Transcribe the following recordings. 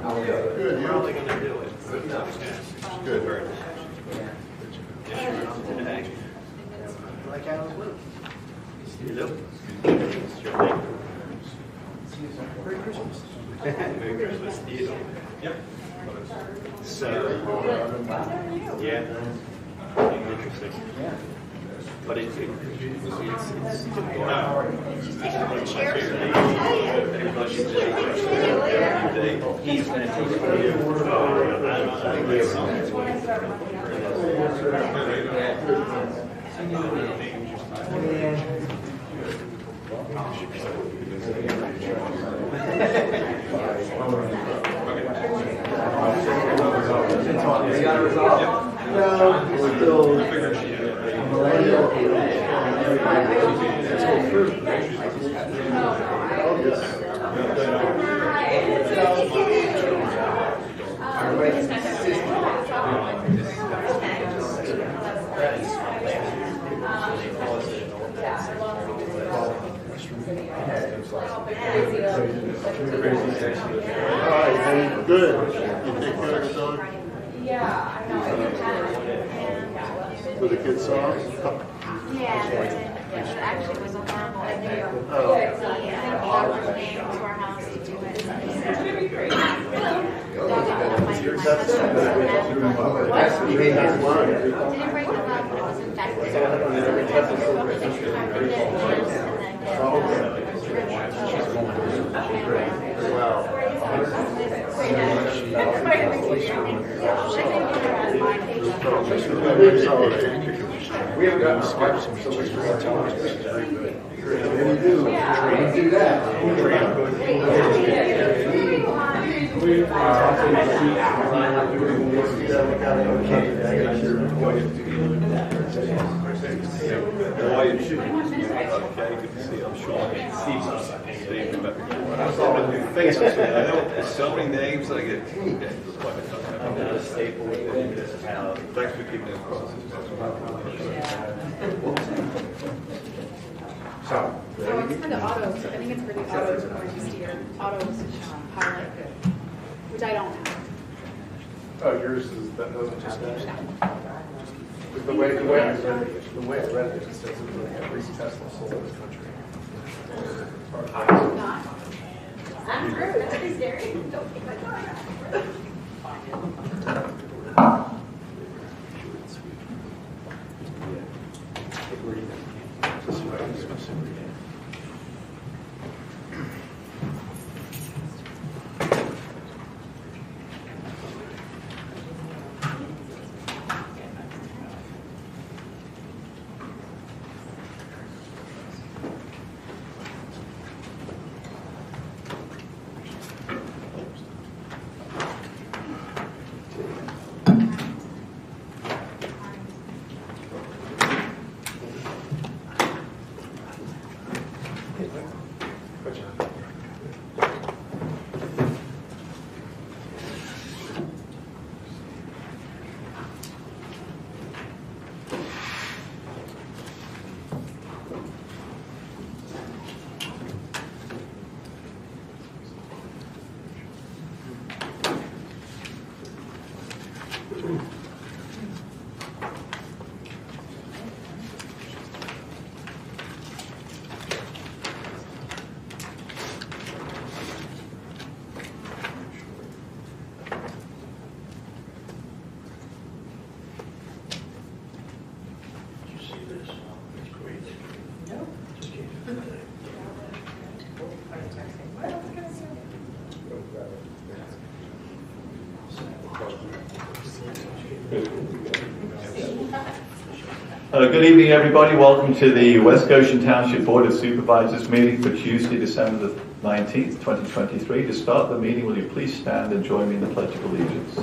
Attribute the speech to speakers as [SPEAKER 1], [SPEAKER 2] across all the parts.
[SPEAKER 1] Good,
[SPEAKER 2] We're probably going to do it.
[SPEAKER 1] Good.
[SPEAKER 2] Very nice. Like I was with. You do? It's your thing. Merry Christmas. Merry Christmas to you. Yep. So, yeah. Interesting. Yeah. But it's good. He's going to take
[SPEAKER 3] You got a result? No, we're still millennial.
[SPEAKER 1] Good. You take care of the dog?
[SPEAKER 4] Yeah, I know.
[SPEAKER 1] Were the kids soft?
[SPEAKER 4] Yeah, it actually was a horrible idea.
[SPEAKER 1] Oh.
[SPEAKER 4] The doctor came to our house to do it.
[SPEAKER 3] You made that one.
[SPEAKER 4] Didn't break the lung, but it was infected.
[SPEAKER 3] We haven't gotten sparks from so much for our time. We do that.
[SPEAKER 5] So many names I get. Thanks for keeping it close.
[SPEAKER 3] So,
[SPEAKER 6] So it's kind of auto, so I think it's pretty auto to where you steer, auto pilot, which I don't have.
[SPEAKER 7] Oh, yours is, that doesn't just have. The way I read it, it says it's like every Tesla sold in the country.
[SPEAKER 6] Not.
[SPEAKER 4] I'm true, that's pretty scary. Don't keep my car.
[SPEAKER 8] Good evening, everybody. Welcome to the West Goshen Township Board of Supervisors meeting for Tuesday, December the 19th, 2023. To start the meeting, will you please stand and join me in the Pledge of Allegiance?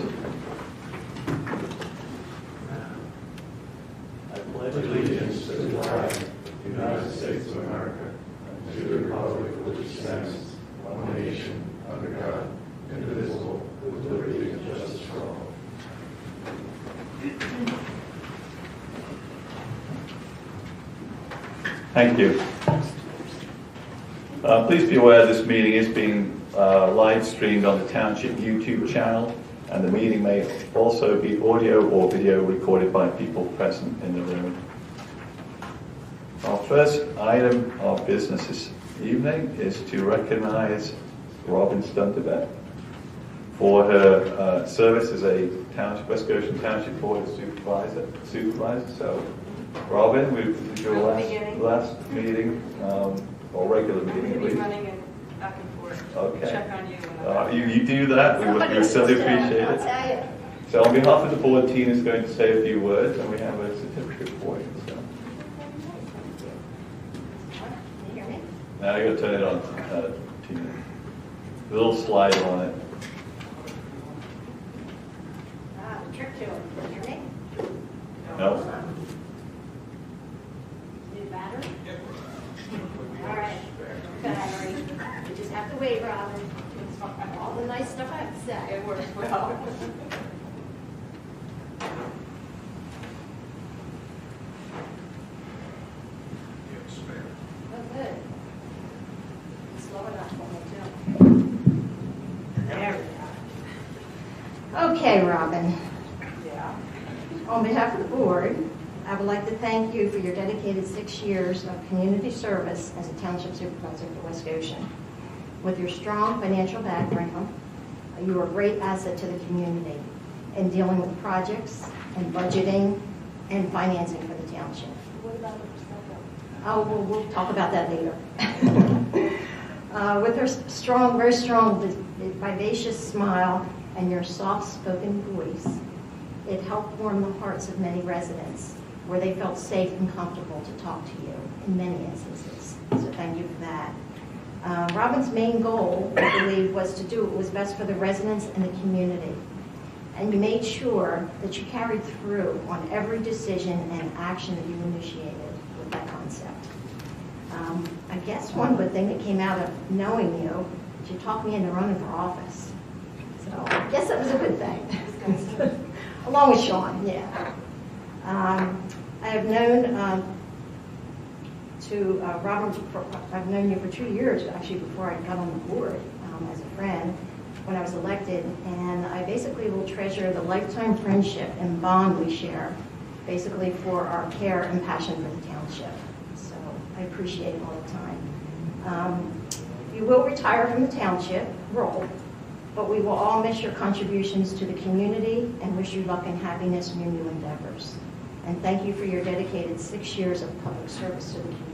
[SPEAKER 8] I pledge allegiance to the flag of the United States of America and to the republic for which it stands, one nation, under God, indivisible, with liberty and justice for all. Thank you. Please be aware this meeting is being
[SPEAKER 9] live streamed on the Township YouTube channel, and the meeting may also be audio or video recorded by people present in the room. Our first item of business this evening is to recognize Robin Stunterbett for her service as a West Goshen Township Board of Supervisor. So, Robin, this is your last meeting, or regular meeting at least.
[SPEAKER 10] Running and back and forth.
[SPEAKER 9] Okay.
[SPEAKER 10] Check on you.
[SPEAKER 9] You do that. We certainly appreciate it. So, on behalf of the board, Tina's going to say a few words, and we have a certificate for you. So. Now you got to turn it on, Tina. A little slide on it.
[SPEAKER 4] Trick to it. Can you hear me?
[SPEAKER 9] No.
[SPEAKER 4] New battery? All right. Battery. You just have to wait, Robin. All the nice stuff I have to say.
[SPEAKER 10] It works well.
[SPEAKER 4] Oh, good. Slow enough for me, too. There we go. Okay, Robin.
[SPEAKER 10] Yeah.
[SPEAKER 4] On behalf of the board, I would like to thank you for your dedicated 6 years of community service as a township supervisor for West Goshen. With your strong financial background, you are a great asset to the community in dealing with projects and budgeting and financing for the township.
[SPEAKER 10] What about the percent?
[SPEAKER 4] Oh, we'll talk about that later. With her strong, very strong, vivacious smile and your soft-spoken voice, it helped warm the hearts of many residents where they felt safe and comfortable to talk to you in many instances. So thank you for that. Robin's main goal, I believe, was to do what was best for the residents and the community. And you made sure that you carried through on every decision and action that you initiated with that concept. I guess one good thing that came out of knowing you is you talked me into running for office. So I guess that was a good thing. Along with Sean, yeah. I have known Robin, I've known you for 2 years, actually, before I got on the board as a friend when I was elected, and I basically will treasure the lifetime friendship and bond we share, basically for our care and passion for the township. So I appreciate it all the time. You will retire from the township role, but we will all miss your contributions to the community and wish you luck and happiness in your new endeavors. And thank you for your dedicated 6 years of public service to the community.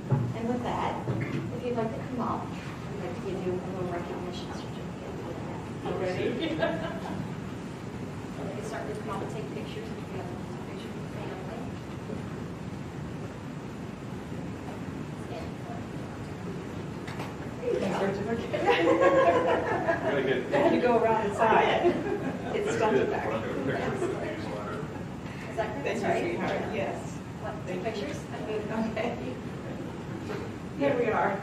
[SPEAKER 4] And with that, if you'd like to come up, I'd like to give you a little recognition certificate.
[SPEAKER 10] Already?
[SPEAKER 4] You can start to come up and take pictures if you have a picture of your family.
[SPEAKER 10] You go around inside. It's stunted back.
[SPEAKER 4] Is that good?
[SPEAKER 10] Thank you,
[SPEAKER 4] Sorry.
[SPEAKER 10] sweetheart. Yes.
[SPEAKER 4] What, take pictures?
[SPEAKER 10] Okay. Here we are.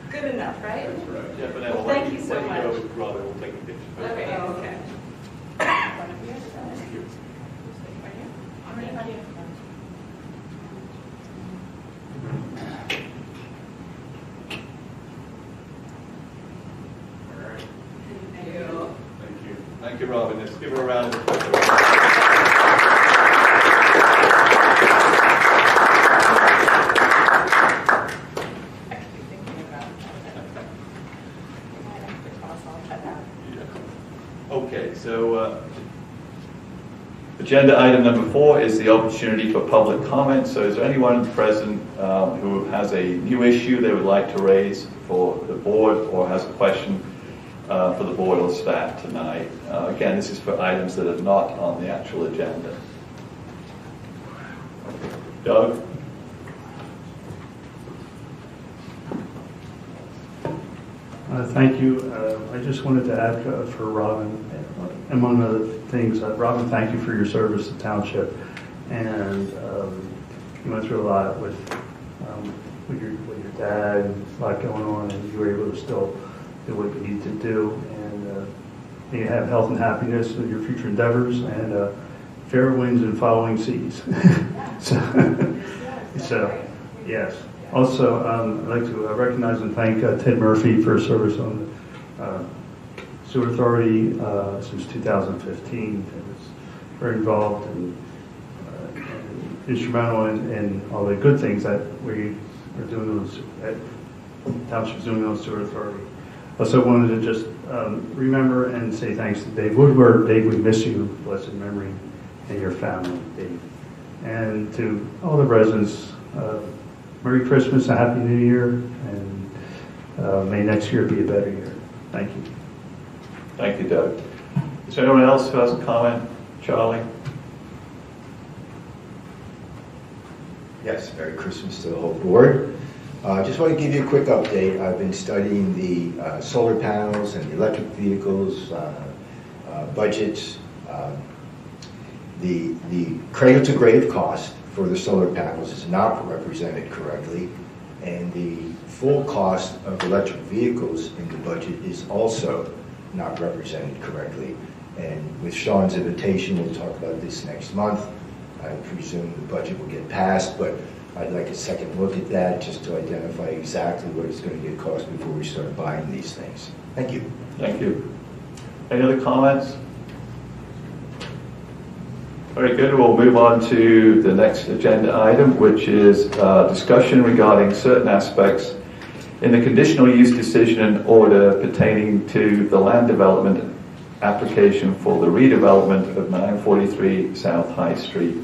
[SPEAKER 10] Good enough, right?
[SPEAKER 9] Yeah, but
[SPEAKER 10] Well, thank you so much.
[SPEAKER 9] Robin will take a picture.
[SPEAKER 10] Okay. Oh, okay. Thank you. Thank you.
[SPEAKER 9] Thank you. Thank you, Robin. Let's give her a round of applause.
[SPEAKER 10] Actually thinking about
[SPEAKER 9] Okay, so agenda item number 4 is the opportunity for public comment. So is there anyone present who has a new issue they would like to raise for the board or has a question for the board or staff tonight? Again, this is for items that are not on the actual agenda. Doug?
[SPEAKER 11] Thank you. I just wanted to add for Robin, among other things, Robin, thank you for your service to Township. And you went through a lot with your dad, a lot going on, and you were able to still do what you need to do. And you have health and happiness in your future endeavors, and fair winds and following seas. so yes. Also, I'd like to recognize and thank Ted Murphy for his service on the Sewer Authority since 2015. He was very involved and instrumental in all the good things that we are doing at Township's doing on the Sewer Authority. Also wanted to just remember and say thanks to Dave Woodward. Dave, we miss you, blessed memory, and your family, Dave. And to all the residents, Merry Christmas, a Happy New Year, and may next year be a better year. Thank you.
[SPEAKER 9] Thank you, Doug. Is there anyone else who has a comment? Charlie?
[SPEAKER 3] Yes, Merry Christmas to the whole board. Just want to give you a quick update. I've been studying the solar panels and the electric vehicles, budgets. The cradle to grave cost for the solar panels is not represented correctly, and the full cost of electric vehicles in the budget is also not represented correctly. And with Sean's invitation, we'll talk about this next month. I presume the budget will get passed, but I'd like a second look at that just to identify exactly what it's going to get cost before we start buying these things. Thank you.
[SPEAKER 9] Thank you. Any other comments? Very good. We'll move on to the next agenda item, which is discussion regarding certain aspects in the conditional use decision and order pertaining to the land development application for the redevelopment of 943 South High Street.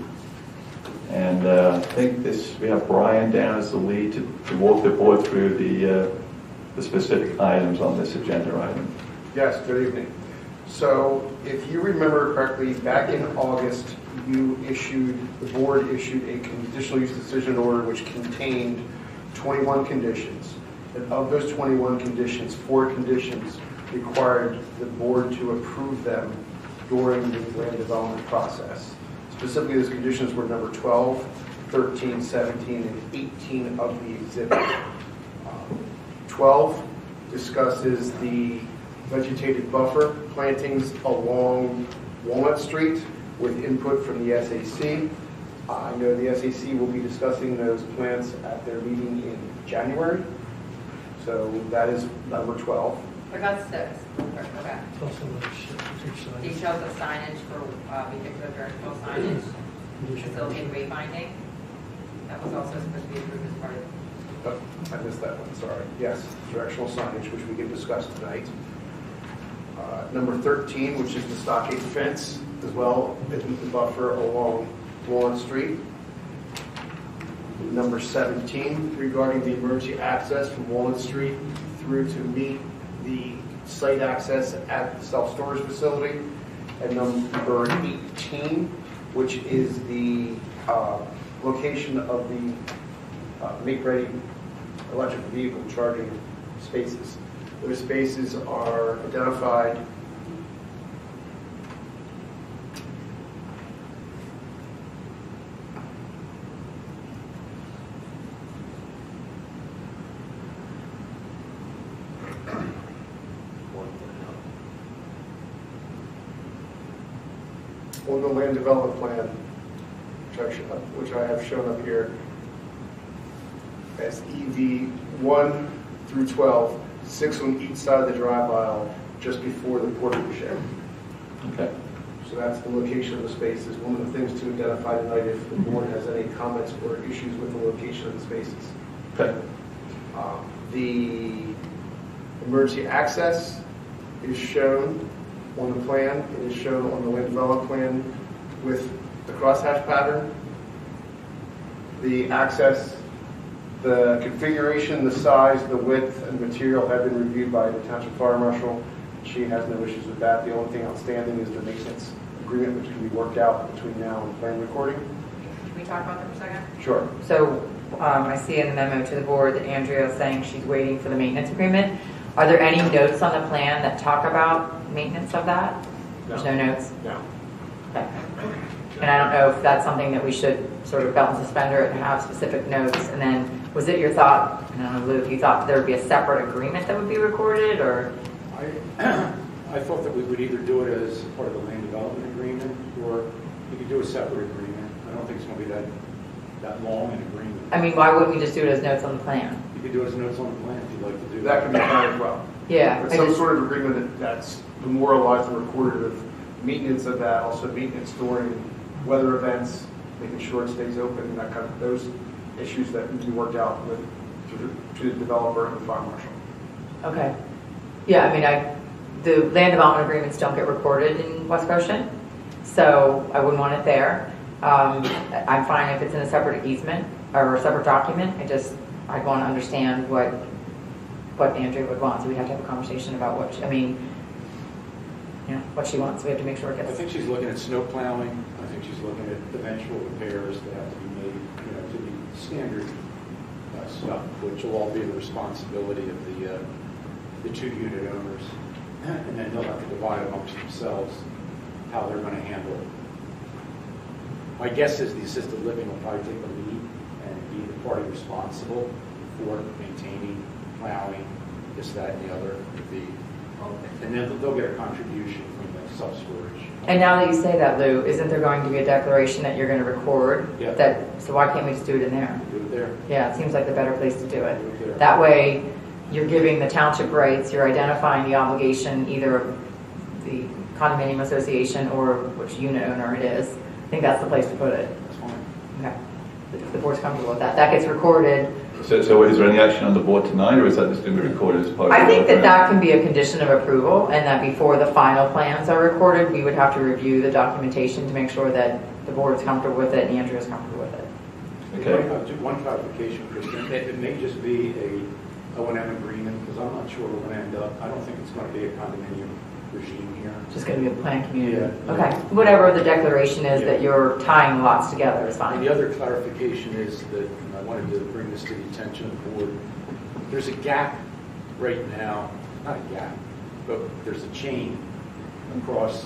[SPEAKER 9] And I think we have Brian down as the lead to walk the board through the specific items on this agenda item.
[SPEAKER 7] Yes, good evening. So if you remember correctly, back in August, the board issued a conditional use decision order which contained 21 conditions. And of those 21 conditions, 4 conditions required the board to approve them during the land development process. Specifically, those conditions were number 12, 13, 17, and 18 of the exhibit. 12 discusses the vegetated buffer plantings along Walnut Street with input from the SAC. I know the SAC will be discussing those plants at their meeting in January. So that is number 12.
[SPEAKER 10] What about 6? Okay. Details of signage for vehicular directional signage, facility and wayfinding. That was also supposed to be approved as part of.
[SPEAKER 7] Oh, I missed that one, sorry. Yes, directional signage, which we can discuss tonight. Number 13, which is the stockade fence, as well as the buffer along Walnut Street. Number 17, regarding the emergency access from Walnut Street through to meet the site access at the self-storage facility. And number 18, which is the location of the make-ready electric vehicle charging spaces. Those spaces are identified on the land development plan, which I have shown up here as EV 1 through 12, 6 on each side of the drive aisle, just before the portable shed.
[SPEAKER 9] Okay.
[SPEAKER 7] So that's the location of the spaces. One of the things to identify tonight if the board has any comments or issues with the location of the spaces.
[SPEAKER 9] Okay.
[SPEAKER 7] The emergency access is shown on the plan. It is shown on the land development plan with the crosshatch pattern. The access, the configuration, the size, the width, and material have been reviewed by the Township Fire Marshal. She has no issues with that. The only thing outstanding is the maintenance agreement, which can be worked out between now and plan recording.
[SPEAKER 10] Can we talk about that for a second?
[SPEAKER 7] Sure.
[SPEAKER 10] So I see in the memo to the board that Andrea is saying she's waiting for the maintenance agreement. Are there any notes on the plan that talk about maintenance of that?
[SPEAKER 7] No.
[SPEAKER 10] There's no notes?
[SPEAKER 7] No.
[SPEAKER 10] Okay. And I don't know if that's something that we should sort of belt and suspender and have specific notes. And then was it your thought, I don't know, Lou, if you thought there would be a separate agreement that would be recorded, or?
[SPEAKER 12] I thought that we would either do it as part of the land development agreement, or we could do a separate agreement. I don't think it's going to be that that long an agreement.
[SPEAKER 10] I mean, why wouldn't we just do it as notes on the plan?
[SPEAKER 12] You could do it as notes on the plan if you'd like to do
[SPEAKER 7] That
[SPEAKER 12] that.
[SPEAKER 7] can be fine as well.
[SPEAKER 10] Yeah.
[SPEAKER 7] But
[SPEAKER 10] I
[SPEAKER 7] some
[SPEAKER 10] just-
[SPEAKER 7] sort of agreement that's memorialized and recorded of maintenance of that, also maintenance during weather events, making sure it stays open, and that kind of, those issues that need to be worked out with, to the developer and the fire marshal.
[SPEAKER 10] Okay. Yeah, I mean, the land development agreements don't get recorded in West Goshen, so I wouldn't want it there. I'm fine if it's in a separate easement or a separate document. I'd want to understand what Andrea would want, so we'd have to have a conversation about what what she wants. We have to make sure it
[SPEAKER 12] I
[SPEAKER 10] gets.
[SPEAKER 12] think she's looking at snow plowing. I think she's looking at eventual repairs that have to be made, to be standard stuff, which will all be the responsibility of the two unit owners. And then they'll have to divide amongst themselves how they're going to handle it. My guess is the assisted living will probably take the lead and be the party responsible for maintaining, plowing, this, that, and the other. And then they'll get a contribution from the self-storage.
[SPEAKER 10] And now that you say that, Lou, isn't there going to be a declaration that you're going to record?
[SPEAKER 12] Yeah.
[SPEAKER 10] So why can't we just do it in there?
[SPEAKER 12] Do it there.
[SPEAKER 10] Yeah, it seems like the better place to do
[SPEAKER 12] Do it
[SPEAKER 10] it.
[SPEAKER 12] there.
[SPEAKER 10] That way, you're giving the township rights, you're identifying the obligation, either of the condominium association or which unit owner it is. I think that's the place to put it.
[SPEAKER 12] That's fine.
[SPEAKER 10] Okay. If the board's comfortable with that. That gets recorded.
[SPEAKER 9] So is there any action on the board tonight, or is that just going to be recorded as part of?
[SPEAKER 10] I think
[SPEAKER 9] the
[SPEAKER 10] that can be a condition of approval, and that before the final plans are recorded, we would have to review the documentation to make sure that the board is comfortable with it and Andrea is comfortable with it.
[SPEAKER 9] Okay.
[SPEAKER 12] One clarification, Kristen. It may just be a O&M agreement, because I'm not sure we're going to end up. I don't think it's going to be a condominium regime here.
[SPEAKER 10] It's just going to be a planned community.
[SPEAKER 12] Yeah.
[SPEAKER 10] Okay. Whatever the declaration is
[SPEAKER 12] Yeah.
[SPEAKER 10] that you're tying lots together is
[SPEAKER 12] And
[SPEAKER 10] fine.
[SPEAKER 12] the other clarification is that, and I wanted to bring this to the attention of the board, there's a gap right now, not a gap, but there's a chain across,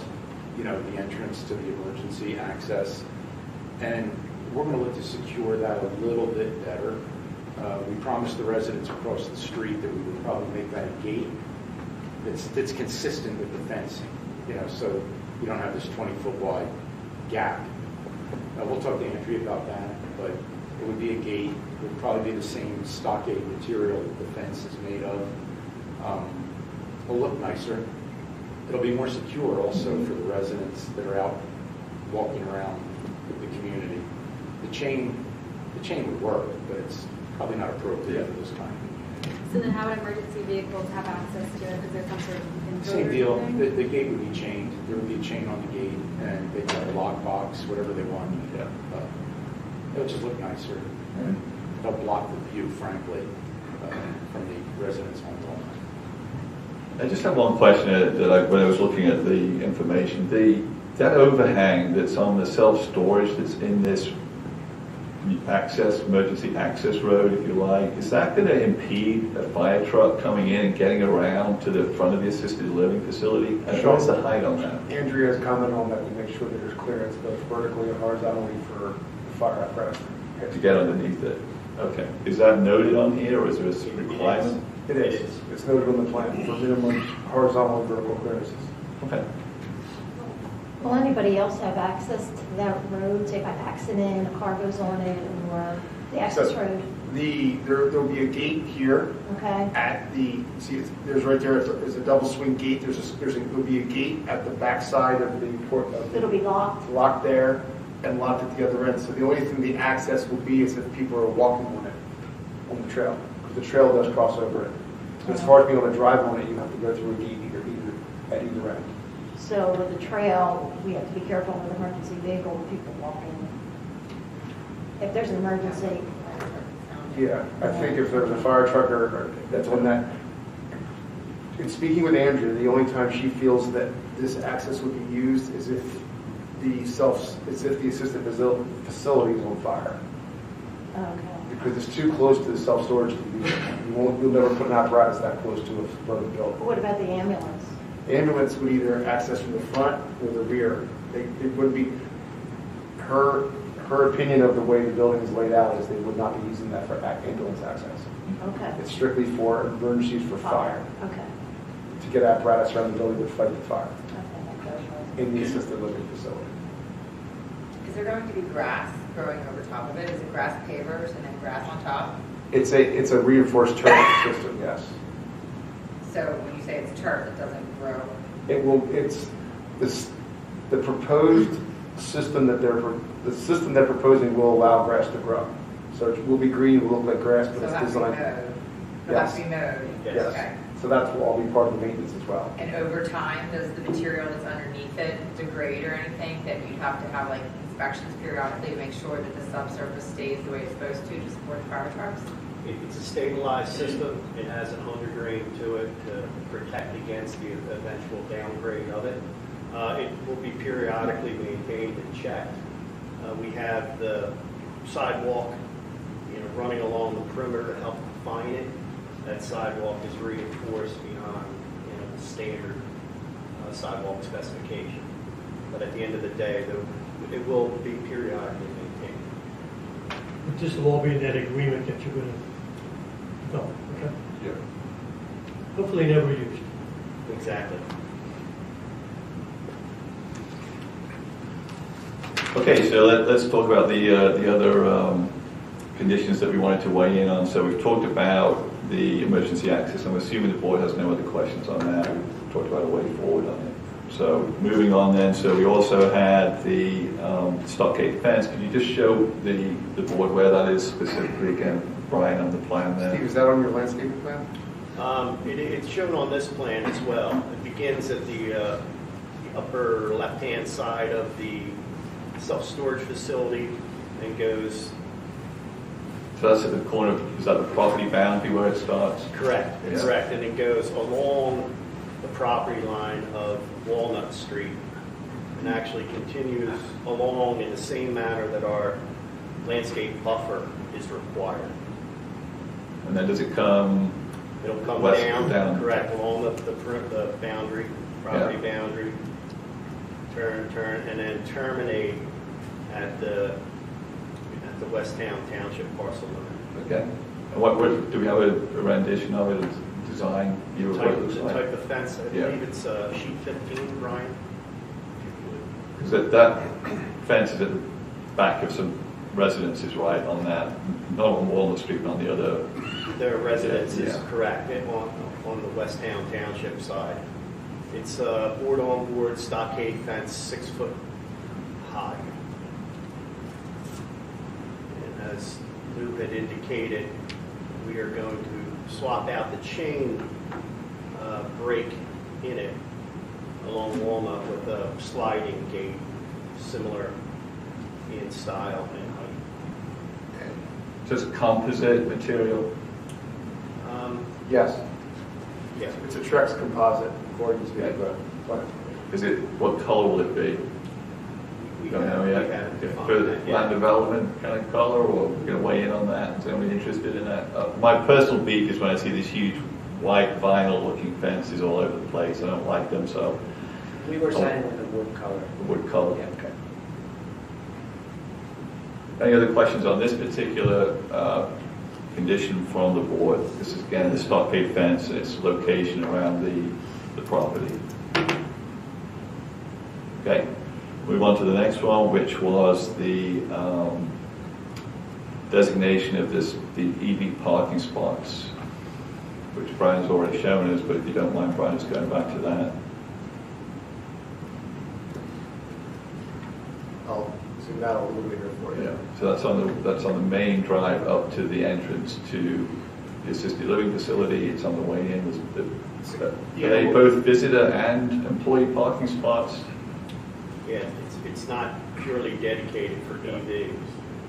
[SPEAKER 12] the entrance to the emergency access. And we're going to look to secure that a little bit better. We promised the residents across the street that we would probably make that a gate that's consistent with the fencing, so you don't have this 20-foot wide gap. We'll talk to Andrea about that, but it would be a gate. It would probably be the same stockade material that the fence is made of. It'll look nicer. It'll be more secure also for the residents that are out walking around the community. The chain would work, but it's probably not appropriate for this time.
[SPEAKER 6] So then how would emergency vehicles have access to it? Is there some sort of control
[SPEAKER 12] Same
[SPEAKER 6] or
[SPEAKER 12] deal.
[SPEAKER 6] something?
[SPEAKER 12] The gate would be chained. There would be a chain on the gate, and they could have a lock box, whatever they want.
[SPEAKER 9] Yeah.
[SPEAKER 12] It would just look nicer. And it'll block the view, frankly, from the residents' homes all night.
[SPEAKER 9] I just have one question when I was looking at the information. That overhang that's on the self-storage that's in this emergency access road, if you like, is that going to impede a fire truck coming in and getting around to the front of the assisted living facility? And what's the height on that?
[SPEAKER 7] Andrea has commented on that to make sure that there's clearance both vertically and horizontally for the fire apparatus.
[SPEAKER 9] To get underneath it? Okay. Is that noted on here, or is there a requirement?
[SPEAKER 7] It is. It's noted on the plan for minimum horizontal and vertical clearances.
[SPEAKER 9] Okay.
[SPEAKER 4] Will anybody else have access to that road, say by accident, a car goes on it, or the access
[SPEAKER 7] So-
[SPEAKER 4] road?
[SPEAKER 7] There'll be a gate here
[SPEAKER 4] Okay,
[SPEAKER 7] at there's right there, there's a double swing gate, there'll be a gate at the back side of the port.
[SPEAKER 4] it'll be locked?
[SPEAKER 7] Locked there and locked at the other end. So the only thing the access will be is if people are walking on it, on the trail. Because the trail does cross over it. But as far as being able to drive on it, you have to go through a gate at either end.
[SPEAKER 4] So with the trail, we have to be careful with emergency vehicle, people walking. If there's an emergency,
[SPEAKER 7] Yeah, I think if there's a fire truck or that's on that. In speaking with Andrea, the only time she feels that this access would be used is if the assisted facility is on fire.
[SPEAKER 4] okay.
[SPEAKER 7] Because it's too close to the self-storage to be, you'll never put an apparatus that close to a burning building.
[SPEAKER 4] What about the ambulance?
[SPEAKER 7] The ambulance would either access from the front or the rear. It would be, her opinion of the way the building is laid out is they would not be using that for ambulance access.
[SPEAKER 4] Okay.
[SPEAKER 7] It's strictly for emergencies for fire,
[SPEAKER 4] Okay.
[SPEAKER 7] to get apparatus around the building to fight the fire
[SPEAKER 4] Okay.
[SPEAKER 7] in the assisted living facility.
[SPEAKER 10] Is there going to be grass growing over top of it? Is it grass pavers and then grass on top?
[SPEAKER 7] It's a reinforced turf system, yes.
[SPEAKER 10] So when you say it's turf, it doesn't grow?
[SPEAKER 7] It's the proposed system that they're proposing will allow grass to grow. So it will be green, it will look like grass, but
[SPEAKER 10] So
[SPEAKER 7] it's
[SPEAKER 10] it has to be
[SPEAKER 7] designed.
[SPEAKER 10] mowed? It has to be mowed?
[SPEAKER 7] Yes.
[SPEAKER 10] Okay.
[SPEAKER 7] So that will all be part of the maintenance as well.
[SPEAKER 10] And over time, does the material that's underneath it degrade or anything that you'd have to have like inspections periodically to make sure that the subsurface stays the way it's supposed to support the fire trucks?
[SPEAKER 2] It's a stabilized system. It has an underdrain to it to protect against the eventual downgrade of it. It will be periodically maintained and checked. We have the sidewalk, running along the perimeter to help define it. That sidewalk is reinforced beyond, the standard sidewalk specification. But at the end of the day, it will be periodically maintained.
[SPEAKER 13] But this will all be in that agreement that you're going to develop, okay?
[SPEAKER 7] Yeah.
[SPEAKER 13] Hopefully never used.
[SPEAKER 2] Exactly.
[SPEAKER 9] Okay, so let's talk about the other conditions that we wanted to weigh in on. So we've talked about the emergency access. I'm assuming the board has no other questions on that. We've talked about a way forward on it. So moving on then, so we also had the stockade fence. Could you just show the board where that is specifically again, Brian, on the plan there?
[SPEAKER 7] Steve, is that on your landscaping plan?
[SPEAKER 2] It's shown on this plan as well. It begins at the upper left-hand side of the self-storage facility and goes.
[SPEAKER 9] So that's at the corner, is that the property boundary where it starts?
[SPEAKER 2] Correct,
[SPEAKER 9] Yeah.
[SPEAKER 2] correct. And it goes along the property line of Walnut Street and actually continues along in the same manner that our landscape buffer is required.
[SPEAKER 9] And then does it come?
[SPEAKER 2] It'll come
[SPEAKER 9] West
[SPEAKER 2] down, correct, along the boundary, property boundary, turn, and then terminate at the West Township parcel limit.
[SPEAKER 9] Okay. And what do we have a rendition of it, a design view of what it looks
[SPEAKER 2] The
[SPEAKER 9] like?
[SPEAKER 2] type of fence, I
[SPEAKER 9] Yeah.
[SPEAKER 2] believe it's sheet 15, Brian.
[SPEAKER 9] Because that fence is at the back of some residences, right, on that, not on Walnut Street, but on the other.
[SPEAKER 2] Their residence is
[SPEAKER 9] Yeah.
[SPEAKER 2] correct, on the West Township side. It's a board-on-board stockade fence, 6 foot high. And as Lou had indicated, we are going to swap out the chain break in it along Walnut with a sliding gate, similar in style and height.
[SPEAKER 9] Just composite material?
[SPEAKER 7] Yes.
[SPEAKER 2] Yeah.
[SPEAKER 7] It's a Trex composite, according to the plan.
[SPEAKER 9] Is it, what color will it be?
[SPEAKER 2] We
[SPEAKER 9] Don't know yet.
[SPEAKER 2] haven't
[SPEAKER 9] Okay.
[SPEAKER 2] defined
[SPEAKER 9] For
[SPEAKER 2] that yet.
[SPEAKER 9] land development kind of color, or we're going to weigh in on that? Is anyone interested in that? My personal beef is when I see these huge white vinyl looking fences all over the place. I don't like them, so.
[SPEAKER 14] We were saying with the wood color.
[SPEAKER 9] The wood color.
[SPEAKER 14] Yeah, okay.
[SPEAKER 9] Any other questions on this particular condition from the board? This is again the stockade fence, its location around the property. Okay, move on to the next one, which was the designation of the EV parking spots, which Brian's already shown us, but if you don't mind, Brian, just going back to that.
[SPEAKER 7] I'll zoom out a little bit here for you.
[SPEAKER 9] Yeah, so that's on the main drive up to the entrance to the assisted living facility. It's on the way in. Are they both visitor and employee parking spots?
[SPEAKER 2] Yeah, it's not purely dedicated for EV.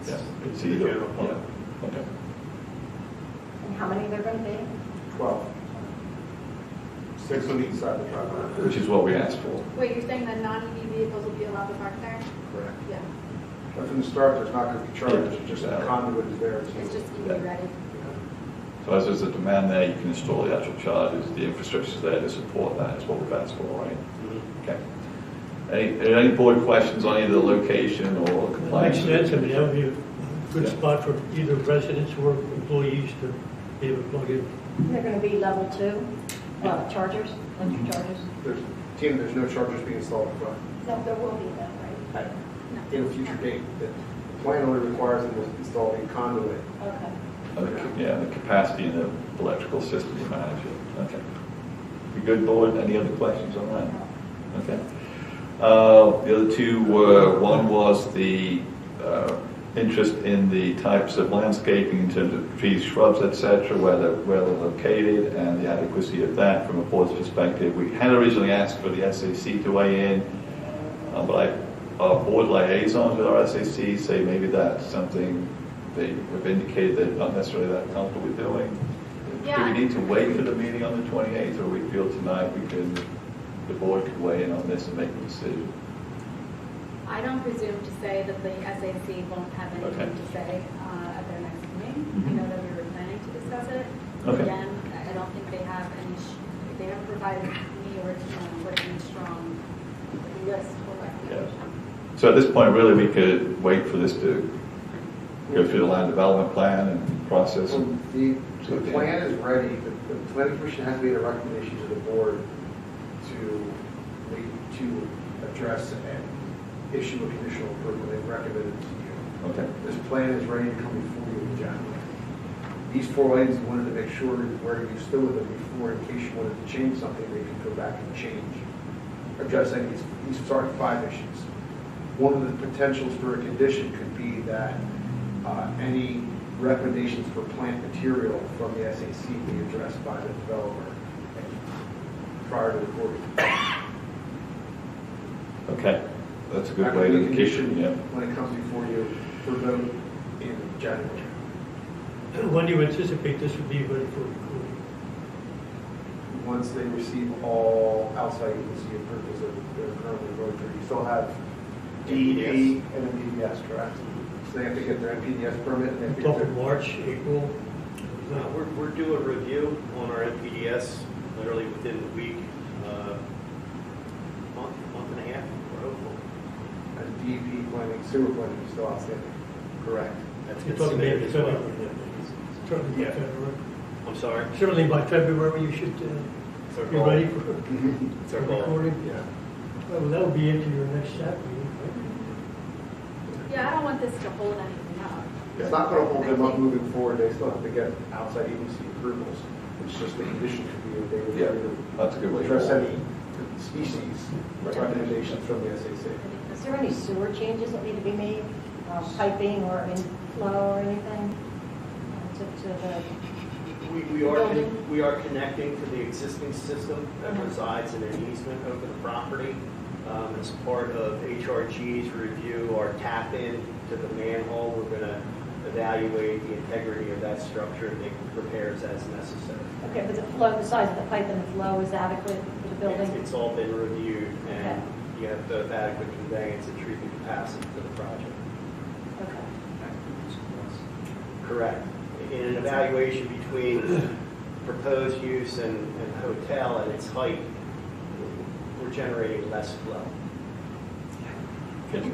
[SPEAKER 9] Yeah, it's
[SPEAKER 2] the
[SPEAKER 9] either.
[SPEAKER 2] general public.
[SPEAKER 9] Yeah. Okay.
[SPEAKER 4] And how many they're going to be?
[SPEAKER 7] 12. 6 on each side of the driveway.
[SPEAKER 9] Which is what we asked for.
[SPEAKER 6] Wait, you're saying that non-EV vehicles will be allowed to park there?
[SPEAKER 7] Correct.
[SPEAKER 6] Yeah.
[SPEAKER 7] But from the start, there's not going to be charges,
[SPEAKER 9] Yeah.
[SPEAKER 7] just the conduit is there.
[SPEAKER 4] It's just EV ready.
[SPEAKER 9] So as there's a demand there, you can install the actual chargers. The infrastructure's there to support that. Is what we've asked for, right? Okay. Any board questions on either the location or compliance?
[SPEAKER 13] Makes sense. I mean, that would be a good
[SPEAKER 9] Yeah.
[SPEAKER 13] spot for either residents or employees to be able to plug in.
[SPEAKER 4] They're going to be level 2 chargers, electric chargers.
[SPEAKER 7] There's no chargers being installed in front.
[SPEAKER 4] No, there will be though, right?
[SPEAKER 7] In a future date. plan only requires them to install a conduit.
[SPEAKER 4] Okay.
[SPEAKER 9] Yeah, the capacity in the electrical system to manage it. Okay. You good, board? Any other questions on that? Okay. The other two were, one was the interest in the types of landscaping in terms of trees, shrubs, etc., where they're located, and the adequacy of that from a board's perspective. We had originally asked for the SAC to weigh in, but our board liaisons with our SAC say maybe that's something they have indicated they're not necessarily that comfortable with doing.
[SPEAKER 6] Yeah.
[SPEAKER 9] Do we need to wait for the meeting on the 28th, or we feel tonight the board could weigh in on this and make a decision?
[SPEAKER 6] I don't presume to say that the SAC won't have anything
[SPEAKER 9] Okay.
[SPEAKER 6] to say at their next meeting. I
[SPEAKER 9] Mhm.
[SPEAKER 6] know that we were planning to discuss it.
[SPEAKER 9] Okay.
[SPEAKER 6] Again, I don't think they have any, they haven't provided me or with any strong list or recommendation.
[SPEAKER 9] So at this point, really, we could wait for this to go through the land development plan and process.
[SPEAKER 7] So the plan is ready, the planning commission has made a recommendation to the board to address and issue a conditional approval. They've recommended it to you.
[SPEAKER 9] Okay.
[SPEAKER 7] This plan is ready to come before you in January. These 4 items, we wanted to make sure where you stood with them before, in case you wanted to change something, they could go back and change. Address any, these are 5 issues. One of the potentials for a condition could be that any recommendations for plant material from the SAC be addressed by the developer prior to recording.
[SPEAKER 9] Okay, that's a good
[SPEAKER 7] That
[SPEAKER 9] way
[SPEAKER 7] could be
[SPEAKER 9] to
[SPEAKER 7] a
[SPEAKER 9] keep
[SPEAKER 7] condition
[SPEAKER 9] yeah.
[SPEAKER 7] when it comes before you for vote in January.
[SPEAKER 13] When do you anticipate this would be ready for recording?
[SPEAKER 7] Once they receive all outside agency approvals that they're currently going through, you still have DEP and a PDS, correct? So they have to get their NPDS permit and they have to get
[SPEAKER 13] Talking
[SPEAKER 7] their...
[SPEAKER 13] March, April?
[SPEAKER 2] We're due a review on our NPDS literally within the week, month and a half, we're hopeful.
[SPEAKER 7] And DEP planning, sewer planning is still outstanding.
[SPEAKER 2] Correct. That's
[SPEAKER 13] You're
[SPEAKER 2] been
[SPEAKER 13] talking maybe
[SPEAKER 2] submitted as well.
[SPEAKER 13] February. Certainly by
[SPEAKER 2] Yeah.
[SPEAKER 13] February.
[SPEAKER 2] I'm sorry.
[SPEAKER 13] Certainly by February, you should
[SPEAKER 2] It's our
[SPEAKER 13] be
[SPEAKER 2] goal.
[SPEAKER 13] ready for
[SPEAKER 2] It's our goal.
[SPEAKER 13] recording.
[SPEAKER 2] Yeah.
[SPEAKER 13] Well, that will be into your next SAC meeting,
[SPEAKER 6] Yeah, I don't want this to hold anything up.
[SPEAKER 7] It's not going to hold them up moving forward. They still have to get outside agency approvals. It's just the condition could be that they would
[SPEAKER 9] Yeah,
[SPEAKER 7] agree to
[SPEAKER 9] that's a good way.
[SPEAKER 7] address
[SPEAKER 9] forward.
[SPEAKER 7] any species recommendations from the SAC.
[SPEAKER 4] Is there any sewer changes that need to be made, piping or in flow or anything to the building?
[SPEAKER 2] We are connecting to the existing system that
[SPEAKER 4] Mhm.
[SPEAKER 2] resides in an easement over the property. As part of HRG's review, our tap in to the manhole, we're going to evaluate the integrity of that structure and make repairs as necessary.
[SPEAKER 4] Okay, but the flow, the size of the pipe and the flow is adequate for the building?
[SPEAKER 2] It's all been reviewed, and
[SPEAKER 4] Okay.
[SPEAKER 2] you have both adequate conveyance and treatment capacity for the project.
[SPEAKER 4] Okay.
[SPEAKER 2] Correct. In an evaluation between proposed use and hotel at its height, we're generating less flow.
[SPEAKER 9] Okay.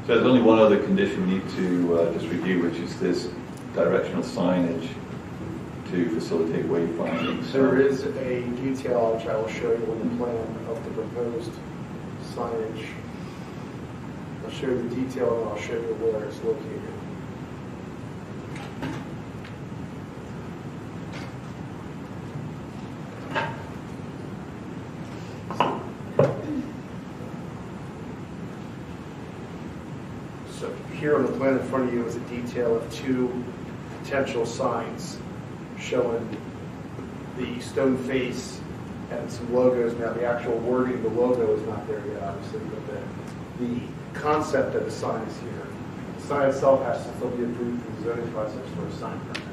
[SPEAKER 9] So there's only one other condition we need to just review, which is this directional signage to facilitate wayfinding. So
[SPEAKER 7] There is a detail which I will show you on the plan of the proposed signage. I'll show you the detail and I'll show you where it's located. So here on the plan in front of you is a detail of 2 potential signs showing the stone face and some logos. Now, the actual wording, the logo is not there yet, obviously, but the concept of the sign is here. The sign itself has to still be approved through the zoning process for a sign permit.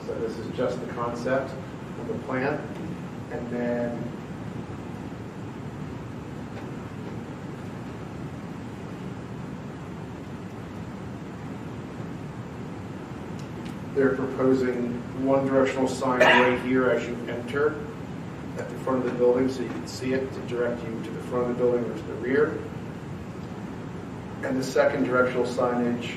[SPEAKER 7] So this is just the concept of the plan. And then they're proposing one directional sign right here as you enter at the front of the building, so you can see it to direct you to the front of the building or to the rear. And the second directional signage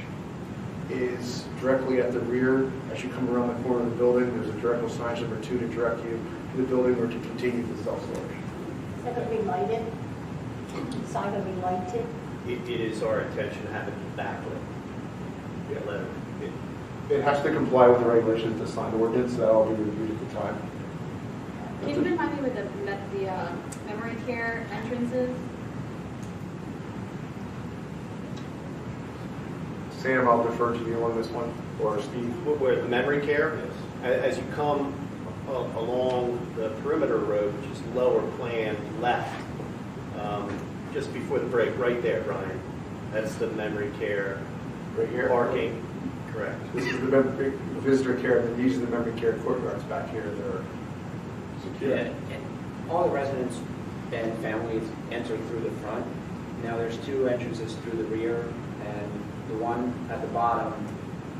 [SPEAKER 7] is directly at the rear. As you come around the corner of the building, there's a directional signage number 2 to direct you to the building or to continue with self-storage.
[SPEAKER 4] Is that going to be lighted? Is the sign going to be lighted?
[SPEAKER 2] It is our intention to have it backlit. letter.
[SPEAKER 7] It has to comply with the regulations to sign the ordinance, so that'll be reviewed at the time.
[SPEAKER 6] Can you remind me where the memory care entrances?
[SPEAKER 7] Sam, I'll defer to you on this one, or Steve.
[SPEAKER 2] Where the memory care, as you come along the perimeter road, which is lower plan left, just before the break, right there, Brian. That's the memory care.
[SPEAKER 7] Right here?
[SPEAKER 2] Parking, correct.
[SPEAKER 7] This is the visitor care, and these are the memory care courtyards back here that are secure.
[SPEAKER 14] Yeah, and all the residents and families enter through the front. Now, there's two entrances through the rear, and the one at the bottom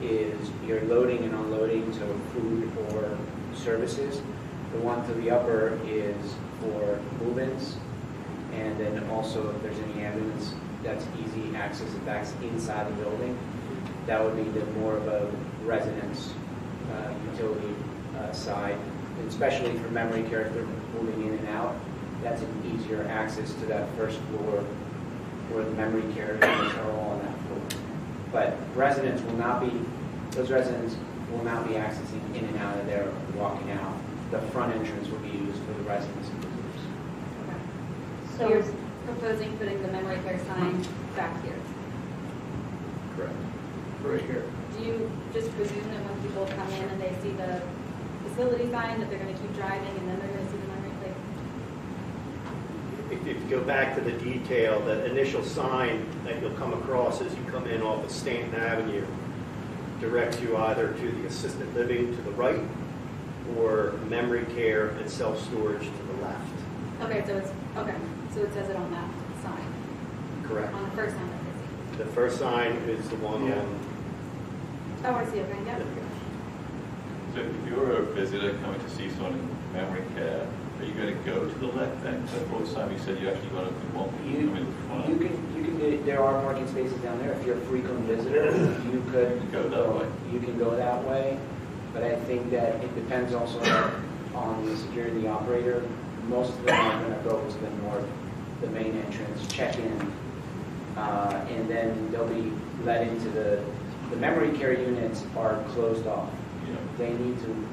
[SPEAKER 14] is your loading and unloading, so food or services. The one to the upper is for move-ins, and then also if there's any ambulance, that's easy access if that's inside the building. That would be the more of a residence utility side, and especially for memory care if they're moving in and out. That's an easier access to that first floor where the memory care units are all on that floor. But residents will not be, those residents will not be accessing in and out of there, walking out. The front entrance will be used for the residents and visitors.
[SPEAKER 6] So you're proposing putting the memory care sign back here?
[SPEAKER 2] Correct.
[SPEAKER 7] Right here.
[SPEAKER 6] Do you just presume that when people come in and they see the facility sign, that they're going to keep driving and then they're going to see the memory care?
[SPEAKER 2] If you go back to the detail, the initial sign that you'll come across as you come in off of Stanton Avenue directs you either to the assisted living to the right or memory care and self-storage to the left.
[SPEAKER 6] Okay, so it says it on that sign,
[SPEAKER 2] Correct.
[SPEAKER 6] on the first sign that they see.
[SPEAKER 2] The first sign is the one
[SPEAKER 7] Yeah.
[SPEAKER 2] on.
[SPEAKER 6] Oh, I see, okay, yep.
[SPEAKER 9] So if you're a visitor coming to see someone in memory care, are you going to go to the left then? So both times you said you actually got to walk
[SPEAKER 14] You can, there are parking spaces down there. If you're a frequent visitor, you could
[SPEAKER 9] Go that way.
[SPEAKER 14] You can go that way, but I think that it depends also on the security operator. Most of them are going to go to the north, the main entrance, check in, and then they'll be led into the memory care units are closed off.
[SPEAKER 9] Yeah.
[SPEAKER 14] They need to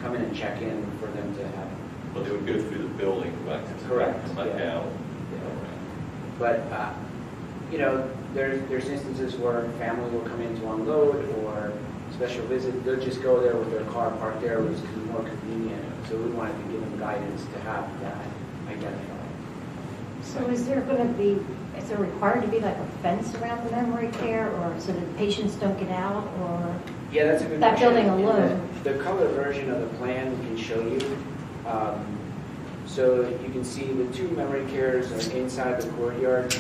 [SPEAKER 14] come in and check in for them to have.
[SPEAKER 9] But they would go through the building back to
[SPEAKER 14] Correct,
[SPEAKER 9] come back
[SPEAKER 14] yeah.
[SPEAKER 9] out.
[SPEAKER 14] But, there's instances where family will come in to unload or special visit, they'll just go there with their car parked there, which is more convenient. So we wanted to give them guidance to have that identified.
[SPEAKER 4] So is there required to be like a fence around the memory care, or so that patients don't get out, or?
[SPEAKER 14] Yeah, that's a good
[SPEAKER 4] That
[SPEAKER 14] question.
[SPEAKER 4] building alone.
[SPEAKER 14] The color version of the plan we can show you. So you can see the two memory cares are inside the courtyard.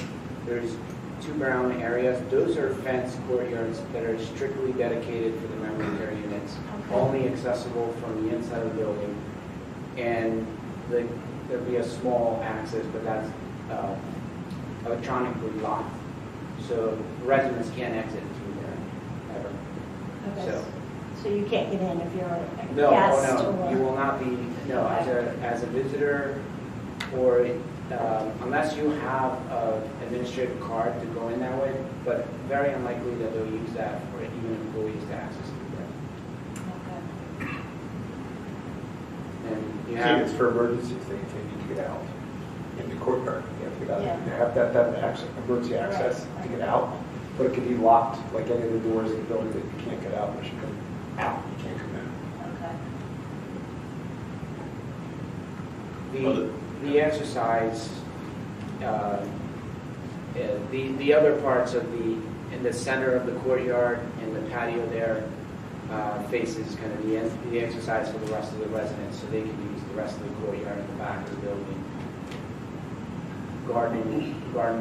[SPEAKER 14] There's two brown areas. Those are fenced courtyards that are strictly dedicated for the memory care units, only accessible from the inside of the building. And there'll be a small access, but that's electronically locked. So residents can't exit through there ever.
[SPEAKER 4] Okay. So you can't get in if you're a
[SPEAKER 14] No,
[SPEAKER 4] guest?
[SPEAKER 14] oh, no,
[SPEAKER 4] or-
[SPEAKER 14] you will not be, no, as a visitor, or unless you have an administrative card to go in that way, but very unlikely that they'll use that for even employees to access through there. And you have,
[SPEAKER 7] It's for emergencies, they need to get out in the courtyard. You have to get out.
[SPEAKER 4] Yeah.
[SPEAKER 7] They have that emergency access to get out, but it can be locked, like any of the doors in the building that you can't get out unless you come out, you can't come in.
[SPEAKER 4] Okay.
[SPEAKER 14] the exercise, the other parts of in the center of the courtyard and the patio there faces kind of the exercise for the rest of the residents, so they can use the rest of the courtyard in the back of the building. Gardening, or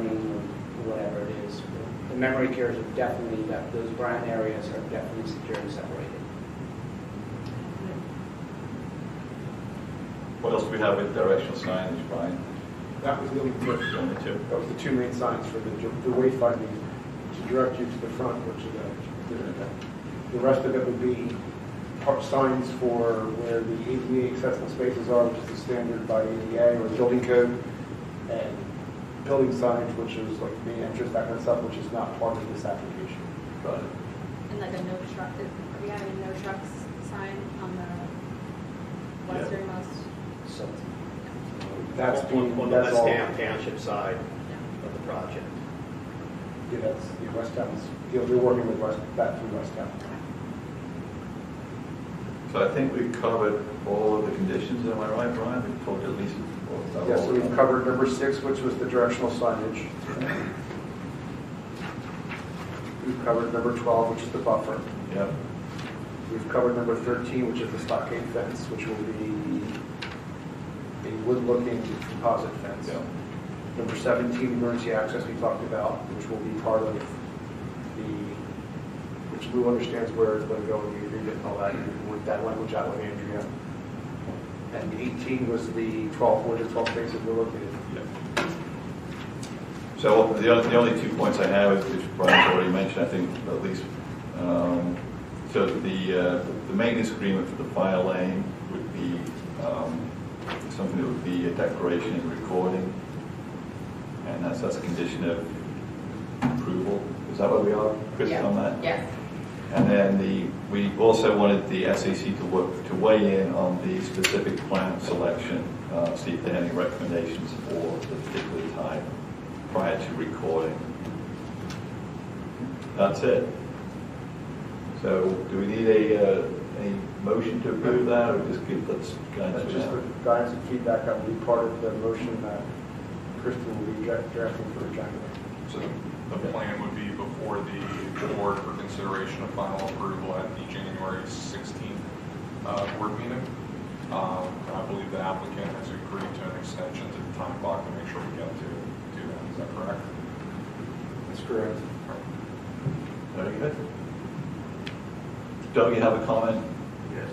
[SPEAKER 14] whatever it is. The memory cares are definitely, those brown areas are definitely securely separated.
[SPEAKER 9] What else do we have with directional signage, Brian?
[SPEAKER 7] That was the only two.
[SPEAKER 9] The only two.
[SPEAKER 7] That was the two main signs for the wayfinding to direct you to the front, which is the rest of it would be signs for where the ADA accessible spaces are, which is the standard by ADA or building code, and building signs, which is like the main entrance, that kind of stuff, which is not part of this application.
[SPEAKER 9] Got it.
[SPEAKER 6] And having like a no truck, are we having no trucks sign on the westernmost?
[SPEAKER 2] So
[SPEAKER 7] That's
[SPEAKER 2] on the
[SPEAKER 7] that's
[SPEAKER 2] West
[SPEAKER 7] all.
[SPEAKER 2] Township side of the project.
[SPEAKER 7] Yeah, that's, West Town's, they're working with back through West Town.
[SPEAKER 9] So I think we've covered all of the conditions, am I right, Brian? We've talked at least.
[SPEAKER 7] Yes, so we've covered number 6, which was the directional signage. We've covered number 12, which is the buffer.
[SPEAKER 9] Yeah.
[SPEAKER 7] We've covered number 13, which is the stockade fence, which will be a wood-looking composite fence.
[SPEAKER 9] Yeah.
[SPEAKER 7] Number 17, emergency access we talked about, which will be part of which Lou understands where it's going to go in the agreement and all that, and we can work that language out with Andrea. And 18 was the 12, where the 12 spaces were located.
[SPEAKER 9] Yeah. So the only 2 points I have, which Brian's already mentioned, I think at least. So the maintenance agreement for the fire lane would be something that would be a declaration and recording, and that's a condition of approval. Is that what we are, Chris, on that?
[SPEAKER 10] Yes.
[SPEAKER 9] And then we also wanted the SAC to weigh in on the specific plant selection, see if they had any recommendations for the particular type prior to recording. That's it. So do we need a motion to approve that, or just give that guidance?
[SPEAKER 7] That's just the guidance and feedback that will be part of the motion that Kristen will be drafting for January.
[SPEAKER 15] So the plan would be before the board for consideration of final approval at the January 16th board meeting. I believe the applicant has agreed to an extension to the time clock to make sure we get to do that. Is that correct?
[SPEAKER 7] That's correct.
[SPEAKER 9] Very good. Doug, you have a comment?
[SPEAKER 11] Yes.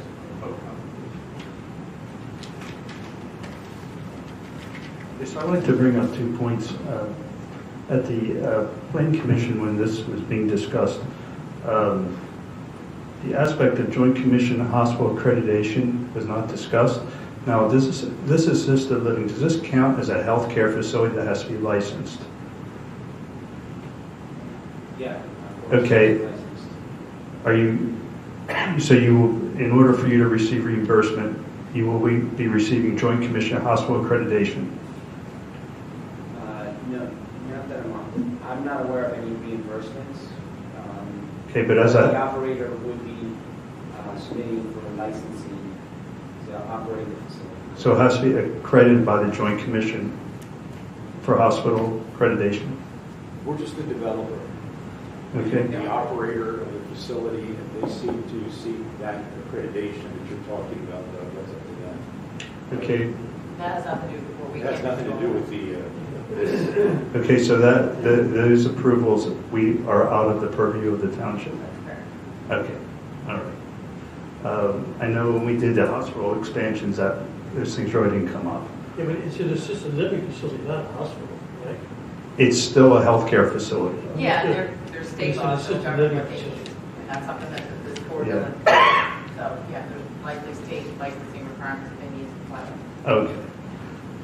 [SPEAKER 11] Yes, I'd like to bring up 2 points. At the Plan Commission, when this was being discussed, the aspect of Joint Commission hospital accreditation was not discussed. Now, this is assisted living. Does this count as a healthcare facility that has to be licensed?
[SPEAKER 14] Yeah.
[SPEAKER 11] Okay. Are you, so in order for you to receive reimbursement, you will be receiving Joint Commission hospital accreditation?
[SPEAKER 14] No, not that I'm not aware of any reimbursements.
[SPEAKER 11] Okay, but as
[SPEAKER 14] the operator would be submitting for licensing to operate the facility.
[SPEAKER 11] So it has to be accredited by the Joint Commission for hospital accreditation?
[SPEAKER 12] We're just the developer.
[SPEAKER 11] Okay.
[SPEAKER 12] The operator of the facility, and they seem to seek that accreditation that you're talking about, Doug. That's up to them.
[SPEAKER 11] Okay.
[SPEAKER 10] That has nothing to do with what we
[SPEAKER 12] It has nothing to do with the...
[SPEAKER 11] Okay, so those approvals, we are out of the purview of the township? Okay, all right. I know when we did the hospital expansions, that those things really didn't come up.
[SPEAKER 13] Yeah, but it's an assisted living facility, not a hospital, right?
[SPEAKER 11] It's still a healthcare facility.
[SPEAKER 10] Yeah, there's state
[SPEAKER 13] It's an
[SPEAKER 10] laws
[SPEAKER 13] assisted
[SPEAKER 10] that
[SPEAKER 13] living
[SPEAKER 10] govern
[SPEAKER 13] facility.
[SPEAKER 10] and that's something that this board
[SPEAKER 11] Yeah.
[SPEAKER 10] doesn't. So, yeah, there's likely state licensing requirements if they need to comply with.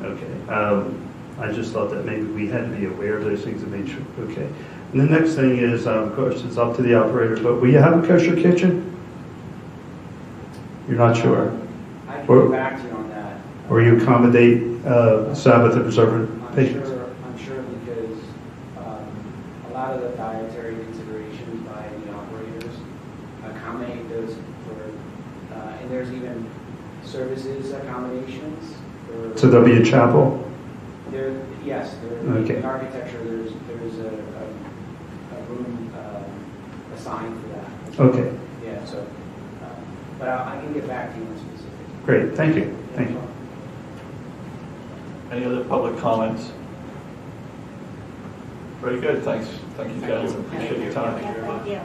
[SPEAKER 11] Okay. I just thought that maybe we had to be aware of those things and make sure. Okay. And the next thing is, of course, it's up to the operator, but will you have a kosher kitchen? You're not sure?
[SPEAKER 14] I can
[SPEAKER 11] Or-
[SPEAKER 14] get back to you on that.
[SPEAKER 11] Or you accommodate Sabbath observant patients?
[SPEAKER 14] I'm sure because a lot of the dietary considerations by the operators accommodate those for, and there's even services accommodations.
[SPEAKER 11] So there'll be a chapel?
[SPEAKER 14] Yes,
[SPEAKER 11] Okay.
[SPEAKER 14] in architecture, there's a room assigned for that.
[SPEAKER 11] Okay.
[SPEAKER 14] Yeah, so, but I can get back to you on specific.
[SPEAKER 11] Great, thank you. Thank you.
[SPEAKER 9] Any other public comments? Very good, thanks. Thank you, gentlemen. Appreciate your time.
[SPEAKER 4] Thank you.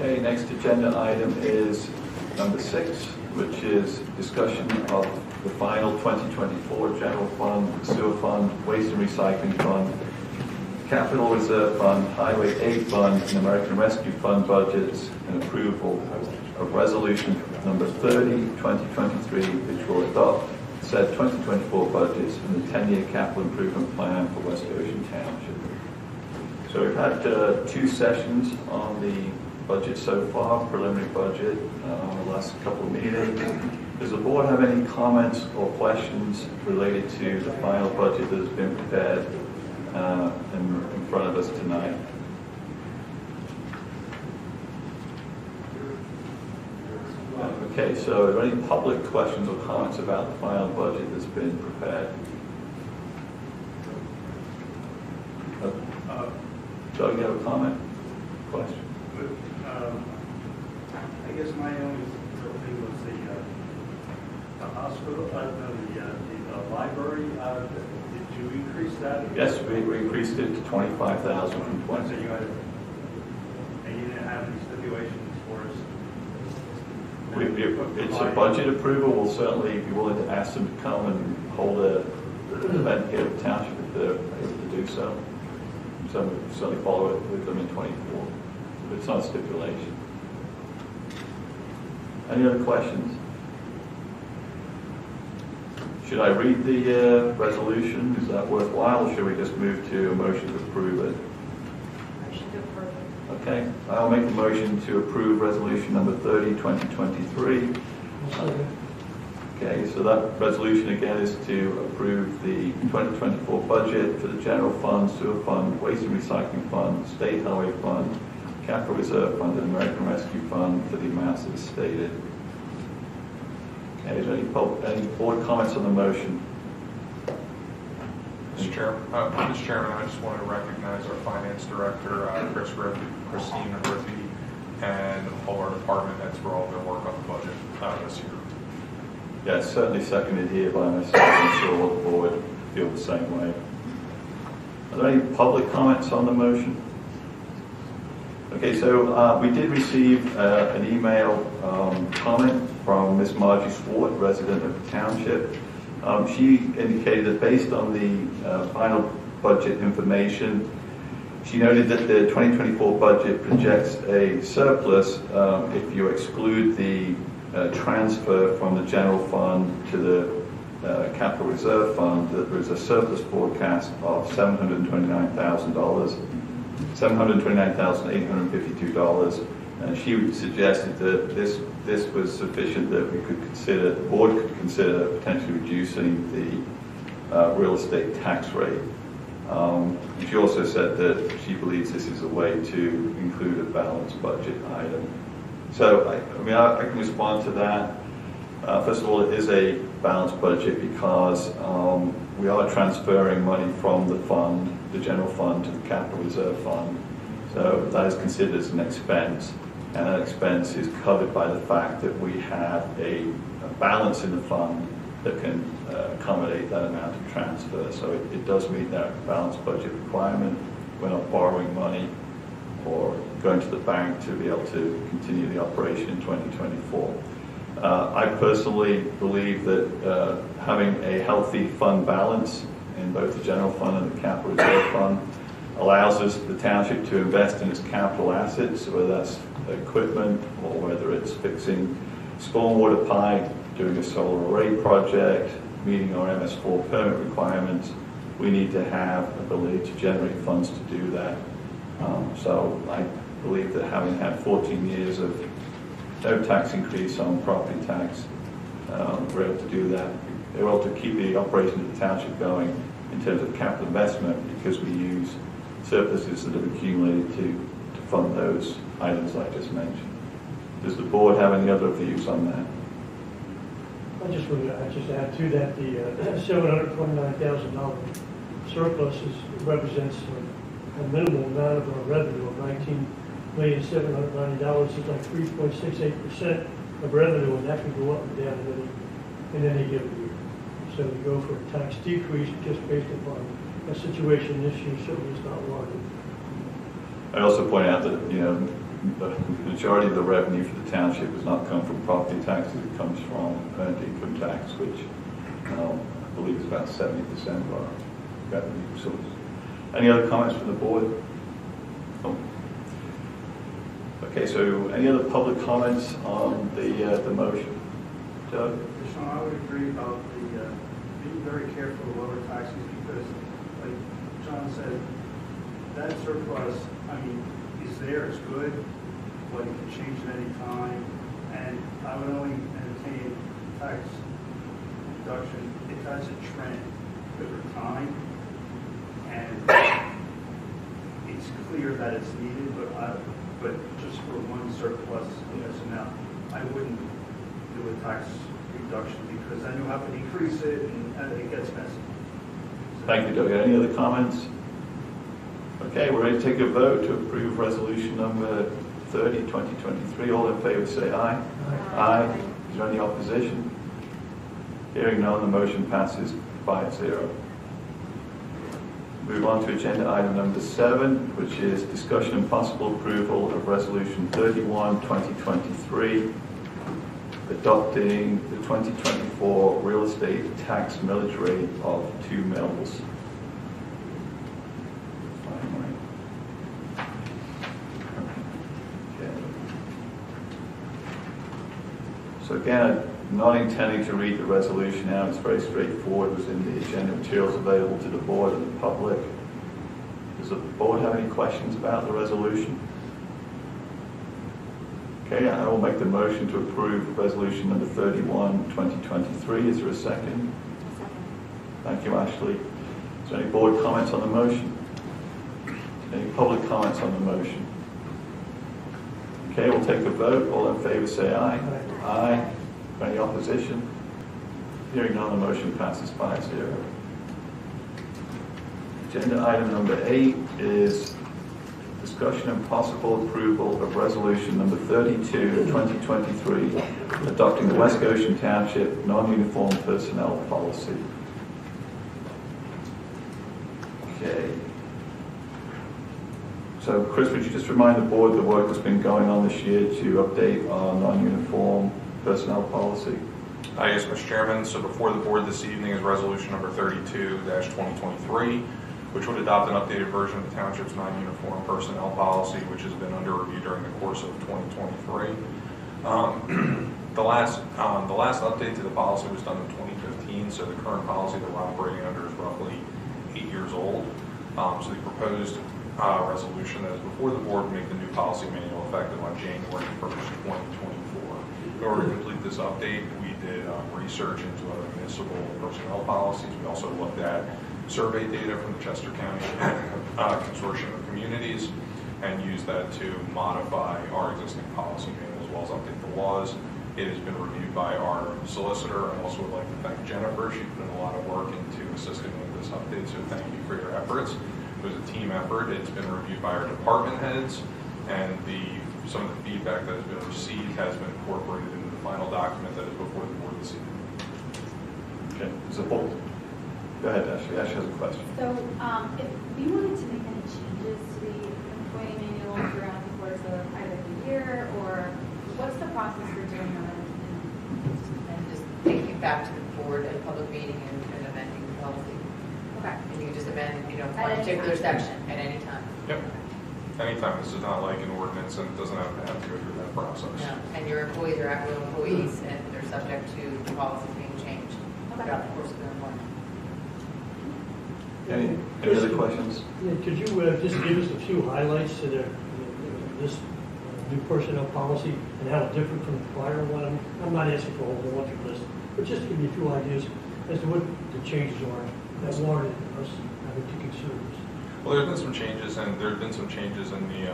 [SPEAKER 9] Okay, next agenda item is number 6, which is discussion of the final 2024 general fund, sewer fund, waste and recycling fund, Capital Reserve Fund, Highway Aid Fund, and American Rescue Fund budgets, and approval of Resolution Number 30, 2023, which will adopt said 2024 budgets and the 10-year capital improvement plan for West Goshen Township. So we've had 2 sessions on the budget so far, preliminary budget, the last couple of meetings. Does the board have any comments or questions related to the final budget that has been prepared in front of us tonight? Okay, so are there any public questions or comments about the final budget that's been prepared? Doug, you have a comment? Question?
[SPEAKER 11] I guess my only little thing was the hospital, the library, did you increase that?
[SPEAKER 9] Yes, we increased it to 25,000 from 20.
[SPEAKER 11] So you had, and you didn't have any stipulations for us?
[SPEAKER 9] It's a budget approval. We'll certainly be willing to ask them to come and hold an event here at the township if they're able to do so. So we'll certainly follow it with them in 24. But it's not a stipulation. Any other questions? Should I read the resolution? Is that worthwhile, or should we just move to a motion to approve it?
[SPEAKER 6] Motion to approve.
[SPEAKER 9] Okay, I'll make a motion to approve resolution number 30, 2023. Okay, so that resolution again is to approve the 2024 budget for the general fund, sewer fund, waste and recycling fund, state highway fund, capital reserve fund, and American Rescue Fund for the amounts as stated. Okay, is there any board comments on the motion?
[SPEAKER 15] Mr. Chairman, I just want to recognize our finance director, Christine Griffey, and all our department heads for all their work on the budget this year.
[SPEAKER 9] Yeah, it's certainly seconded here by myself. I'm sure all the board feel the same way. Are there any public comments on the motion? Okay, so we did receive an email comment from Ms. Margie Swart, resident of the township. She indicated that based on the final budget information, she noted that the 2024 budget projects a surplus if you exclude the transfer from the general fund to the capital reserve fund, that there is a surplus forecast of $729,000. $729,852, and she suggested that this was sufficient that we could consider, the board could consider potentially reducing the real estate tax rate. She also said that she believes this is a way to include a balanced budget item. So, I can respond to that. First of all, it is a balanced budget because we are transferring money from the fund, the general fund, to the capital reserve fund. So that is considered as an expense, and that expense is covered by the fact that we have a balance in the fund that can accommodate that amount of transfer. So it does meet that balanced budget requirement. We're not borrowing money or going to the bank to be able to continue the operation in 2024. I personally believe that having a healthy fund balance in both the general fund and the capital reserve fund allows us, the township, to invest in its capital assets, whether that's equipment or whether it's fixing stormwater pipe, doing a solar array project, meeting our MS4 permit requirements. We need to have ability to generate funds to do that. So I believe that having had 14 years of no tax increase on property tax, we're able to do that. We're able to keep the operation of the township going in terms of capital investment because we use surpluses that have accumulated to fund those items I just mentioned. Does the board have any other views on that?
[SPEAKER 13] I just want to add to that, the $729,000 surplus represents a minimal amount of our revenue of $19,790,000 is like 3.68% of revenue, and that can go up and down in any given year. So to go for a tax decrease just based upon a situation this year certainly is not warranted.
[SPEAKER 9] I also point out that, the majority of the revenue for the township does not come from property taxes. It comes from earned income tax, which I believe is about 70% of our revenue source. Any other comments from the board? No. Okay, so any other public comments on the motion? Doug?
[SPEAKER 16] Sean, I would agree about the being very careful of lower taxes because, like John said, that surplus, I mean, is there, it's good, but it can change at any time. And I would only entertain tax reduction if that's a trend over time. And it's clear that it's needed, but just for one surplus in this amount, I wouldn't do a tax reduction because then you'll have to increase it and it gets messy.
[SPEAKER 9] Thank you, Doug. Any other comments? Okay, we're ready to take a vote to approve resolution number 30, 2023. All in favor say aye. Aye. Is there any opposition? Hearing none, the motion passes 5-0. Move on to agenda item number 7, which is discussion and possible approval of resolution 31, 2023, adopting the 2024 real estate tax millage rate of 2 mils. So again, I'm not intending to read the resolution out. It's very straightforward. It was in the agenda materials available to the board and the public. Does the board have any questions about the resolution? Okay, I will make the motion to approve resolution number 31, 2023. Is there a second? Thank you, Ashley. Is there any board comments on the motion? Any public comments on the motion? Okay, we'll take a vote. All in favor say aye. Aye. Any opposition? Hearing none, the motion passes 5-0. Agenda item number 8 is discussion and possible approval of resolution number 32, 2023, adopting the West Goshen Township non-uniform personnel policy. Okay. So, Chris, would you just remind the board the work that's been going on this year to update our non-uniform personnel policy?
[SPEAKER 15] Yes, Mr. Chairman. So before the board this evening is resolution number 32-2023, which would adopt an updated version of the Township's non-uniform personnel policy, which has been under review during the course of 2023. The last update to the policy was done in 2015, so the current policy that we're operating under is roughly 8 years old. So the proposed resolution that is before the board will make the new policy manual effective on January 1st, 2024. In order to complete this update, we did research into other municipal personnel policies. We also looked at survey data from the Chester County Consortium of Communities and used that to modify our existing policy manual as well as update the laws. It has been reviewed by our solicitor. I also would like to thank Jennifer. She put in a lot of work into assisting with this update, so thank you for your efforts. It was a team effort. It's been reviewed by our department heads, and some of the feedback that has been received has been incorporated into the final document that is before the board this evening.
[SPEAKER 9] Okay, support. Go ahead, Ashley. Ashley has a question.
[SPEAKER 6] So if we wanted to make any changes to the employee manual throughout the course of either the year, or what's the process for doing that?
[SPEAKER 10] And just taking it back to the board at a public meeting and amending the policy.
[SPEAKER 6] Okay.
[SPEAKER 10] And you can just amend, one
[SPEAKER 6] At any
[SPEAKER 10] particular
[SPEAKER 6] time.
[SPEAKER 10] section at any time.
[SPEAKER 15] Yep. Anytime. This is not like an ordinance, and it doesn't have to go through that process.
[SPEAKER 10] No. And your employees are at-will employees, and they're subject to the policies being changed throughout the course of their employment.
[SPEAKER 9] Any other questions?
[SPEAKER 13] Yeah, could you just give us a few highlights to this new personnel policy and how it's different from the prior one? I'm not asking for a whole laundry list, but just to give me a few ideas as to what the changes are that warranted us having to consider this.
[SPEAKER 15] Well, there's been some changes, and there have been some changes in the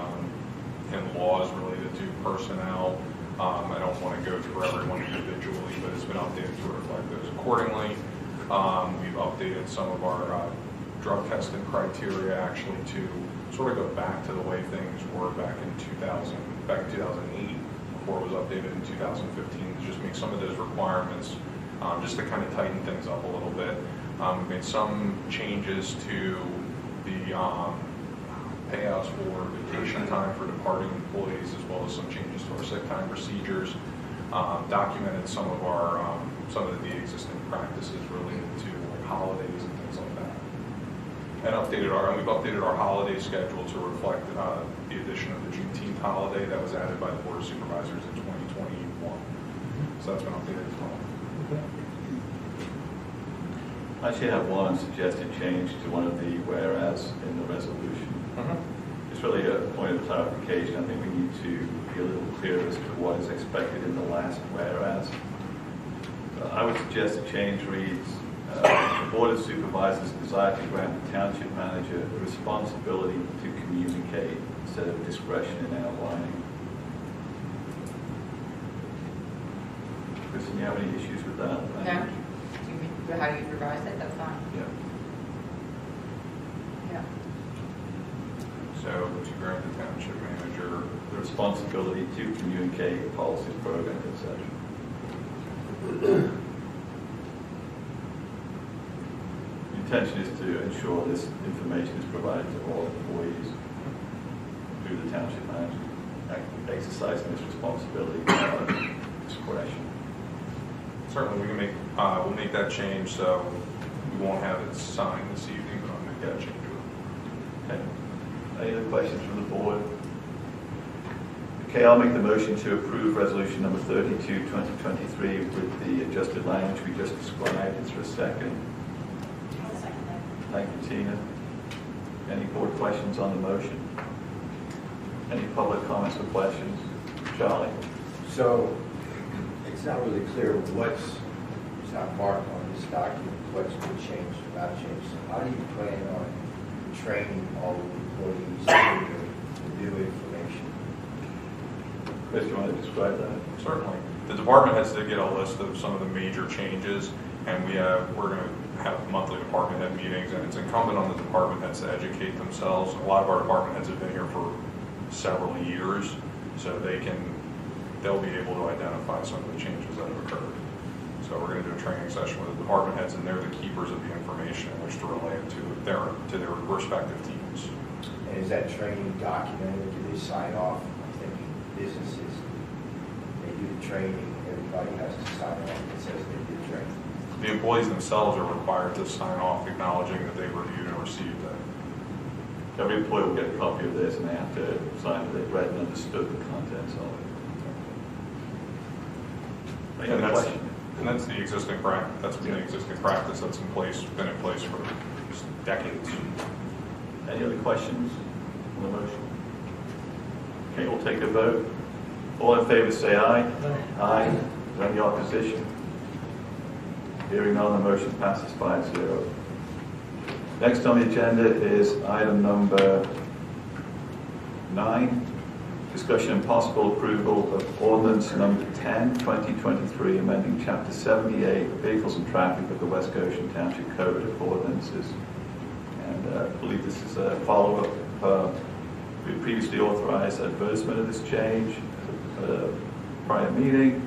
[SPEAKER 15] in laws related to personnel. I don't want to go through everyone individually, but it's been updated to reflect those accordingly. We've updated some of our drug testing criteria actually to sort of go back to the way things were back in 2008, before it was updated in 2015, to just make some of those requirements, just to kind of tighten things up a little bit. We've made some changes to the payouts for vacation time for departing employees, as well as some changes to our sick time procedures. Documented some of the existing practices related to like holidays and things like that. And we've updated our holiday schedule to reflect the addition of the Juneteenth holiday that was added by the Board of Supervisors in 2021. So that's been updated as well.
[SPEAKER 9] I actually have one suggested change to one of the whereas in the resolution. It's really a point of clarification. I think we need to be a little clearer as to what is expected in the last whereas. I would suggest the change reads, the Board of Supervisors desire to grant the Township Manager the responsibility to communicate instead of discretion in outlining. Kristen, you have any issues with that?
[SPEAKER 10] No? How do you revise it? That's fine.
[SPEAKER 9] Yeah.
[SPEAKER 10] Yeah.
[SPEAKER 15] So to grant the Township Manager
[SPEAKER 9] The responsibility to communicate policies, programs, etc. The intention is to ensure this information is provided to all employees through the Township Manager, exercising this responsibility without discretion.
[SPEAKER 15] Certainly, we can make, we'll make that change, so we won't have it signed this evening, but I'll make that change.
[SPEAKER 9] Okay. Any other questions from the board? Okay, I'll make the motion to approve resolution number 32, 2023 with the adjusted language we just described. Is there a second?
[SPEAKER 4] I'll second that.
[SPEAKER 9] Thank you, Tina. Any board questions on the motion? Any public comments or questions? Charlie?
[SPEAKER 3] So, it's not really clear it's not marked on this document, what's been changed or not changed. So how do you plan on training all the employees to the new information?
[SPEAKER 9] Chris, you want to describe that?
[SPEAKER 15] Certainly. The department heads did get a list of some of the major changes, and we're going to have monthly department head meetings, and it's incumbent on the department heads to educate themselves. A lot of our department heads have been here for several years, so they'll be able to identify some of the changes that have occurred. So we're going to do a training session with the department heads, and they're the keepers of the information in which to relay it to their respective teams.
[SPEAKER 3] And is that training documented? Do they sign off? I'm thinking businesses, they do the training, everybody has to sign off that says they did training.
[SPEAKER 15] The employees themselves are required to sign off acknowledging that they reviewed and received it.
[SPEAKER 9] Every employee will get a copy of this, and they have to sign that they've read and understood the contents of it. Any other questions?
[SPEAKER 15] And that's the existing practice. That's been the existing practice that's been in place for decades.
[SPEAKER 9] Any other questions on the motion? Okay, we'll take a vote. All in favor say aye. Aye. Is there any opposition? Hearing none, the motion passes 5-0. Next on the agenda is item number 9. Discussion and possible approval of ordinance number 10, 2023, amending chapter 78, vehicles and traffic of the West Goshen Township Code of Ordinances. And I believe this is a follow-up. We previously authorized advertisement of this change at a prior meeting.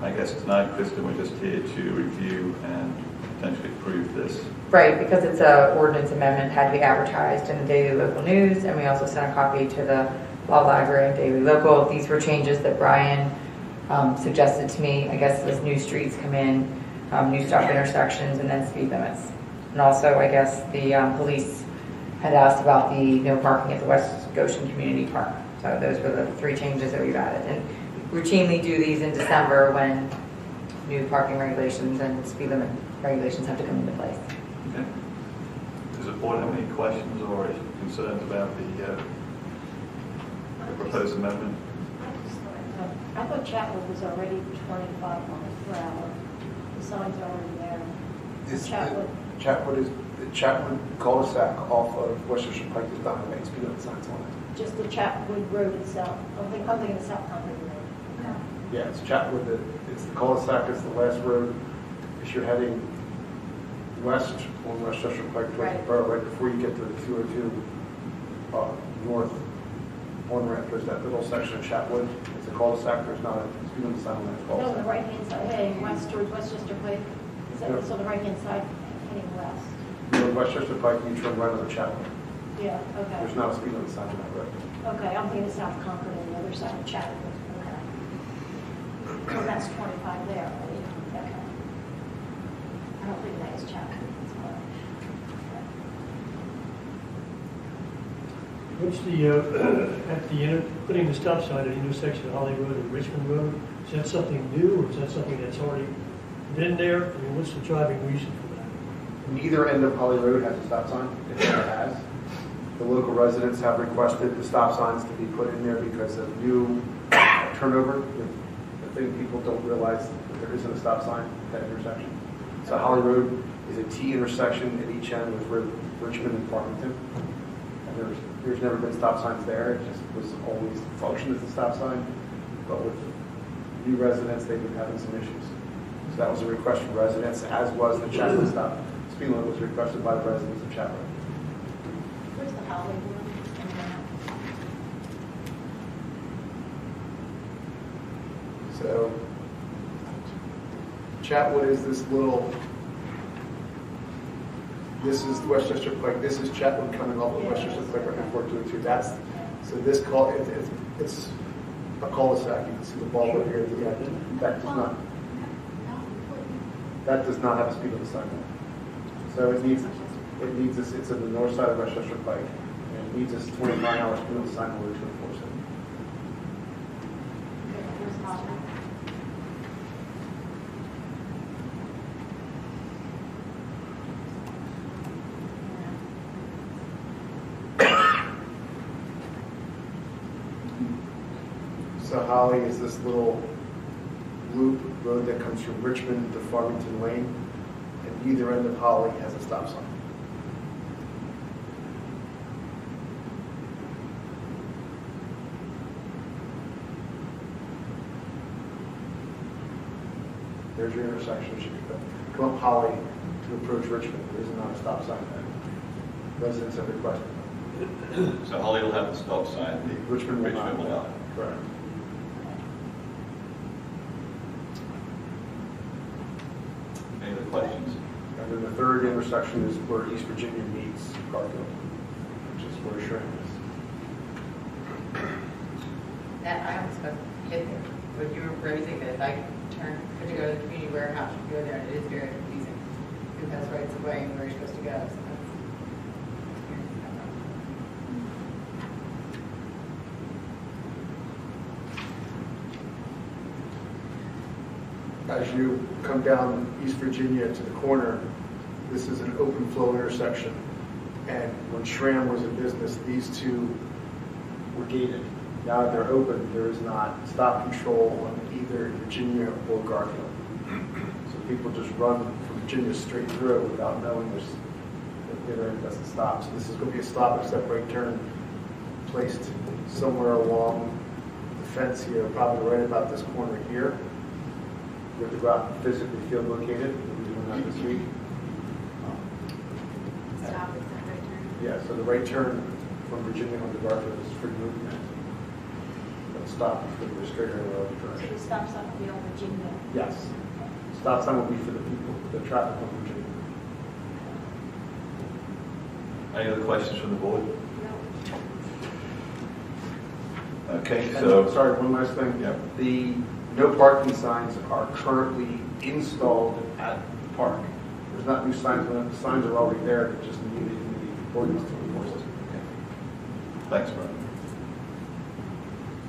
[SPEAKER 9] I guess tonight, Kristen, we're just here to review and potentially approve this.
[SPEAKER 10] Right, because it's a ordinance amendment, had to be advertised in the Daily Local News, and we also sent a copy to the Law Library and Daily Local. These were changes that Brian suggested to me. I guess as new streets come in, new stop intersections, and then speed limits. And also, I guess the police had asked about the no parking at the West Goshen Community Park. So those were the 3 changes that we've added. And routinely do these in December when new parking regulations and speed limit regulations have to come into place.
[SPEAKER 9] Okay. Does the board have any questions or concerns about the proposed amendment?
[SPEAKER 4] I thought Chatwood was already 25 miles per hour. The sign's already there.
[SPEAKER 7] Chatwood is the Chatwood cul-de-sac off of Westchester Pike is not having speed limit signs on it.
[SPEAKER 4] Just the Chatwood Road itself. I'm thinking of South Concord Road.
[SPEAKER 7] Yeah, it's Chatwood. It's the cul-de-sac. It's the last road. If you're heading west on Westchester Pike towards the borough, right before you get to the 202 north on ramp, there's that little section of Chatwood. It's a cul-de-sac. There's not a speed limit sign on that
[SPEAKER 4] No, on the
[SPEAKER 7] cul-de-sac.
[SPEAKER 4] right-hand side, heading west towards Westchester Pike. Is that what's on the right-hand side, heading west?
[SPEAKER 7] You know, Westchester Pike, you turn right on the Chatwood.
[SPEAKER 4] Yeah, okay.
[SPEAKER 7] There's not a speed limit sign on that road.
[SPEAKER 4] Okay, I'm thinking of South Concord on the other side of Chatwood. Okay. So that's 25 there, right? Okay. I don't think that is Chatwood.
[SPEAKER 13] What's the, at the, putting the stop sign at the intersection of Holly Road and Richmond Road, is that something new, or is that something that's already been there? I mean, what's the driving reason for that?
[SPEAKER 7] Either end of Holly Road has a stop sign, it never has. The local residents have requested the stop signs to be put in there because of new turnover. The thing people don't realize that there isn't a stop sign at that intersection. So Holly Road is a T intersection at each end with Richmond and Farmington. And there's never been stop signs there, it just was always functioned as a stop sign. But with new residents, they've been having some issues. So that was a request from residents, as was the Chapman stop. Speed limit was requested by the residents of Chapman.
[SPEAKER 4] Where's the Hollywood?
[SPEAKER 7] So Chatwood is this little, this is Westchester Pike, this is Chatwood coming off of Westchester Pike right before 202. That's, so this call, it's a cul-de-sac. You can see the ball over here at the end. That does not have a speed limit sign. So it needs this, it's on the north side of Westchester Pike. And it needs this 29-hour speed limit sign in order to enforce it. So Holly is this little loop road that comes from Richmond to Farmington Lane, and either end of Holly has a stop sign. There's your intersection. You should come up Holly to approach Richmond. There is not a stop sign there. Residents have requested that.
[SPEAKER 9] So Holly will have the stop sign.
[SPEAKER 7] Richmond will not.
[SPEAKER 9] Will not.
[SPEAKER 7] Correct.
[SPEAKER 9] Any other questions?
[SPEAKER 7] And then the third intersection is where East Virginia meets Garfield, which is where Shrine is.
[SPEAKER 10] That I almost got hit there. When you were raising that, I turned to go to the community warehouse, you go there, and it is very confusing. Who has rights of way and where you're supposed to go. So
[SPEAKER 7] As you come down East Virginia to the corner, this is an open flow intersection. And when Schramm was in business, these two were gated. Now that they're open, there is not stop control on either Virginia or Garfield. So people just run from Virginia straight through without knowing that it doesn't stop. So this is going to be a stop except right turn placed somewhere along the fence here, probably right about this corner here. We have to go out and physically field located. We're doing that this week.
[SPEAKER 6] Stop, is that right turn?
[SPEAKER 7] Yeah, so the right turn from Virginia onto Garfield is free movement. But stop is for the restrictor road
[SPEAKER 4] So
[SPEAKER 7] direction.
[SPEAKER 4] the stop sign will be on Virginia.
[SPEAKER 7] Yes. Stop sign will be for the people, the traffic on Virginia.
[SPEAKER 9] Any other questions from the board? Okay,
[SPEAKER 7] And,
[SPEAKER 9] so
[SPEAKER 7] sorry, one last thing.
[SPEAKER 9] Yeah.
[SPEAKER 7] The no parking signs are currently installed at the park. There's not new signs, but the signs are already there, that just need the ordinance to enforce it.
[SPEAKER 9] thanks, Brian.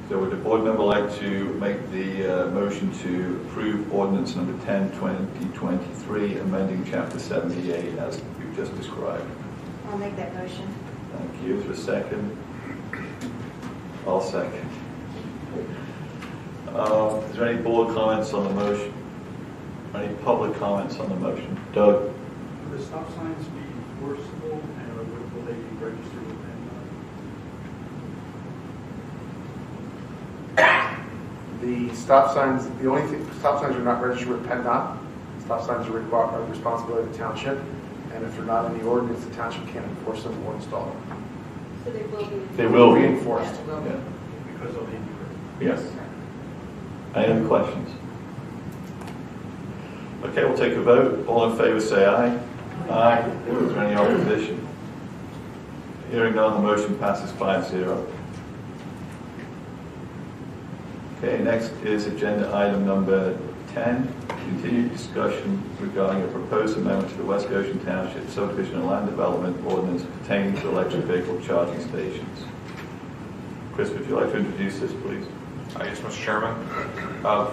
[SPEAKER 9] So would the board member like to make the motion to approve ordinance number 10, 2023, amending chapter 78 as you've just described?
[SPEAKER 4] I'll make that motion.
[SPEAKER 9] Thank you. For a second. I'll second. Is there any board comments on the motion? Any public comments on the motion? Doug?
[SPEAKER 16] Will the stop signs be enforceable, and will they be registered with PennDOT?
[SPEAKER 7] The stop signs, the only thing, stop signs are not registered with PennDOT. Stop signs are responsibility of the township, and if they're not in the ordinance, the township can't enforce them or install them.
[SPEAKER 6] So they will be.
[SPEAKER 9] They will
[SPEAKER 7] be
[SPEAKER 9] be.
[SPEAKER 7] enforced.
[SPEAKER 10] Yes, it will be.
[SPEAKER 9] Yeah.
[SPEAKER 16] Because of the injury.
[SPEAKER 9] Yes. Any other questions? Okay, we'll take a vote. All in favor say aye. Aye. Is there any opposition? Hearing none, the motion passes 5-0. Okay, next is agenda item number 10, continued discussion regarding a proposed amendment to the West Goshen Township subdivision and land development ordinance pertaining to electric vehicle charging stations. Chris, would you like to introduce this, please?
[SPEAKER 15] Yes, Mr. Chairman.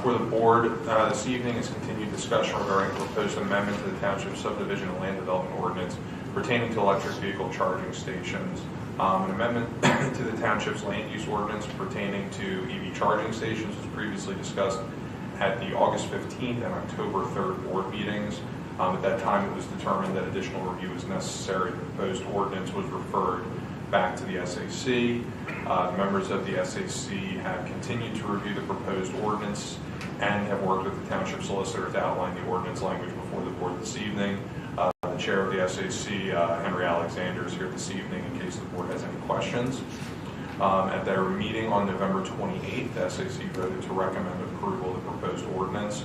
[SPEAKER 15] For the board, this evening is continued discussion regarding the proposed amendment to the Township subdivision and land development ordinance pertaining to electric vehicle charging stations. An amendment to the Township's land use ordinance pertaining to EV charging stations was previously discussed at the August 15th and October 3rd board meetings. At that time, it was determined that additional review was necessary. The proposed ordinance was referred back to the SAC. Members of the SAC have continued to review the proposed ordinance and have worked with the Township solicitor to outline the ordinance language before the board this evening. The chair of the SAC, Henry Alexander, is here this evening in case the board has any questions. At their meeting on November 28th, the SAC voted to recommend approval of the proposed ordinance.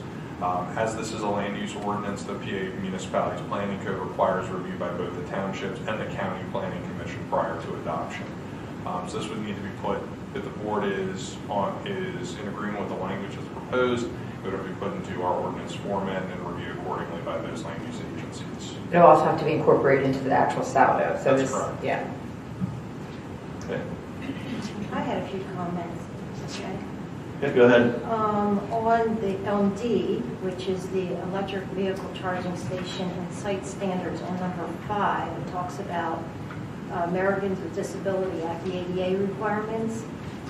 [SPEAKER 15] As this is a land use ordinance, the PA Municipalities Planning Code requires review by both the townships and the county planning commission prior to adoption. So this would need to be put, if the board is in agreement with the language that's proposed, it would be put into our ordinance format and reviewed accordingly by those land use agencies.
[SPEAKER 10] It'll also have to be incorporated into the actual saldo. So
[SPEAKER 15] That's
[SPEAKER 10] this,
[SPEAKER 15] correct.
[SPEAKER 10] yeah.
[SPEAKER 9] Okay.
[SPEAKER 4] I had a few comments, okay?
[SPEAKER 9] Yeah, go ahead.
[SPEAKER 4] On D, which is the electric vehicle charging station and site standards on number 5, it talks about Americans with Disability Act, the ADA requirements.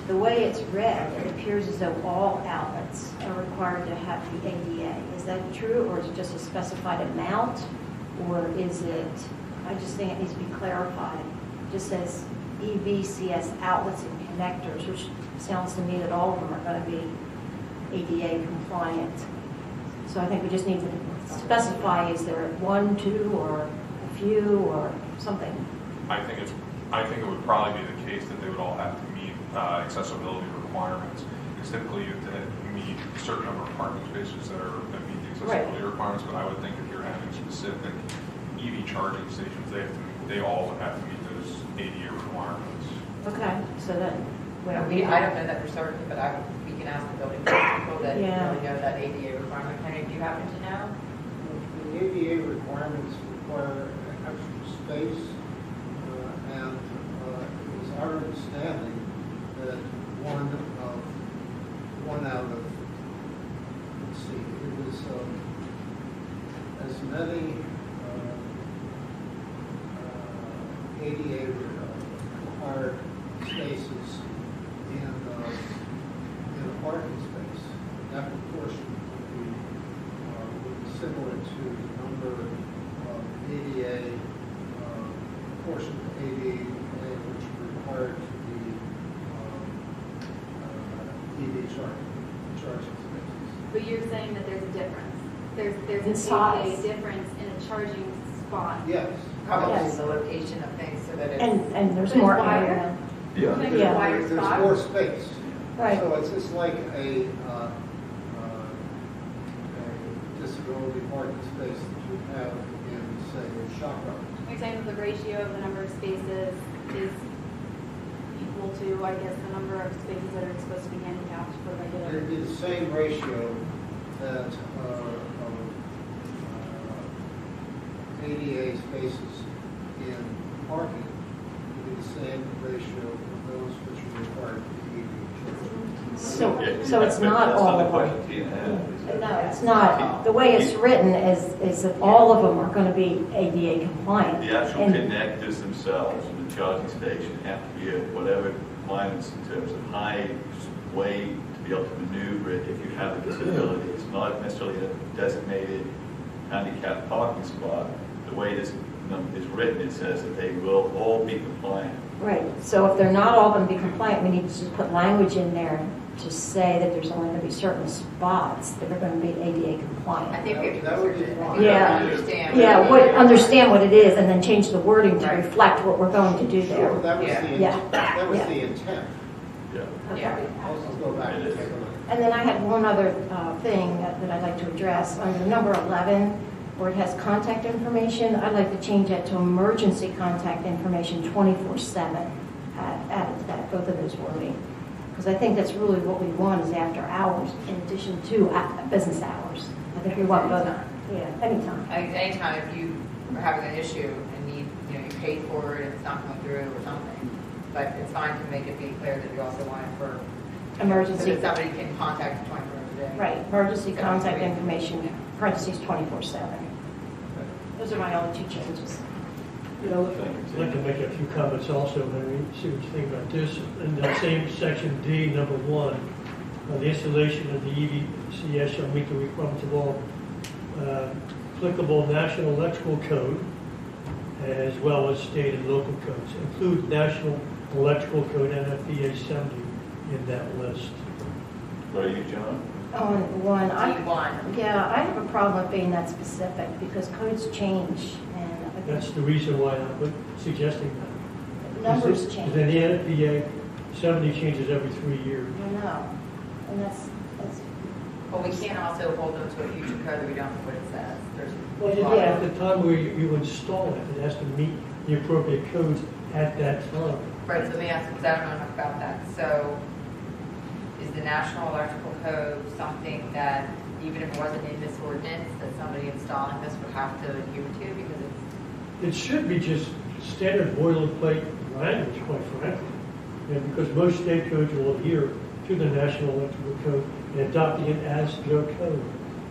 [SPEAKER 4] The way it's read, it appears as though all outlets are required to have the ADA. Is that true, or is it just a specified amount? Or is it, I just think it needs to be clarified. It just says EVCS outlets and connectors, which sounds to me that all of them are going to be ADA compliant. So I think we just need to specify, is there one, two, or a few, or something?
[SPEAKER 15] I think it would probably be the case that they would all have to meet accessibility requirements. Because typically you have to meet a certain number of parking spaces that meet the accessibility requirements. But I would think if you're having specific EV charging stations, they all would have to meet those ADA requirements.
[SPEAKER 4] Okay, so then, well,
[SPEAKER 10] I don't know that for certain, but we can ask the building people that really
[SPEAKER 4] Yeah.
[SPEAKER 10] know that ADA requirement. Henry, do you happen to know?
[SPEAKER 17] The ADA requirements require extra space, and it was our understanding that one out of, let's see, it was as many ADA required spaces in a parking space. That proportion would be similar to the number of ADA portion of ADA which are required to be EV charging spaces.
[SPEAKER 6] But you're saying that there's a difference. There's
[SPEAKER 4] In
[SPEAKER 6] an
[SPEAKER 4] size.
[SPEAKER 6] ADA difference in a charging spot.
[SPEAKER 17] Yes.
[SPEAKER 10] Probably
[SPEAKER 4] Yes.
[SPEAKER 10] the location of things so that it's.
[SPEAKER 4] and there's
[SPEAKER 6] But
[SPEAKER 4] more
[SPEAKER 6] it's wider?
[SPEAKER 4] area.
[SPEAKER 9] Yeah.
[SPEAKER 6] Maybe
[SPEAKER 4] Yeah.
[SPEAKER 6] a wider
[SPEAKER 17] There's
[SPEAKER 6] spot?
[SPEAKER 17] more space.
[SPEAKER 4] Right.
[SPEAKER 17] So it's just like a disability parking space that you have in, say, a shop.
[SPEAKER 6] You're saying that the ratio of the number of spaces is equal to, I guess, the number of spaces that are supposed to be handicapped for regular.
[SPEAKER 17] It'd be the same ratio that ADA spaces in parking would be the same ratio of those which are required for EV charging.
[SPEAKER 4] So it's not all of them. No, it's not. The way it's written is that all of them are going to be ADA compliant.
[SPEAKER 9] The actual
[SPEAKER 4] And-
[SPEAKER 9] connectors themselves in the charging station have to be at whatever requirements in terms of height, weight, to be able to maneuver it if you have a disability. It's not necessarily a designated handicap parking spot. The way this is written, it says that they will all be compliant.
[SPEAKER 4] Right, so if they're not all going to be compliant, we need to just put language in there to say that there's only going to be certain spots that are going to be ADA compliant.
[SPEAKER 10] I think we have to
[SPEAKER 17] That would
[SPEAKER 10] research
[SPEAKER 17] be
[SPEAKER 10] it.
[SPEAKER 17] fine.
[SPEAKER 4] Yeah.
[SPEAKER 10] Understand.
[SPEAKER 4] Yeah, understand what it is and then change the wording to reflect what we're going to do there.
[SPEAKER 17] Sure, that was the,
[SPEAKER 4] Yeah.
[SPEAKER 17] that was
[SPEAKER 4] Yeah.
[SPEAKER 17] the intent.
[SPEAKER 9] Yeah.
[SPEAKER 10] Yeah.
[SPEAKER 17] I'll go back and take a look.
[SPEAKER 4] And then I had one other thing that I'd like to address. Under number 11, where it has contact information, I'd like to change that to emergency contact information 24/7. Add that, both of those wording. Because I think that's really what we want is after hours in addition to business hours. I think we want both. Yeah, anytime.
[SPEAKER 10] Anytime if you are having an issue and need, you paid for it, and it's not going through or something, but it's fine to make it be clear that we also want it for
[SPEAKER 4] Emergency.
[SPEAKER 10] so that somebody can contact 24 hours a day.
[SPEAKER 4] Right, emergency contact information, parentheses 24/7. Those are my only two changes.
[SPEAKER 13] You know, I'd like to make a few comments also, Henry, see what you think about this. In that same section D, number 1, the installation of the EVCS shall meet the requirements of all applicable national electrical code, as well as state and local codes. Include national electrical code NFPA 70 in that list.
[SPEAKER 9] Where are you, John?
[SPEAKER 4] On one,
[SPEAKER 10] D1.
[SPEAKER 4] yeah, I have a problem with being that specific because codes change and
[SPEAKER 13] That's the reason why I'm suggesting that.
[SPEAKER 4] numbers
[SPEAKER 13] Because
[SPEAKER 4] change.
[SPEAKER 13] then the NFPA 70 changes every 3 years.
[SPEAKER 4] I know, and that's
[SPEAKER 10] But we can't also hold them to a future code that we don't know what it says. There's
[SPEAKER 13] Well, yeah, at the time where you install it, it has to meet the appropriate codes at that time.
[SPEAKER 10] Right, so let me ask, because I don't know enough about that. So is the National Electrical Code something that, even if it wasn't in this ordinance, that somebody installing this would have to adhere to because it's...
[SPEAKER 13] It should be just standard boilerplate language, quite frankly. And because most state codes will adhere to the National Electrical Code and adopting it as their code.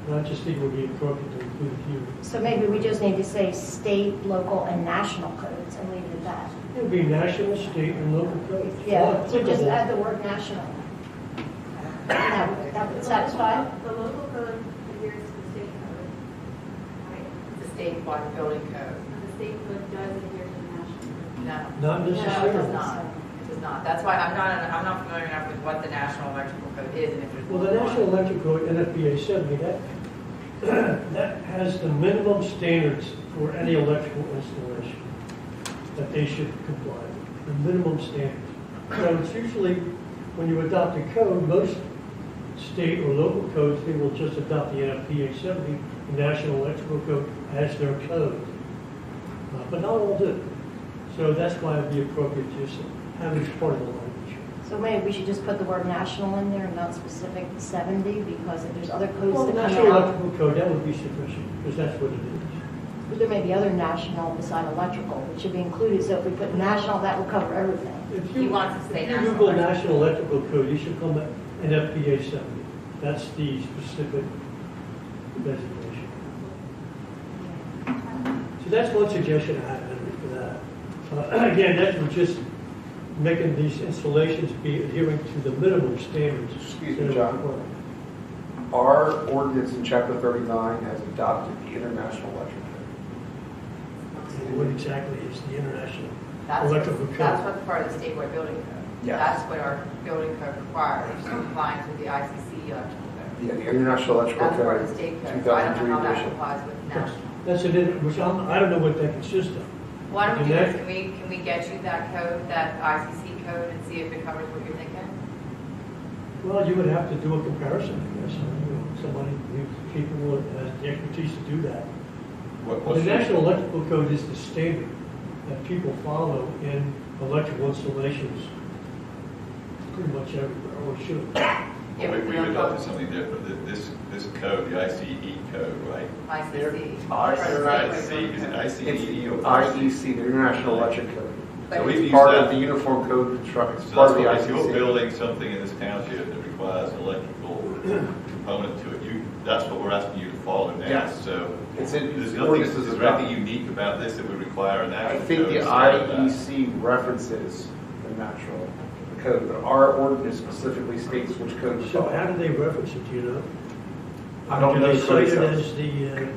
[SPEAKER 13] And I just think it would be appropriate to include it here.
[SPEAKER 4] so maybe we just need to say state, local, and national codes and leave it at that.
[SPEAKER 13] It would be national, state, and local codes.
[SPEAKER 4] Yeah, so just
[SPEAKER 13] Applicable.
[SPEAKER 4] add the word national. That would satisfy?
[SPEAKER 6] The local code adheres to the state code, right?
[SPEAKER 10] It's a statewide building code.
[SPEAKER 6] And the state code does adhere to the national code.
[SPEAKER 10] No.
[SPEAKER 13] Not
[SPEAKER 10] No, it
[SPEAKER 13] necessarily.
[SPEAKER 10] does not. It does not. That's why I'm not familiar enough with what the National Electrical Code is and if there's...
[SPEAKER 13] Well, the National Electrical Code, NFPA 70, that has the minimum standards for any electrical installation that they should comply with, the minimum standards. So it's usually, when you adopt a code, most state or local codes, they will just adopt the NFPA 70, the National Electrical Code, as their code. But not all do. So that's why it'd be appropriate to just have it as part of the language.
[SPEAKER 4] So maybe we should just put the word national in there and not specific 70 because if there's other codes
[SPEAKER 13] Well, the
[SPEAKER 4] that
[SPEAKER 13] National
[SPEAKER 4] come out.
[SPEAKER 13] Electrical Code, that would be sufficient, because that's what it is.
[SPEAKER 4] But there may be other national beside electrical that should be included. So if we put national, that will cover everything.
[SPEAKER 13] If
[SPEAKER 10] He wants to say
[SPEAKER 13] if you
[SPEAKER 10] National
[SPEAKER 13] Google
[SPEAKER 10] Electrical.
[SPEAKER 13] National Electrical Code, you should come up NFPA 70. That's the specific designation. So that's one suggestion I have Henry, for that. Again, that would just making these installations be adhering to the minimum standards.
[SPEAKER 7] Excuse me, John. Our ordinance in Chapter 39 has adopted the International Electric Code.
[SPEAKER 13] What exactly is the international
[SPEAKER 10] That's
[SPEAKER 13] electrical code?
[SPEAKER 10] That's what's part of the statewide building code.
[SPEAKER 7] Yes.
[SPEAKER 10] That's what our building code requires, compliance with the ICC electrical code.
[SPEAKER 7] Yeah, the International Electrical
[SPEAKER 10] That's part
[SPEAKER 7] Code,
[SPEAKER 10] of the state code. So I don't
[SPEAKER 7] 2003
[SPEAKER 10] know how that
[SPEAKER 7] edition.
[SPEAKER 10] complies with national.
[SPEAKER 13] That's an, which I don't know what that consists of.
[SPEAKER 10] Why don't we do
[SPEAKER 13] And
[SPEAKER 10] this? Can we get you that code, that ICC code, and see if it covers what you're thinking?
[SPEAKER 13] Well, you would have to do a comparison, I guess. Somebody who's capable and has the expertise to do that. The National Electrical Code is the standard that people follow in electrical installations pretty much everywhere, or should.
[SPEAKER 9] We adopted something different. This code, the ICE code, right?
[SPEAKER 10] ICC.
[SPEAKER 9] Is it ICE or
[SPEAKER 7] IEC, the International Electric Code.
[SPEAKER 9] So we've
[SPEAKER 7] It's
[SPEAKER 9] used
[SPEAKER 7] part
[SPEAKER 9] that.
[SPEAKER 7] of the Uniform Code Construction. It's
[SPEAKER 9] So
[SPEAKER 7] part
[SPEAKER 9] that's
[SPEAKER 7] of the
[SPEAKER 9] what, if you're
[SPEAKER 7] ICC.
[SPEAKER 9] building something in this township that requires an electrical component to it, that's what we're asking you to follow now.
[SPEAKER 7] Yes.
[SPEAKER 9] So
[SPEAKER 7] It's in-
[SPEAKER 9] there's
[SPEAKER 7] ordinance
[SPEAKER 9] nothing,
[SPEAKER 7] is
[SPEAKER 9] is there anything
[SPEAKER 7] adopted.
[SPEAKER 9] unique about this that would require an
[SPEAKER 7] I
[SPEAKER 9] national
[SPEAKER 7] think
[SPEAKER 9] code
[SPEAKER 7] the
[SPEAKER 9] instead of that?
[SPEAKER 7] IEC references the natural code, but our ordinance specifically states which code to
[SPEAKER 13] So
[SPEAKER 7] follow.
[SPEAKER 13] how do they reference it, do you know?
[SPEAKER 7] I don't know
[SPEAKER 13] Do
[SPEAKER 7] the
[SPEAKER 13] they
[SPEAKER 7] code
[SPEAKER 13] cite it
[SPEAKER 7] itself.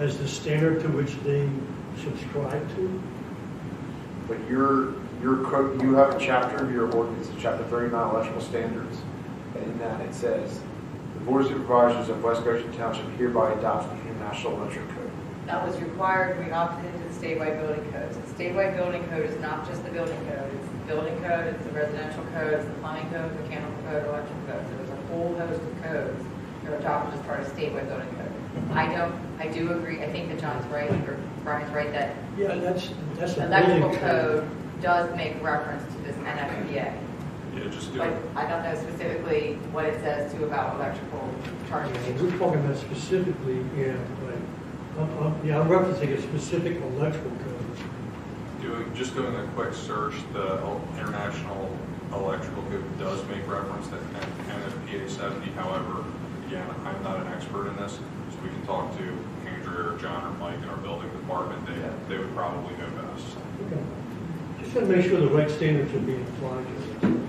[SPEAKER 13] as the standard to which they subscribe to?
[SPEAKER 7] But your code, you have a chapter of your ordinance, Chapter 39, Electrical Standards, and in that it says, "The Board of Supervisors of West Goshen Township hereby adopts the International Electric Code."
[SPEAKER 10] That was required when we opted into the statewide building codes. The statewide building code is not just the building code. It's the building code, it's the residential code, it's the plumbing code, mechanical code, electrical code. So there's a whole host of codes that are adopted as part of statewide building code. I do agree, I think that John's right, or Brian's right, that
[SPEAKER 13] Yeah, that's a
[SPEAKER 10] electrical
[SPEAKER 13] building
[SPEAKER 10] code does make reference to this NFPA.
[SPEAKER 15] Yeah, just do
[SPEAKER 10] But
[SPEAKER 15] it.
[SPEAKER 10] I don't know specifically what it says too about electrical charging.
[SPEAKER 13] We're talking about specifically, yeah, right. I'm referencing a specific electrical code.
[SPEAKER 15] Doing a quick search, the International Electrical Code does make reference to NFPA 70. However, again, I'm not an expert in this, so we can talk to Andrea or John or Mike in our building department. They would probably know best.
[SPEAKER 13] Okay. Just got to make sure the right standards are being applied to it.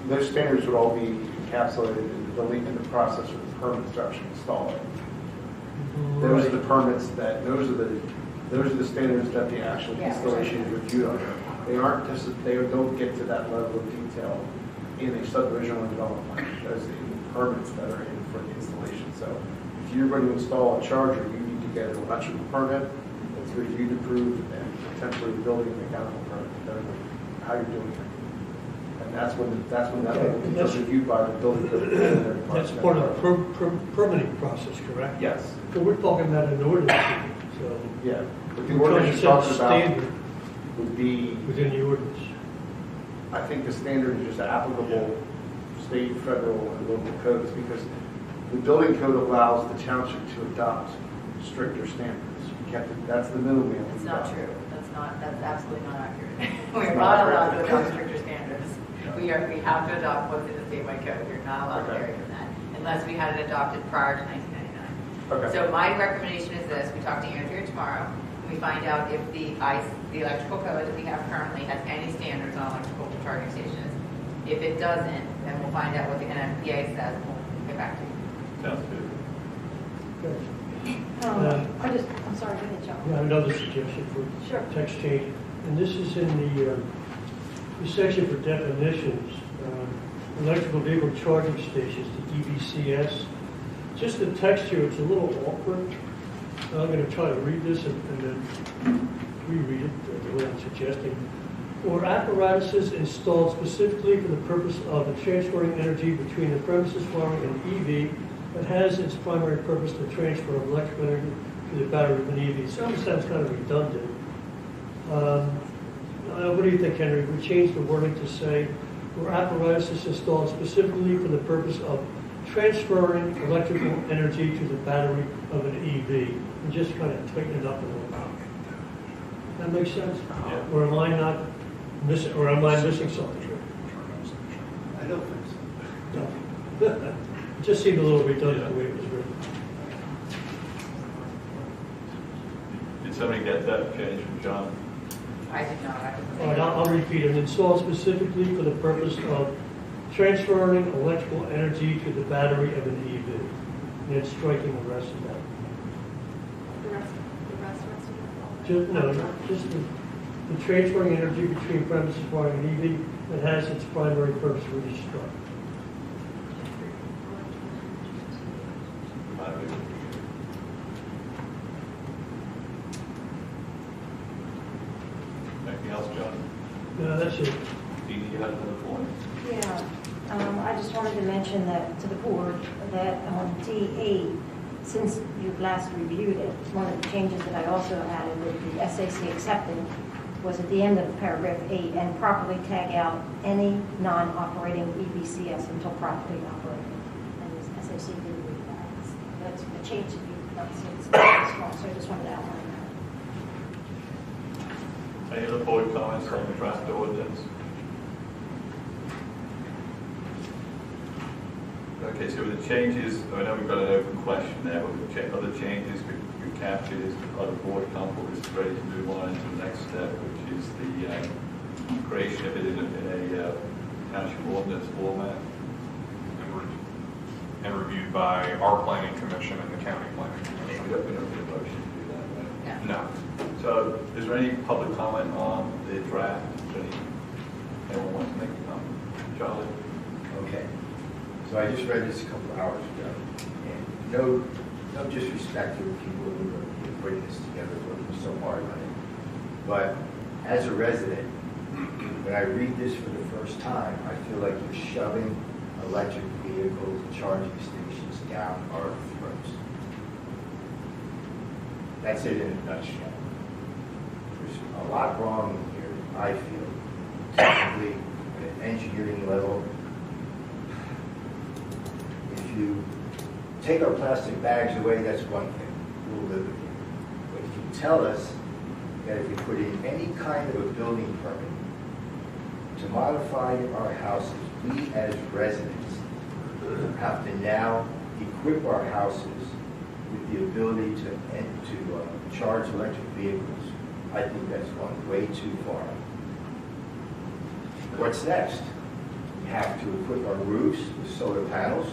[SPEAKER 7] Those standards would all be encapsulated in the process of the permits to actually install it. Those are the permits those are the standards that the actual installation is reviewed under. They don't get to that level of detail in a subdivision or development plan, as in the permits that are in for the installation. So if you're going to install a charger, you need to get an electrical permit that's reviewed, approved, and potentially a building and mechanical permit, depending on how you're doing it. And that's when that is reviewed by the building code.
[SPEAKER 13] That's part of the permitting process, correct?
[SPEAKER 7] Yes.
[SPEAKER 13] So we're talking about an ordinance, so.
[SPEAKER 7] Yeah. But the
[SPEAKER 13] we're trying
[SPEAKER 7] ordinance
[SPEAKER 13] to
[SPEAKER 7] you're
[SPEAKER 13] set
[SPEAKER 7] talking
[SPEAKER 13] the
[SPEAKER 7] about
[SPEAKER 13] standard
[SPEAKER 7] would be,
[SPEAKER 13] within the ordinance.
[SPEAKER 7] I think the standard is just applicable state, federal, and local codes, because the building code allows the township to adopt stricter standards. That's the middleman.
[SPEAKER 10] It's not true. That's absolutely not accurate. We're not allowed to adopt stricter standards. We have to adopt what's in the statewide code. You're not allowed to vary from that, unless we had it adopted prior to 1999.
[SPEAKER 7] Okay.
[SPEAKER 10] So my recommendation is this: we talk to Andrea tomorrow, and we find out if the electrical code that we have currently has any standards on electrical charging stations. If it doesn't, then we'll find out what the NFPA says, and we'll get back to you.
[SPEAKER 9] Sounds good.
[SPEAKER 4] I'm sorry, go ahead, John.
[SPEAKER 13] I have another suggestion for text change, and this is in the section for definitions, electrical vehicle charging stations, the EVCS. Just the text here, it's a little awkward. I'm going to try to read this and then reread it the way I'm suggesting. Or apparatuses installed specifically for the purpose of transferring energy between the premises wiring and EV that has its primary purpose the transfer of electrical energy to the battery of an EV. So it sounds kind of redundant. What do you think, Henry? We change the wording to say, or apparatuses installed specifically for the purpose of transferring electrical energy to the battery of an EV, and just kind of tighten it up a little bit. That makes sense?
[SPEAKER 9] Yeah.
[SPEAKER 13] Or am I not missing, or am I missing something?
[SPEAKER 17] I don't think so.
[SPEAKER 13] No. It just seemed a little redundant the way it was written.
[SPEAKER 9] Did somebody get that change from John?
[SPEAKER 10] I did not.
[SPEAKER 13] All right, I'll repeat it. Installed specifically for the purpose of transferring electrical energy to the battery of an EV. And it's striking the rest of that.
[SPEAKER 6] The rest of
[SPEAKER 13] Just the transferring energy between premises wiring and EV that has its primary purpose really struck.
[SPEAKER 9] Anything else, John?
[SPEAKER 13] No, that's it.
[SPEAKER 9] Dee Dee, you had another point?
[SPEAKER 4] Yeah, I just wanted to mention that to the board that on D8, since you last reviewed it, one of the changes that I also added with the SAC accepted was at the end of paragraph 8, and properly tag out any non-operating EVCS until properly operating. And the SAC did read that. That's a change that you've done since last fall, so I just wanted to outline that.
[SPEAKER 9] Any other board comments on the draft ordinance? Okay, so with the changes, I know we've got an open question there, but with the other changes we've captured, is other board comfort is ready to move on to the next step, which is the creation of it in a township ordinance format.
[SPEAKER 15] And reviewed by our planning commission and the county planning commission.
[SPEAKER 9] We don't need a motion to do that, right?
[SPEAKER 15] No.
[SPEAKER 9] So is there any public comment on the draft? Does anyone want to make a comment? Charlie?
[SPEAKER 3] Okay. So I just read this a couple of hours ago, and no disrespect to the people who are putting this together, working so hard on it. But as a resident, when I read this for the first time, I feel like you're shoving electric vehicle charging stations down our throats. That's it in a nutshell. There's a lot wrong here, I feel, technically, at an engineering level. If you take our plastic bags away, that's one thing. We'll live with it. But if you tell us that if we put in any kind of a building permit to modify our houses, we as residents have to now equip our houses with the ability to charge electric vehicles. I think that's gone way too far. What's next? We have to equip our roofs with solar panels.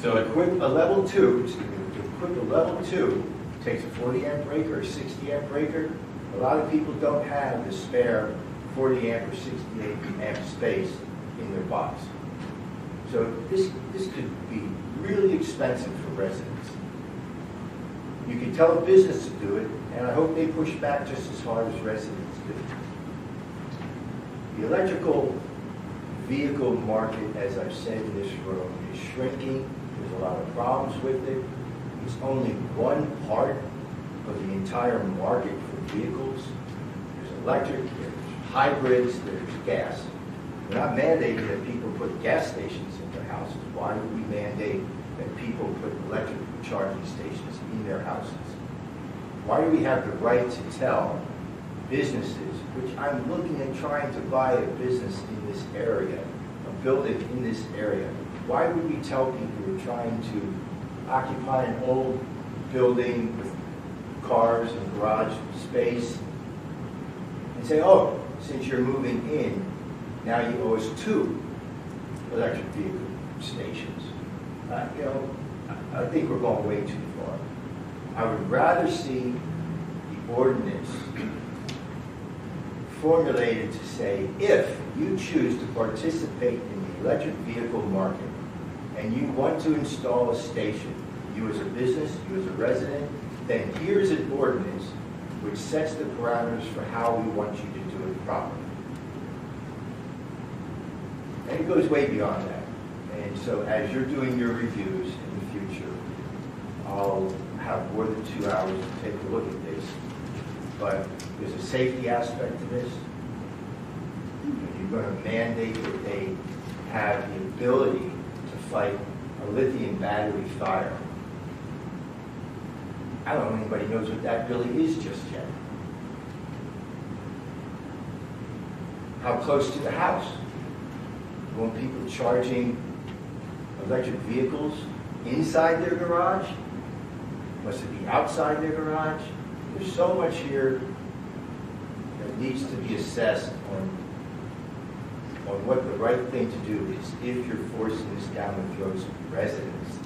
[SPEAKER 3] So equip a level 2, to equip a level 2 takes a 40 amp breaker or 60 amp breaker. A lot of people don't have the spare 40 amp or 68 amp space in their box. So this could be really expensive for residents. You can tell a business to do it, and I hope they push back just as hard as residents do. The electrical vehicle market, as I've said in this room, is shrinking. There's a lot of problems with it. It's only one part of the entire market for vehicles. There's electric, there's hybrids, there's gas. We're not mandating that people put gas stations in their houses. Why would we mandate that people put electric charging stations in their houses? Why do we have the right to tell businesses, which I'm looking at trying to buy a business in this area, a building in this area, why would we tell people who are trying to occupy an old building with cars and garage space and say, oh, since you're moving in, now you owe us 2 electric vehicle stations. I think we're going way too far. I would rather see the ordinance formulated to say, if you choose to participate in the electric vehicle market and you want to install a station, you as a business, you as a resident, then here's an ordinance which sets the parameters for how we want you to do it properly. And it goes way beyond that. And so as you're doing your reviews in the future, I'll have more than 2 hours to take a look at this. But there's a safety aspect to this. You're going to mandate that they have the ability to fight a lithium battery fire. I don't know if anybody knows what that really is just yet. How close to the house? You want people charging electric vehicles inside their garage? Must it be outside their garage? There's so much here that needs to be assessed on what the right thing to do is if you're forcing this down the throats of residents.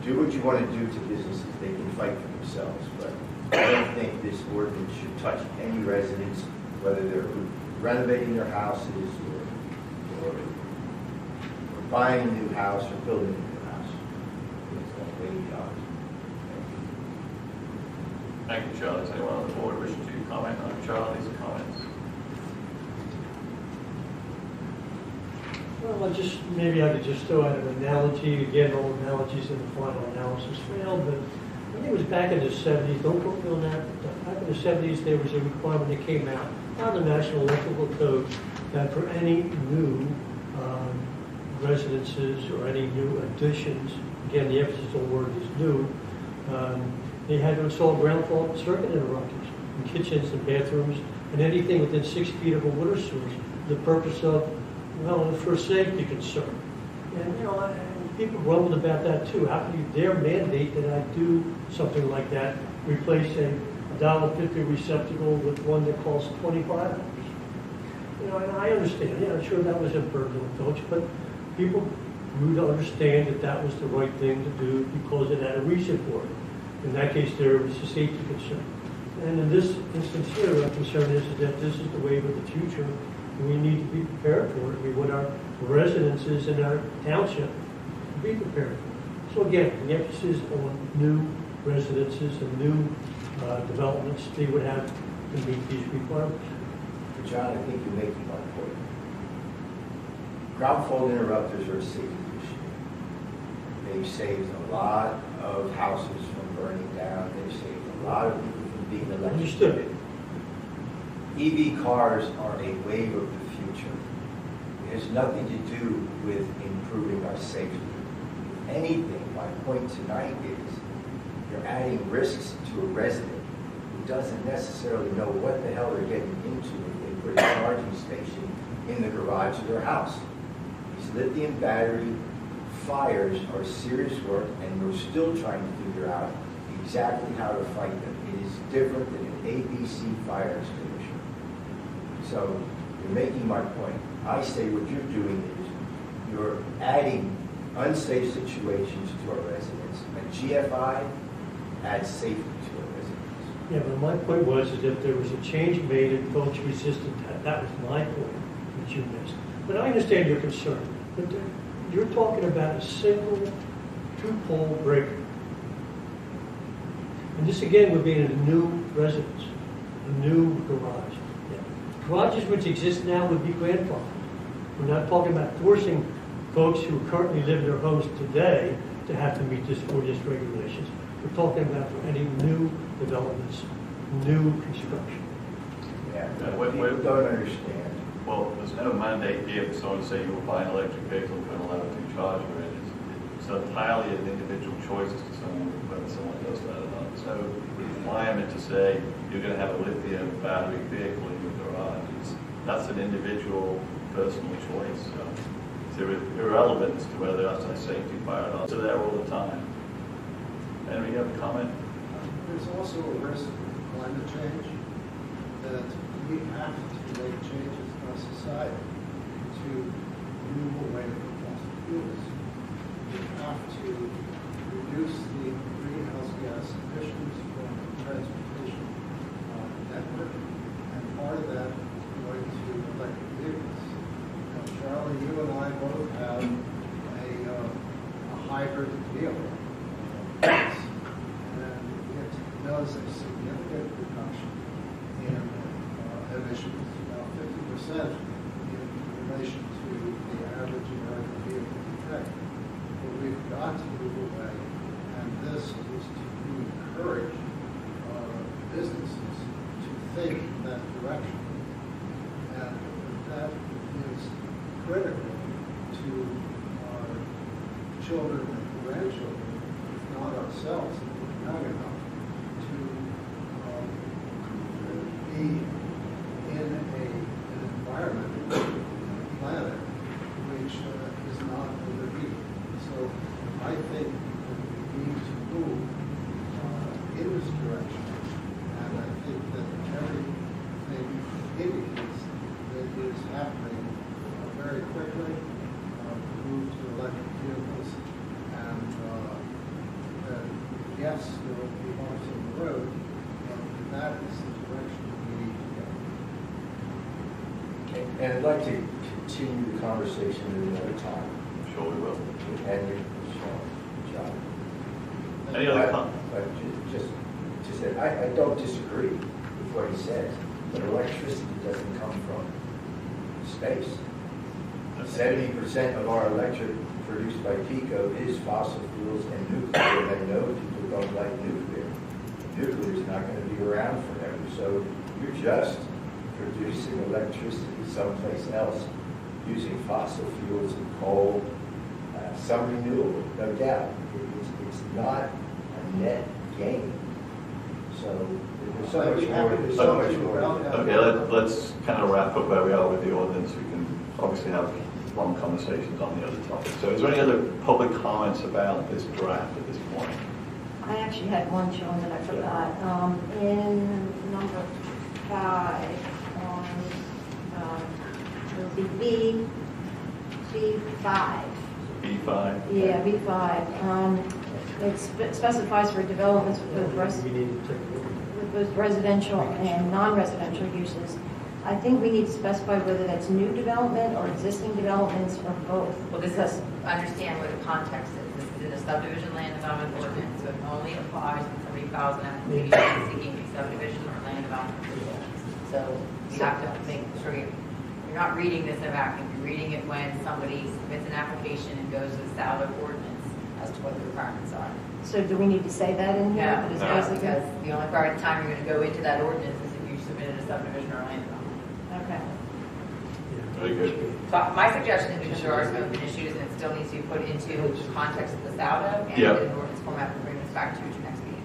[SPEAKER 3] Do what you want to do to businesses. They can fight for themselves. But I don't think this ordinance should touch any residents, whether they're renovating their houses or buying a new house or building a new house. It's going way beyond.
[SPEAKER 9] Thank you, Charlie. Does anyone on the board wish to comment on Charlie's comments?
[SPEAKER 13] Well, maybe I could just throw out an analogy. Again, all analogies in the final analysis failed, but I think it was back in the 70s, don't quote me on that, but back in the 70s there was a requirement that came out on the National Electrical Code that for any new residences or any new additions, again, the emphasis on the word is new, they had to install ground fault circuit interrupters in kitchens and bathrooms and anything within 6 feet of a water source. The purpose of, well, for safety concern. And, and people grumbled about that too. How can you dare mandate that I do something like that, replace a $1.50 receptacle with one that costs $25? And I understand, I'm sure that was a burden on folks, but people grew to understand that that was the right thing to do because it had a reason for it. In that case, there was a safety concern. And in this instance here, our concern is that this is the wave of the future, and we need to be prepared for it. We want our residences in our township to be prepared for it. So again, the emphasis on new residences and new developments they would have to meet these requirements.
[SPEAKER 3] John, I think you're making my point. Ground fault interrupters are a safety issue. They've saved a lot of houses from burning down. They've saved a lot of people from being electrocuted. EV cars are a wave of the future. It has nothing to do with improving our safety. If anything, my point tonight is you're adding risks to a resident who doesn't necessarily know what the hell they're getting into if they put a charging station in the garage of their house. These lithium battery fires are serious work, and we're still trying to figure out exactly how to fight them. It is different than an ABC fire extinguisher. So you're making my point. I say what you're doing is you're adding unsafe situations to our residents. A GFI adds safety to our residents.
[SPEAKER 13] Yeah, but my point was is if there was a change made and folks resisted that, that was my point that you missed. But I understand your concern. But you're talking about a single two-pole breaker. And this again would be in a new residence, a new garage. Yeah. Garages which exist now would be grandfathered. We're not talking about forcing folks who currently live in their homes today to have to meet this ordinance regulations. We're talking about for any new developments, new construction.
[SPEAKER 3] Yeah, what people don't understand.
[SPEAKER 9] Well, there's no mandate here for someone to say you will buy an electric vehicle and allow it to charge it. It's entirely an individual choice as to whether someone does that or not. There's no requirement to say you're going to have a lithium battery vehicle in your garage. That's an individual personal choice. So it's irrelevant as to whether that's a safety fire or not. They're there all the time. Henry, you have a comment?
[SPEAKER 17] There's also a risk of climate change that we have to make changes in our society to move away from fossil fuels. We have to reduce the greenhouse gas emissions from the transportation network, and part of that is going to electric vehicles. Now, Charlie, you and I both have a hybrid vehicle. And it does a significant reduction in emissions, about 50% in relation to the average American vehicle detect. But we've got to move away, and this is to encourage businesses to think in that direction. And that is critical to our children and grandchildren, if not ourselves, if we're young enough to be in an environment, a planet, which is not overheated. So I think that we need to move in this direction, and I think that everything indicates that it is happening very quickly, move to electric vehicles, and that yes, there will be bumps in the road, but that is the direction we need to go.
[SPEAKER 3] Okay. And I'd like to continue the conversation at another time.
[SPEAKER 9] Sure we will.
[SPEAKER 3] And you're good job.
[SPEAKER 9] Any other comments?
[SPEAKER 3] But just that I don't disagree with what he says, but electricity doesn't come from space. 70% of our electric produced by PICO is fossil fuels and nuclear, and I know people don't like nuclear. Nuclear is not going to be around forever, so you're just producing electricity someplace else using fossil fuels and coal, some renewable, no doubt. It's not a net gain. So there's so much more. There's so much more.
[SPEAKER 9] Okay, let's kind of wrap up where we are with the ordinance. We can obviously have long conversations on the other topics. So is there any other public comments about this draft at this point?
[SPEAKER 4] I actually had one, Sean, that I forgot. In number 5, on it would be B5.
[SPEAKER 9] B5?
[SPEAKER 4] Yeah, B5. It specifies for developments with both residential and non-residential uses. I think we need to specify whether that's new development or existing developments or both.
[SPEAKER 10] Well, this is, understand what the context is. This is in a subdivision land development ordinance, so it only applies when somebody files an application seeking a subdivision or land development approval. So you have to make sure you're not reading this in a vacuum. You're reading it when somebody submits an application and goes to the Saldo ordinance as to what the requirements are.
[SPEAKER 4] So do we need to say that in here?
[SPEAKER 10] No, because the only time you're going to go into that ordinance is if you submitted a subdivision or land development.
[SPEAKER 4] Okay.
[SPEAKER 9] Very good.
[SPEAKER 10] So my suggestion is because there are some issues and it still needs to be put into the context of the Saldo and
[SPEAKER 9] Yeah.
[SPEAKER 10] in an ordinance format, we'll bring this back to you next meeting.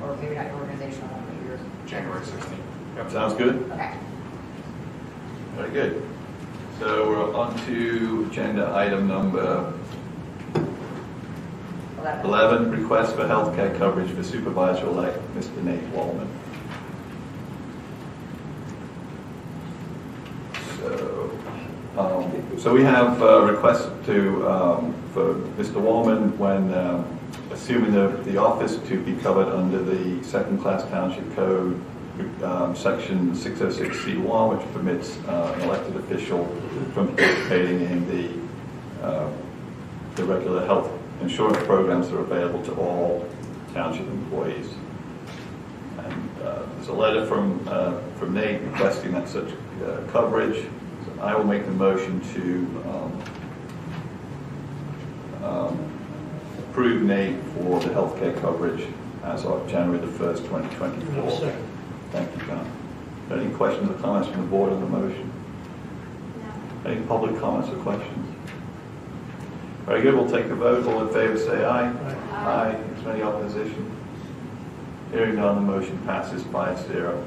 [SPEAKER 10] or maybe not your organizational one, but yours?
[SPEAKER 15] January 16th. Yep.
[SPEAKER 9] Sounds good?
[SPEAKER 10] Okay.
[SPEAKER 9] Very good. So we're on to agenda item number 11, request for healthcare coverage for Supervisor-elect Mr. Nate Wallman. So we have requests for Mr. Wallman when assuming the office to be covered under the second-class township code, section 606C1, which permits an elected official from participating in the regular health insurance programs that are available to all township employees. And there's a letter from Nate requesting that such coverage. So I will make the motion to approve Nate for the healthcare coverage as of January the 1st, 2024.
[SPEAKER 13] Second.
[SPEAKER 9] Thank you, John. Any questions or comments from the board on the motion?
[SPEAKER 6] No.
[SPEAKER 9] Any public comments or questions? Very good, we'll take a vote. All in favor say aye. Aye. Is there any opposition? Hearing none, the motion passes 5-0.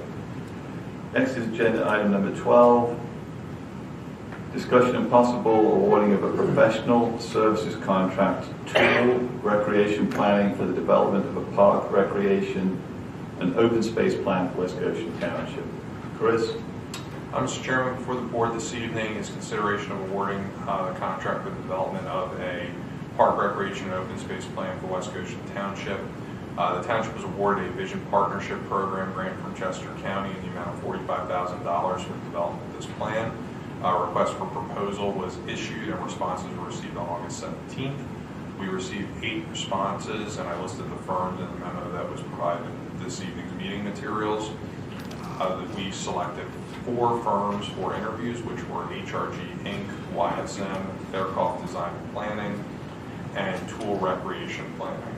[SPEAKER 9] Next is agenda item number 12. Discussion and possible awarding of a professional services contract to recreation planning for the development of a park, recreation, and open space plan for West Goshen Township. Chris?
[SPEAKER 15] Mr. Chairman, before the board this evening is consideration of awarding the contract for the development of a park, recreation, and open space plan for West Goshen Township. The township was awarded a vision partnership program grant from Chester County in the amount of $45,000 for the development of this plan. A request for proposal was issued and responses were received on August 17th. We received 8 responses, and I listed the firms in the memo that was provided in this evening's meeting materials. We selected 4 firms for interviews, which were HRG Inc., YSM, Faircloth Design and Planning, and Tool Recreation Planning.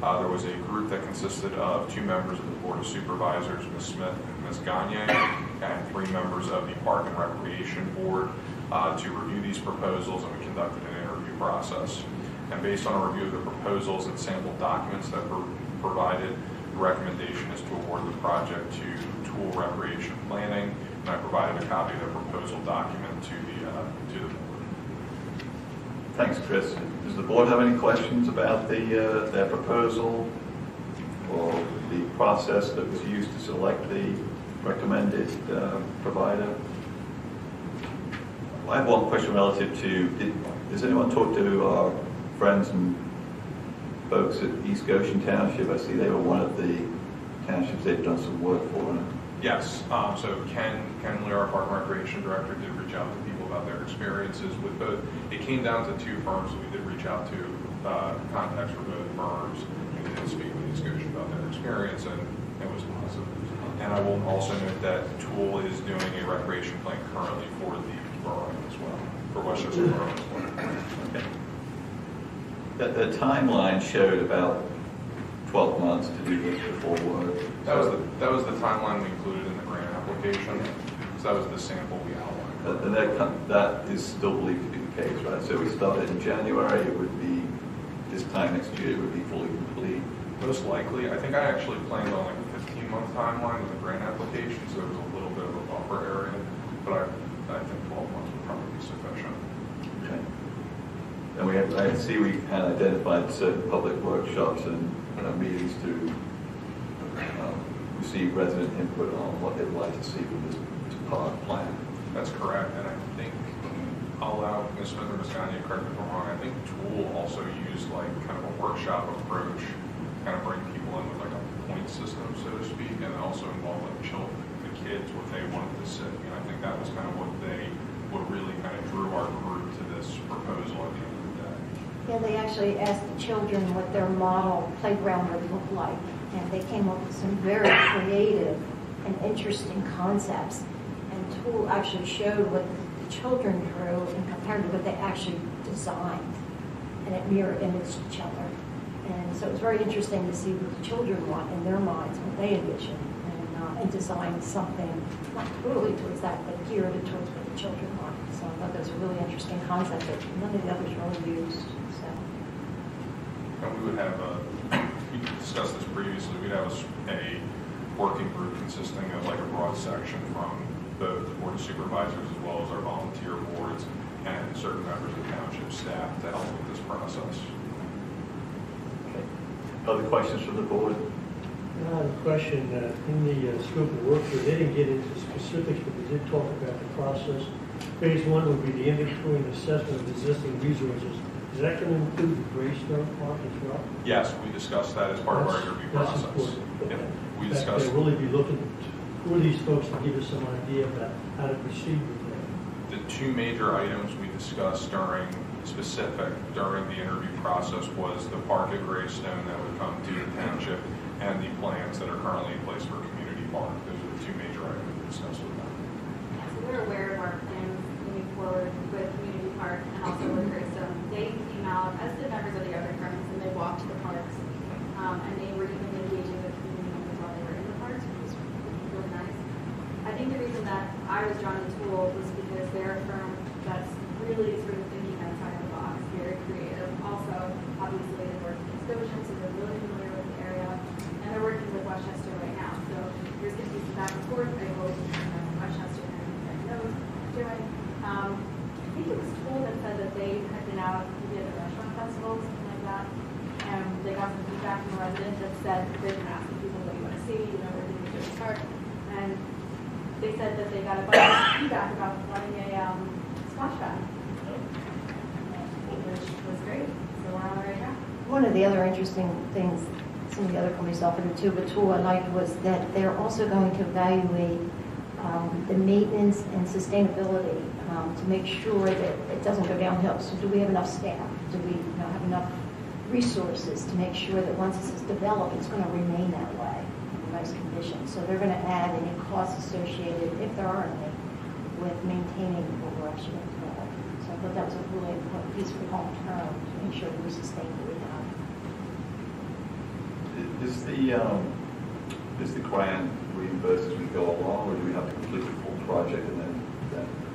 [SPEAKER 15] There was a group that consisted of 2 members of the Board of Supervisors, Ms. Smith and Ms. Gagne, and 3 members of the Park and Recreation Board to review these proposals, and we conducted an interview process. And based on a review of the proposals and sample documents that were provided, the recommendation is to award the project to Tool Recreation Planning, and I provided a copy of the proposal document to the board.
[SPEAKER 9] Thanks, Chris. Does the board have any questions about their proposal or the process that was used to select the recommended provider? I have one question relative to, does anyone talk to our friends and folks at East Goshen Township? I see they were one of the townships they've done some work for.
[SPEAKER 15] Yes, so Ken Lear, our Park and Recreation Director, did reach out to people about their experiences with both. It came down to 2 firms that we did reach out to, contacts for both firms, and we did speak with East Goshen about their experience, and it was positive. And I will also note that Tool is doing a recreation plan currently for the borough as well, for Westchester Borough as well.
[SPEAKER 9] Okay. The timeline showed about 12 months to do the full work.
[SPEAKER 15] That was the timeline we included in the grant application. So that was the sample we outlined.
[SPEAKER 9] And that is still believed to be the case, right? So we started in January. It would be this time next year. It would be fully complete.
[SPEAKER 15] Most likely, I think I actually planned on like a 15-month timeline with the grant application, so there was a little bit of a buffer area. But I think 12 months would probably be sufficient.
[SPEAKER 9] Okay. And I see we had identified certain public workshops and meetings to receive resident input on what they'd like to see from this park plan.
[SPEAKER 15] That's correct, and I think I'll allow Ms. Smith or Ms. Gagne, correct me if I'm wrong, I think Tool also used like kind of a workshop approach, kind of bring people in with like a point system, so to speak, and also involve like the kids, what they wanted to see. And I think that was kind of what really kind of drew our group to this proposal at the end of the day.
[SPEAKER 4] Yeah, they actually asked the children what their model playground would look like, and they came up with some very creative and interesting concepts. And Tool actually showed what the children drew and compared to what they actually designed, and it mirror imaged each other. And so it was very interesting to see what the children want in their minds, what they envision, and design something not totally towards that, but geared it towards what the children want. So I thought that was a really interesting concept that none of the others really used. So.
[SPEAKER 15] And we would have we discussed this previously, we'd have a working group consisting of like a broad section from the Board of Supervisors as well as our volunteer boards and certain members of township staff to help with this process.
[SPEAKER 9] Okay. Other questions from the board?
[SPEAKER 13] I have a question. In the scope of work here, they didn't get into specifics, but they did talk about the process. Phase one would be the inventory and assessment of existing resources. Is that going to include the Greystone Park as well?
[SPEAKER 15] Yes, we discussed that as part of our interview process.
[SPEAKER 13] That's important.
[SPEAKER 15] Yeah, we
[SPEAKER 13] In fact,
[SPEAKER 15] discussed.
[SPEAKER 13] they'll really be looking for these folks to give us some idea about how to proceed with that.
[SPEAKER 15] The two major items we discussed during the interview process was the park at Greystone that would come to the township and the plans that are currently in place for community park. Those are the two major items we discussed with them.
[SPEAKER 6] Yeah, so we're aware of our plans moving forward with community park and also with Greystone. They came out, as did members of the other firms, and they walked the parks. And they were even engaging with community members while they were in the parks, which was really nice. I think the reason that I was drawn to Tool was because they're a firm that's really sort of thinking outside the box, very creative. Also, obviously, they work in Goshen, so they're really familiar with the area. And they're working with Westchester right now. So there's going to be some back and forth. I hope Westchester and knows what they're doing. I think it was Tool that said that they had been out maybe at the restaurant festival, something like that. And they got some feedback from a resident that said they've been asking people what you want to see, you know, where do you start. And they said that they got a bunch of feedback about running a splash pad, which was great. So we're on the right track.
[SPEAKER 4] One of the other interesting things some of the other companies offered it too, but tool I liked was that they're also going to evaluate the maintenance and sustainability to make sure that it doesn't go downhill. So do we have enough staff? Do we have enough resources to make sure that once this is developed, it's going to remain that way in nice condition? So they're going to add any costs associated, if there are any, with maintaining what we're actually going to develop. So I thought that was a really important piece for long term to make sure that we sustain what we have.
[SPEAKER 9] Is the grant reimbursed as we go along, or do we have to complete the full project and then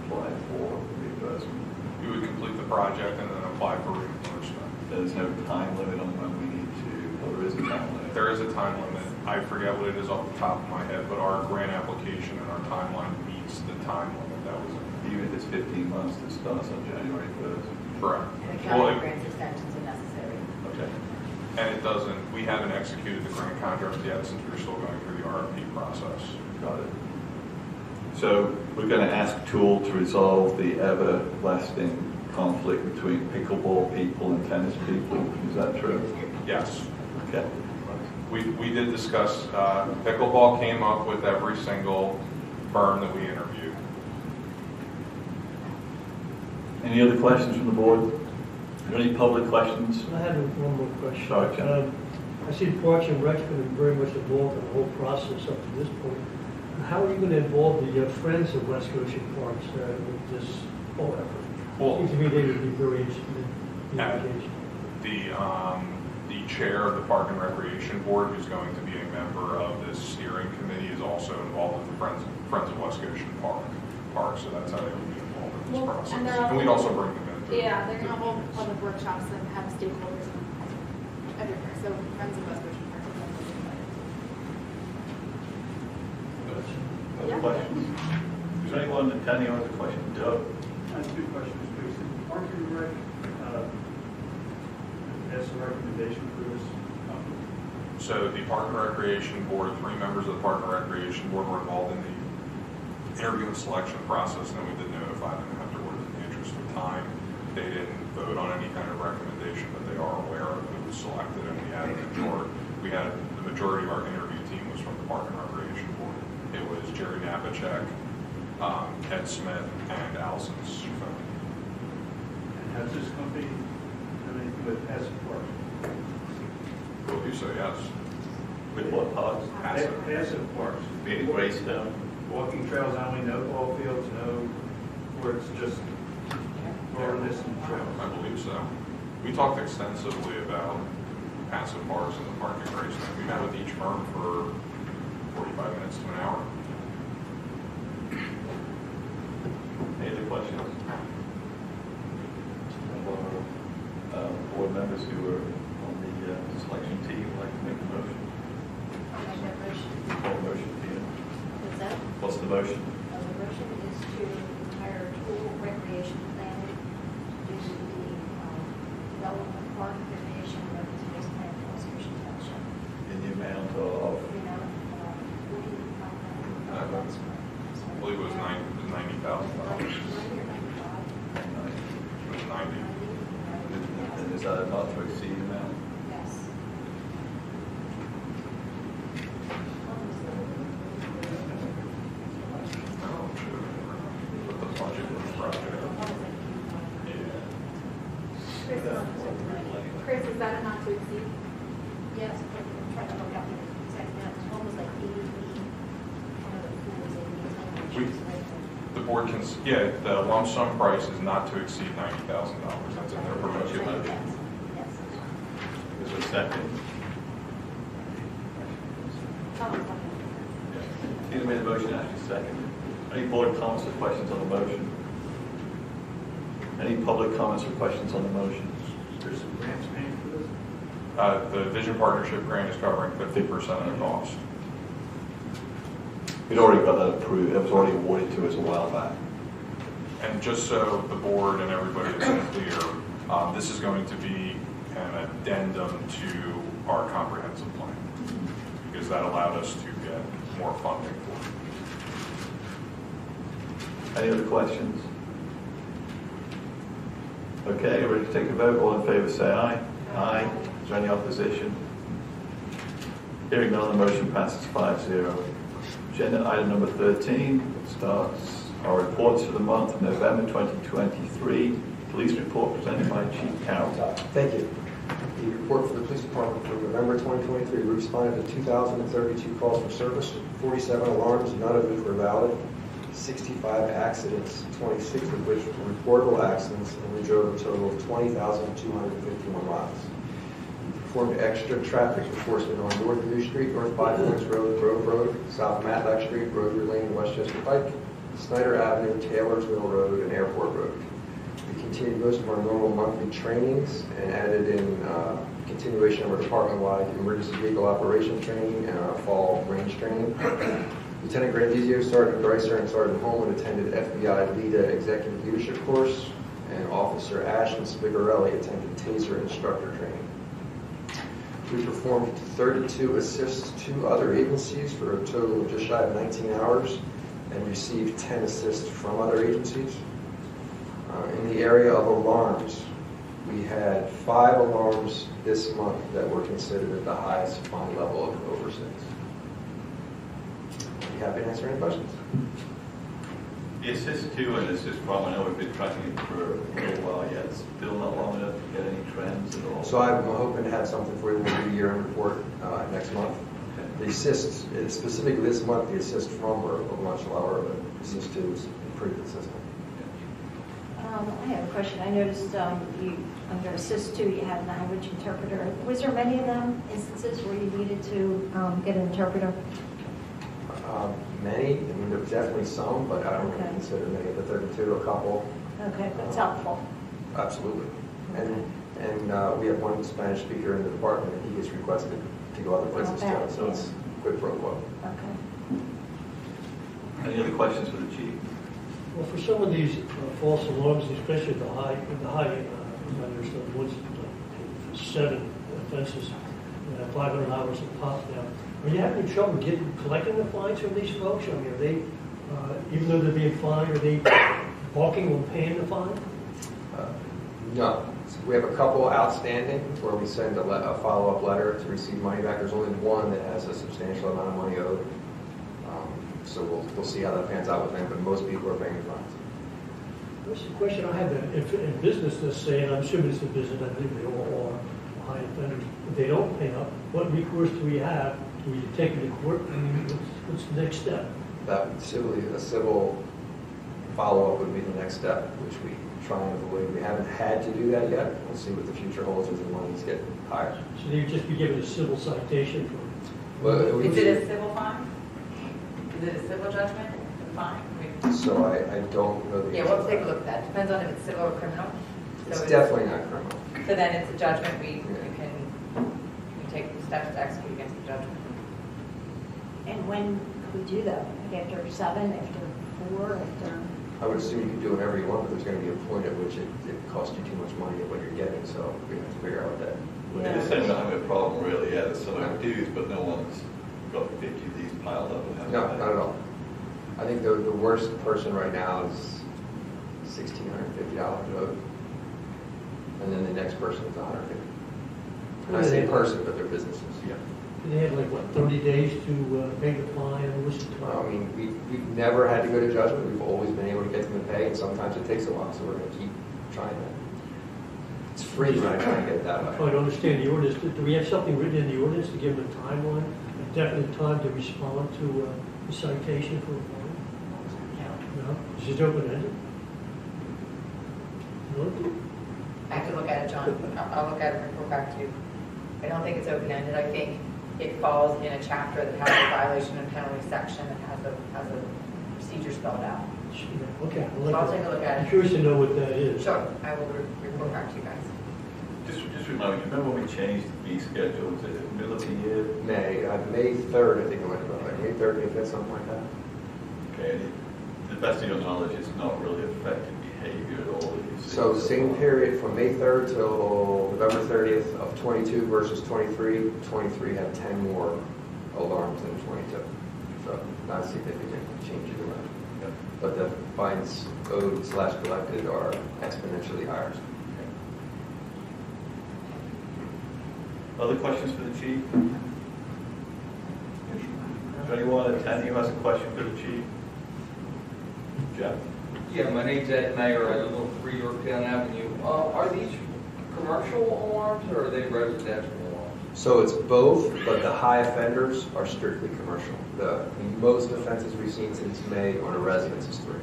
[SPEAKER 9] apply for reimbursement?
[SPEAKER 15] We would complete the project and then apply for reimbursement.
[SPEAKER 9] There's no time limit on when we need to, or there is a time limit?
[SPEAKER 15] There is a time limit. I forget what it is off the top of my head, but our grant application and our timeline meets the time limit that was in.
[SPEAKER 9] Even if it's 15 months, it starts on January 1st?
[SPEAKER 15] Correct.
[SPEAKER 10] And the county grants extensions are necessary.
[SPEAKER 15] Okay. And it doesn't, we haven't executed the grant contract yet since we're still going through the RFP process.
[SPEAKER 9] Got it. So we're going to ask Tool to resolve the ever-lasting conflict between pickleball people and tennis people. Is that true?
[SPEAKER 15] Yes.
[SPEAKER 9] Okay.
[SPEAKER 15] We did discuss, pickleball came up with every single firm that we interviewed.
[SPEAKER 9] Any other questions from the board? Are there any public questions?
[SPEAKER 13] I have one more question.
[SPEAKER 9] Sorry, Ken.
[SPEAKER 13] I see Parks and Rec's been very much involved in the whole process up to this point. How are you going to involve the Friends of West Goshen Parks with this whole effort?
[SPEAKER 15] Well,
[SPEAKER 13] Seems to me they would be very interested in the application.
[SPEAKER 15] The chair of the Park and Recreation Board, who's going to be a member of this steering committee, is also involved with the Friends of West Goshen Park, so that's how they would be involved in this process. And we'd also bring them in.
[SPEAKER 6] Yeah, they're going to hold public workshops and have stakeholders everywhere. So Friends of West Goshen Park.
[SPEAKER 9] Other questions? Is there anyone attending on the question? Doug?
[SPEAKER 16] I have two questions, please. Park and Rec has a recommendation for this.
[SPEAKER 15] So the Park and Recreation Board, 3 members of the Park and Recreation Board were involved in the interview and selection process, and then we did notify them afterwards in the interest of time. They didn't vote on any kind of recommendation, but they are aware of who was selected, and the majority of our interview team was from the Park and Recreation Board. It was Jerry Napachek, Ed Smith, and Allison Schiffer.
[SPEAKER 16] And has this company done anything with passive parks?
[SPEAKER 15] Will do so, yes.
[SPEAKER 9] With what parks?
[SPEAKER 16] Passive parks.
[SPEAKER 9] Meaning Greystone?
[SPEAKER 16] Walking trails only, no ball fields, no, where it's just wilderness and trails.
[SPEAKER 15] I believe so. We talked extensively about passive parks in the Park at Greystone. We met with each firm for 45 minutes to an hour.
[SPEAKER 9] Any other questions? Board members who were on the selection team would like to make a motion.
[SPEAKER 4] I'll make that motion.
[SPEAKER 9] Call the motion, Peter.
[SPEAKER 4] What's that?
[SPEAKER 9] What's the motion?
[SPEAKER 4] The motion is to hire tool recreation planning to do the development park recreation and open space plan for West Goshen Township.
[SPEAKER 9] In the amount of,
[SPEAKER 4] You know,
[SPEAKER 15] I believe it was $90,000. It was 90.
[SPEAKER 9] and is that a not to exceed amount?
[SPEAKER 4] Yes.
[SPEAKER 15] Oh, sure. Put the budget in the project. Yeah.
[SPEAKER 6] Chris, is that a not to exceed?
[SPEAKER 4] Yes, but I'm trying to look up the exact amount. One was like 80, one of the pools, 80,
[SPEAKER 15] The board can, yeah, the lump sum price is not to exceed $90,000. That's in their promotion motion.
[SPEAKER 4] Yes.
[SPEAKER 9] Is there a second? Peter made the motion, Ashley seconded. Any board comments or questions on the motion? Any public comments or questions on the motion?
[SPEAKER 16] There's some grants paying for this?
[SPEAKER 15] The Vision Partnership grant is covering 50% of the cost.
[SPEAKER 9] We'd already got that approved, it was already awarded to us a while back.
[SPEAKER 15] And just so the board and everybody is clear, this is going to be an addendum to our comprehensive plan, because that allowed us to get more funding for it.
[SPEAKER 9] Any other questions? Okay, ready to take a vote? All in favor say aye. Aye. Is there any opposition? Hearing none, the motion passes 5-0. Agenda item number 13 starts our reports for the month of November 2023. Police report presented by Chief Carroll.
[SPEAKER 18] Thank you. The report for the police department for November 2023, we responded to 2,032 calls for service, 47 alarms, none of which were valid, 65 accidents, 26 of which were reportable accidents, and we drove a total of 20,251 miles. We performed extra traffic enforcement on North New Street, North Five Points Road, Grove Road, South Matlack Street, Rosary Lane, Westchester Pike, Snyder Avenue, Taylorsville Road, and Airport Road. We continued most of our normal monthly trainings and added in continuation of our department-wide emergency vehicle operation training and our fall range training. Lieutenant Grandizio, Sergeant Greiser, and Sergeant Holman attended FBI LEADA executive leadership course, and Officer Ashton Spigarelli attended TASER instructor training. We performed 32 assists to other agencies for a total of just shy of 19 hours and received 10 assists from other agencies. In the area of alarms, we had 5 alarms this month that were considered at the highest fine level of over 6. I'd be happy to answer any questions.
[SPEAKER 9] The assist to and assist from, I know we've been tracking it for a little while yet. Still not long enough to get any trends at all.
[SPEAKER 18] So I'm hoping to have something for you when we do the year-end report next month. The assists, specifically this month, the assist from were much lower, but assist to is pretty consistent.
[SPEAKER 4] I have a question. I noticed you, under Assist 2, you had language interpreter. Was there many of them instances where you needed to get an interpreter?
[SPEAKER 18] Many. I mean, there were definitely some, but I don't really consider many of the 32 a couple.
[SPEAKER 4] Okay, that's helpful.
[SPEAKER 18] Absolutely. And we have one Spanish speaker in the department, and he gets requested to go other places too. So it's quid pro quo.
[SPEAKER 4] Okay.
[SPEAKER 9] Any other questions for the chief?
[SPEAKER 13] Well, for some of these false alarms, especially the high numbers, the ones 7 offenses, 500 hours a pop now. Are you having trouble collecting the fines from these folks? I mean, are they, even though they're being fined, are they balking on paying the fine?
[SPEAKER 18] No. We have a couple outstanding where we send a follow-up letter to receive money back. There's only one that has a substantial amount of money owed. So we'll see how that pans out with them, but most people are paying the fines.
[SPEAKER 13] What's the question I have? If in business, let's say, and I'm assuming it's a business, I believe they all are high offenders, if they don't pay up, what recourse do we have? Do we take them to court? I mean, what's the next step?
[SPEAKER 18] That a civil follow-up would be the next step, which we try and avoid. We haven't had to do that yet. We'll see what the future holds as the monies get higher.
[SPEAKER 13] So they'd just be given a civil citation for...
[SPEAKER 18] Well,
[SPEAKER 10] Is it a civil fine? Is it a civil judgment? Fine.
[SPEAKER 18] So I don't know the
[SPEAKER 10] Yeah, we'll take a look at that. Depends on if it's civil or criminal.
[SPEAKER 18] It's definitely not criminal.
[SPEAKER 10] So then it's a judgment we can steps to execute against the judgment.
[SPEAKER 4] And when could we do that? Like after 7, after 4, after?
[SPEAKER 18] I would assume you could do whatever you want, but there's going to be a point at which it costs you too much money at what you're getting, so we have to figure out what that.
[SPEAKER 9] They're saying we don't have a problem really, yeah, there's some dues, but no one's got 50 of these piled up.
[SPEAKER 18] No, not at all. I think the worst person right now is $1,650 owed, and then the next person is $150. And I say person, but they're businesses. Yeah.
[SPEAKER 13] They have like, what, 30 days to pay the fine and what's the time?
[SPEAKER 18] I mean, we've never had to go to judgment. We've always been able to get them to pay, and sometimes it takes a while, so we're going to keep trying that. It's free when I try and get it that way.
[SPEAKER 13] I'm trying to understand the ordinance. Do we have something written in the ordinance to give them a timeline, a definite time to respond to a citation for a fine? No? It's just open-ended? No?
[SPEAKER 10] I have to look at it, John. I'll look at it and report back to you. I don't think it's open-ended. I think it falls in a chapter that has a violation and penalty section that has a procedure spelled out.
[SPEAKER 13] Okay.
[SPEAKER 10] So I'll take a look at
[SPEAKER 13] I'm
[SPEAKER 10] it.
[SPEAKER 13] curious to know what that is.
[SPEAKER 10] Sure, I will report back to you guys.
[SPEAKER 9] Just remind me, remember when we changed the fee schedule to the middle of the year?
[SPEAKER 18] May 3rd, I think it went about like May 3rd, May 5th, something like that.
[SPEAKER 9] Okay, to the best of your knowledge, it's not really affecting behavior at all.
[SPEAKER 18] So same period from May 3rd till November 30th of 22 versus 23. 23 had 10 more alarms than 22. So not a significant change either way.
[SPEAKER 9] Yep.
[SPEAKER 18] But the fines owed / collected are exponentially higher.
[SPEAKER 9] Other questions for the chief? Is there anyone attending who has a question for the chief? Jeff?
[SPEAKER 19] Yeah, my name's Ed Mayer. I live on 3 Yorktown Avenue. Are these commercial alarms or are they residential alarms?
[SPEAKER 18] So it's both, but the high offenders are strictly commercial. The most offenses we've seen since May on a residence is 3.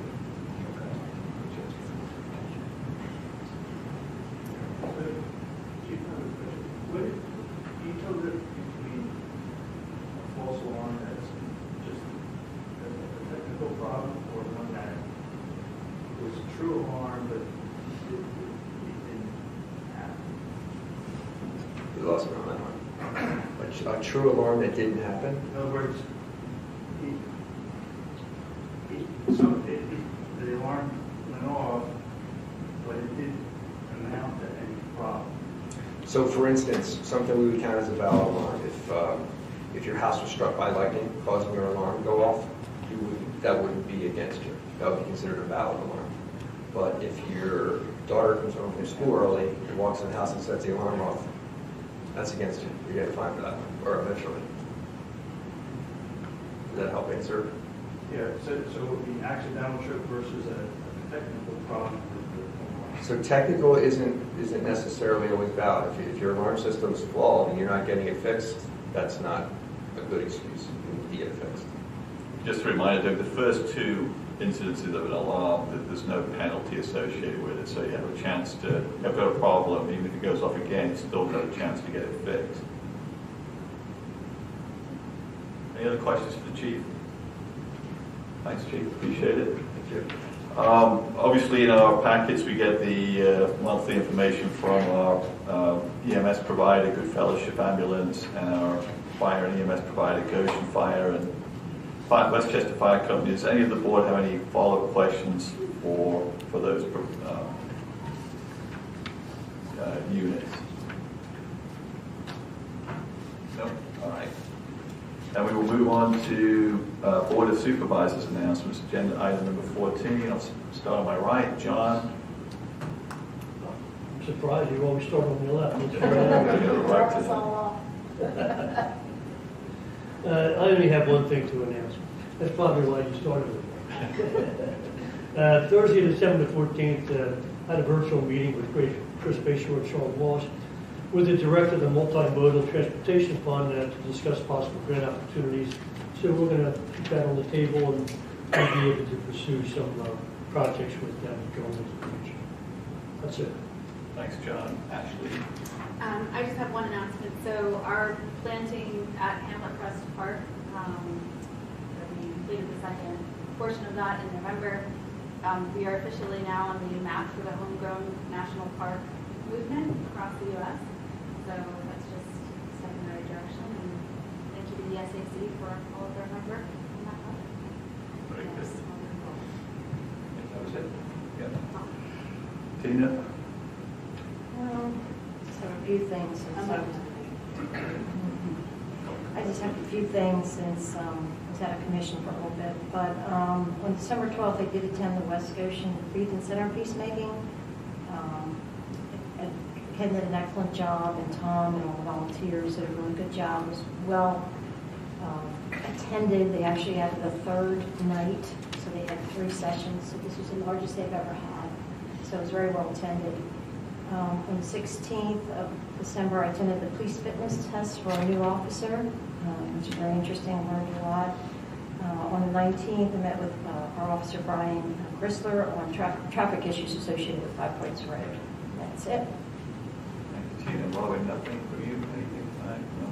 [SPEAKER 16] You told it between a false alarm that's just a technical problem or one that was a true alarm but it didn't happen.
[SPEAKER 18] You lost me on that one. A true alarm that didn't happen?
[SPEAKER 16] In other words, the alarm went off, but it didn't amount to any problem.
[SPEAKER 18] So for instance, something we would count as a valid alarm. If your house was struck by lightning, causing your alarm to go off, that wouldn't be against you. That would be considered a valid alarm. But if your daughter comes home from school early and walks in the house and sets the alarm off, that's against you. You get fined for that, or eventually. Does that help answer?
[SPEAKER 16] Yeah, so it would be accidental trip versus a technical problem with the alarm.
[SPEAKER 18] So technical isn't necessarily always valid. If your alarm system is flawed and you're not getting it fixed, that's not a good excuse. You need to get it fixed.
[SPEAKER 9] Just a reminder, Doug, the first 2 incidences of an alarm, that there's no penalty associated with it, so you have a chance to, you've got a problem, even if it goes off again, you still got a chance to get it fixed. Any other questions for the chief? Thanks, Chief. Appreciate it.
[SPEAKER 18] Thank you.
[SPEAKER 9] Obviously, in our packets, we get the monthly information from our EMS provider, Good Fellowship Ambulance, and our fire and EMS provider, Goshen Fire and Westchester Fire Company. Does any of the board have any follow-up questions for those units? No? All right. And we will move on to Board of Supervisors announcements, agenda item number 14. I'll start on my right. John?
[SPEAKER 13] I'm surprised you always start on the left. I only have one thing to announce. That's probably why you started with it. Thursday, December 14th, I had a virtual meeting with Chris Bayshore and Charles Walsh with the director of the Multimodal Transportation Fund to discuss possible grant opportunities. So we're going to keep that on the table and we'll be able to pursue some projects with them going into the future. That's it.
[SPEAKER 9] Thanks, John. Ashley?
[SPEAKER 6] I just have one announcement. So our planting at Hamlet Crest Park, we completed the second portion of that in November. We are officially now on the map for the homegrown national park movement across the U.S. So that's just a step in the right direction. SAC for all of their hard work on that project.
[SPEAKER 9] Very good.
[SPEAKER 6] That's wonderful.
[SPEAKER 9] That was it? Yeah. Tina?
[SPEAKER 4] So a few things. I just have a few things since I was out of commission for a little bit. But on December 12th, I did attend the West Goshen Breathing Center peacemaking. Ken did an excellent job, and Tom and all the volunteers did a really good job. It was well attended. They actually had the third night, so they had 3 sessions. So this was the largest they've ever had. So it was very well attended. On the 16th of December, I attended the police fitness test for a new officer, which was very interesting. I learned a lot. On the 19th, I met with our officer, Brian Grissler, on traffic issues associated with 5 Points Road. That's it.
[SPEAKER 9] Thank you, Tina. Robin, nothing for you? Anything tonight? No?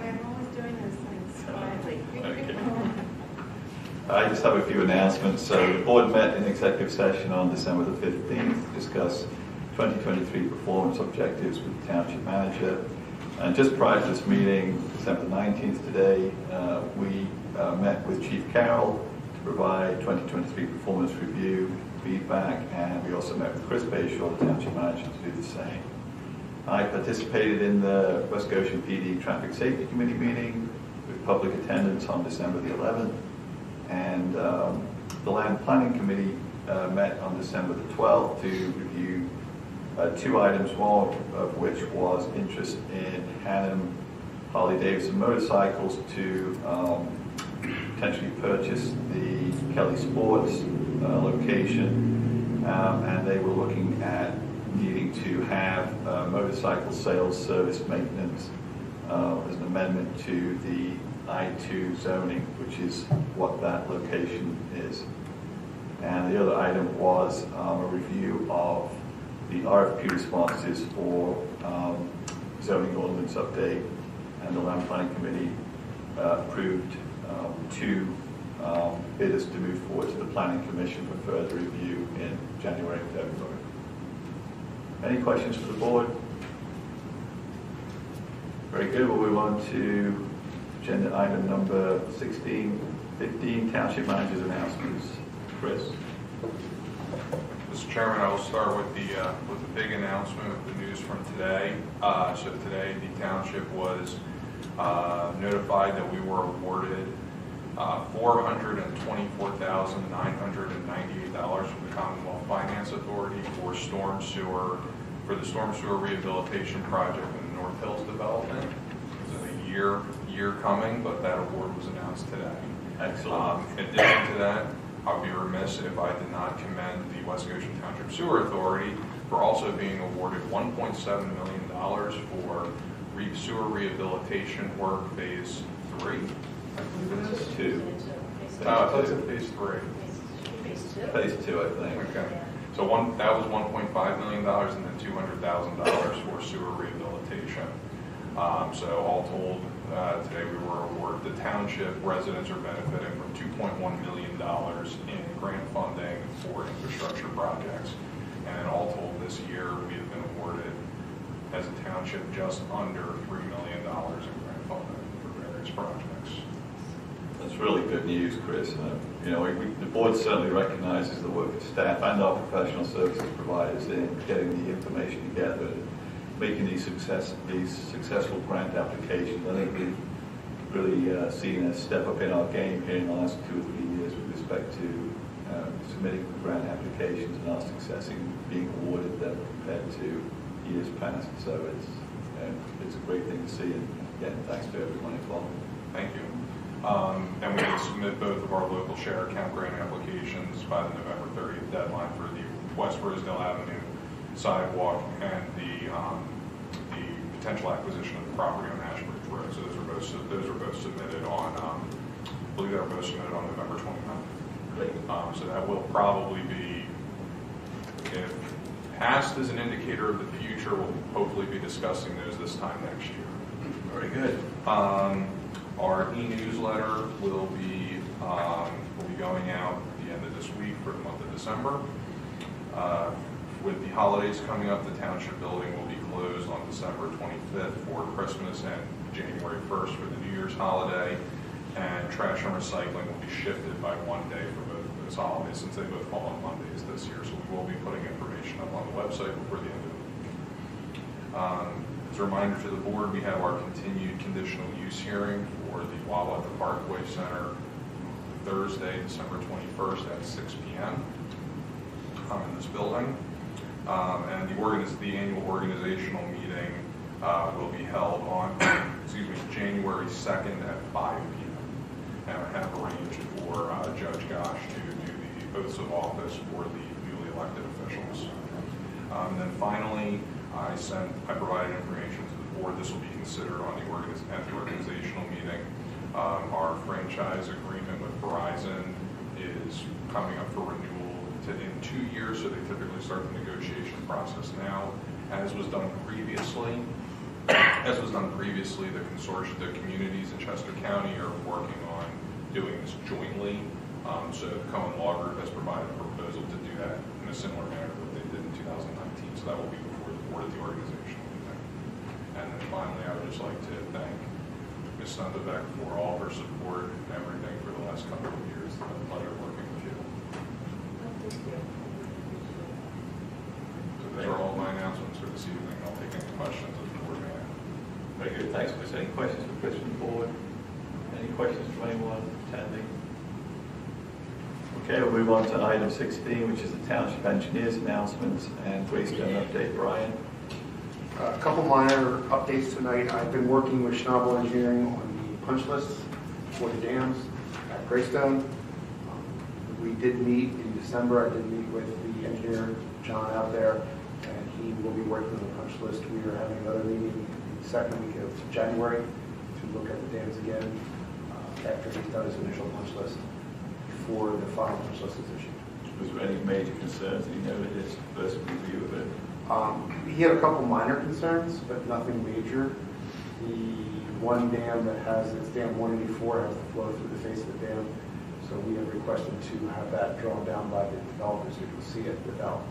[SPEAKER 20] I'm always doing those things quietly.
[SPEAKER 9] Okay. I just have a few announcements. So the board met in executive session on December the 15th to discuss 2023 performance objectives with the township manager. And just prior to this meeting, December 19th today, we met with Chief Carroll to provide 2023 performance review feedback, and we also met with Chris Bayshaw, the township manager, to do the same. I participated in the West Goshen PD Traffic Safety Committee meeting with public attendance on December the 11th, and the Land Planning Committee met on December the 12th to review 2 items, one of which was interest in Hannum Harley-Davidson motorcycles to potentially purchase the Kelly Sports location, and they were looking at needing to have motorcycle sales service maintenance as an amendment to the I-2 zoning, which is what that location is. And the other item was a review of the RFP responses for zoning ordinance update, and the Land Planning Committee approved 2 bidders to move forward to the Planning Commission for further review in January and February. Any questions for the board? Very good. We'll move on to agenda item number 16, 15, Township Manager's announcements. Chris?
[SPEAKER 15] Mr. Chairman, I will start with the big announcement of the news from today. So today, the township was notified that we were awarded $424,998 from the Commonwealth Finance Authority for the storm sewer rehabilitation project in the North Hills development. It's a year coming, but that award was announced today.
[SPEAKER 9] Excellent.
[SPEAKER 15] In addition to that, I'd be remiss if I did not commend the West Goshen Township Sewer Authority for also being awarded $1.7 million for sewer rehabilitation work phase 3. I believe it is. 2. It's phase 3.
[SPEAKER 9] Phase 2, I think.
[SPEAKER 15] Okay. So that was $1.5 million, and then $200,000 for sewer rehabilitation. So all told, today we were awarded, the township residents are benefiting from $2.1 million in grant funding for infrastructure projects. And all told, this year we have been awarded as a township just under $3 million in grant funding for various projects.
[SPEAKER 9] That's really good news, Chris. The board certainly recognizes the work of staff and our professional services providers in getting the information together and making these successful grant applications. I think we've really seen a step up in our game here in the last 2 or 3 years with respect to submitting grant applications and our success in being awarded them compared to years past. So it's a great thing to see, and again, thanks to everyone involved.
[SPEAKER 15] Thank you. And we will submit both of our local share account grant applications by the November 30th deadline for the West Rosedale Avenue sidewalk and the potential acquisition of the property on Ashbridge Road. So those are both submitted on, I believe they were both submitted on November 29th.
[SPEAKER 9] Great.
[SPEAKER 15] So that will probably be, if past is an indicator of the future, we'll hopefully be discussing those this time next year.
[SPEAKER 9] Very good.
[SPEAKER 15] Our e-newsletter will be going out at the end of this week for the month of December. With the holidays coming up, the township building will be closed on December 25th for Christmas and January 1st for the New Year's holiday. And trash and recycling will be shifted by 1 day for both of those holidays since they both fall on Mondays this year. So we will be putting information up on the website before the end of the week. As a reminder to the board, we have our continued conditional use hearing for the Wawa at the Parkway Center Thursday, December 21st at 6 p.m. In this building. And the annual organizational meeting will be held on January 2nd at 5 p.m. And I have arranged for Judge Gosh to do the oaths of office for the newly elected officials. And then finally, I provided information to the board. This will be considered on the organizational meeting. Our franchise agreement with Verizon is coming up for renewal in 2 years, so they typically start the negotiation process now. As was done previously, the consortium, the communities in Chester County are working on doing this jointly. So the Cohen Law Group has provided a proposal to do that in a similar manner that they did in 2019. So that will be before the board at the organizational meeting. And then finally, I would just like to thank Ms. Sunderbeck for all of her support and everything for the last couple of years. It's been a pleasure working with you. So those are all my announcements for this evening. I'll take any questions if the board may have.
[SPEAKER 9] Very good, thanks, Chris. Any questions for Chris from the board? Any questions from anyone attending? Okay, we'll move on to item 16, which is the Township Engineers announcements and Greystone update. Brian?
[SPEAKER 7] A couple minor updates tonight. I've been working with Schnabel Engineering on the punch list for the dams at Greystone. We did meet in December. I did meet with the engineer, John, out there, and he will be working on the punch list. We are having another meeting the second week of January to look at the dams again after he's done his initial punch list before the final punch list is issued.
[SPEAKER 9] Was there any major concerns that you noted his first review of it?
[SPEAKER 7] He had a couple minor concerns, but nothing major. The one dam that has, it's dam 184, has the flow through the face of the dam. So we have requested to have that drawn down by the developers so you can see it without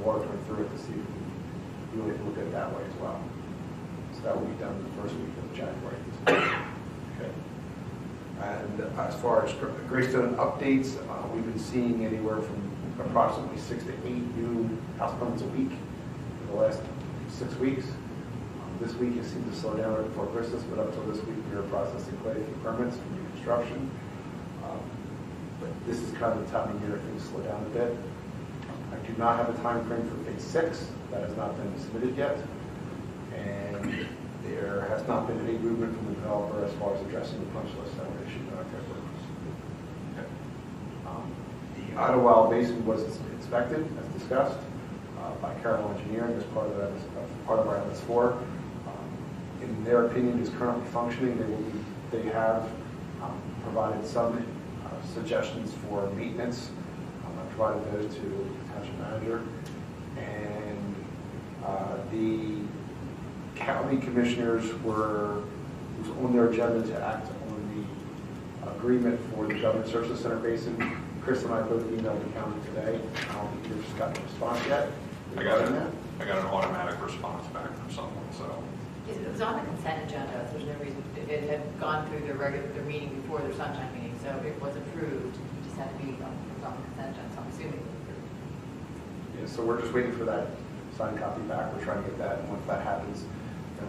[SPEAKER 7] water coming through it to see if we can really look at it that way as well. So that will be done the first week of January.
[SPEAKER 9] Okay.
[SPEAKER 7] And as far as Greystone updates, we've been seeing anywhere from approximately 6 to 8 new house permits a week for the last 6 weeks. This week it seemed to slow down right before Christmas, but up until this week we were processing quite a few permits for new construction. But this is kind of the time of year things slow down a bit. I do not have a time frame for phase 6. That has not been submitted yet. And there has not been any movement from the developer as far as addressing the punch list that were issued in October. The Idlewild Basin was inspected, as discussed, by Carroll Engineering as part of our MS4. In their opinion, it is currently functioning. They have provided some suggestions for maintenance. I provided those to the township manager. And the county commissioners it was on their agenda to act on the agreement for the Government Services Center Basin. Chris and I both emailed the county today. I don't think we've gotten a response yet.
[SPEAKER 15] I got an automatic response back from someone, so.
[SPEAKER 10] It was on the consent agenda. There's no reason, it had gone through their meeting before their sunshine meeting, so it was approved. It just had to be on the consent agenda, so I'm assuming it was approved.
[SPEAKER 7] Yeah, so we're just waiting for that signed copy back. We're trying to get that, and once that happens, then